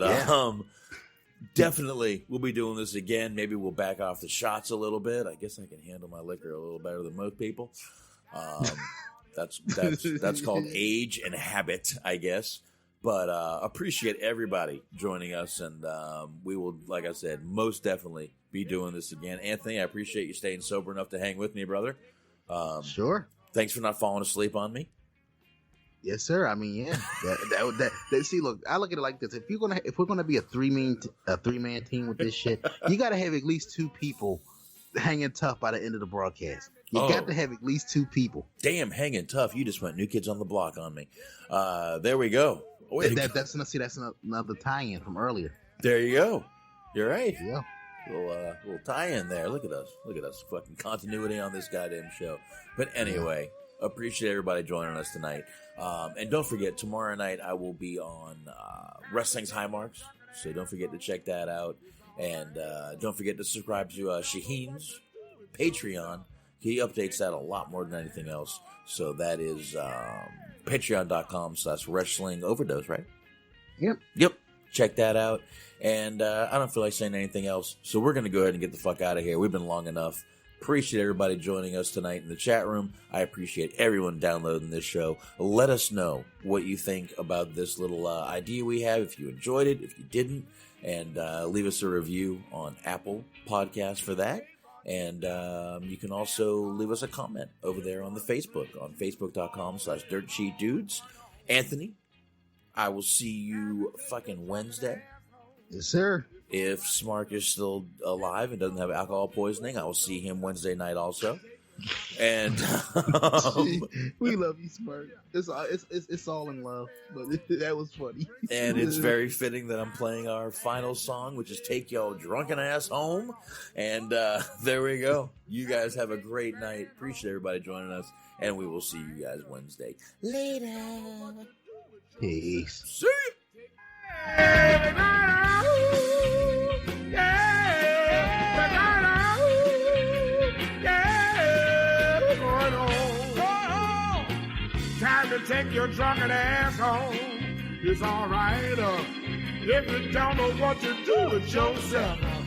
definitely we'll be doing this again. Maybe we'll back off the shots a little bit. I guess I can handle my liquor a little better than most people. That's called age and habit, I guess. But appreciate everybody joining us, and we will, like I said, most definitely be doing this again. Anthony, I appreciate you staying sober enough to hang with me, brother. Sure. Thanks for not falling asleep on me. Yes, sir. I mean, yeah. See, look, I look at it like this: if we're gonna be a three-man team with this shit, you gotta have at least two people hanging tough by the end of the broadcast. You got to have at least two people. Damn, hanging tough. You just went New Kids on the Block on me. There we go. That's another tie-in from earlier. There you go. You're right. Yeah. Little tie-in there. Look at us. Fucking continuity on this goddamn show. But anyway, appreciate everybody joining us tonight. And don't forget, tomorrow night I will be on Wrestling's High Marks. So don't forget to check that out. And don't forget to subscribe to Shaheen's Patreon. He updates that a lot more than anything else. So that is patreon.com/wrestling overdose, right? Yep. Check that out. And I don't feel like saying anything else. So we're going to go ahead and get the fuck out of here. We've been long enough. Appreciate everybody joining us tonight in the chat room. I appreciate everyone downloading this show. Let us know what you think about this little idea we have. If you enjoyed it, if you didn't. And leave us a review on Apple Podcasts for that. And you can also leave us a comment over there on the Facebook, on facebook.com/dirtsheetdudes. Anthony, I will see you fucking Wednesday. Yes, sir. If Smark is still alive and doesn't have alcohol poisoning, I will see him Wednesday night also. And we love you, Smark. It's all in love, but that was funny. And it's very fitting that I'm playing our final song, which is "Take Your Drunken Ass Home." And there we go. You guys have a great night. Appreciate everybody joining us, and we will see you guys Wednesday. Later. Peace. See ya. Yeah, going on. to take your drunken ass home. It's all right. If you don't know what to do with yourself.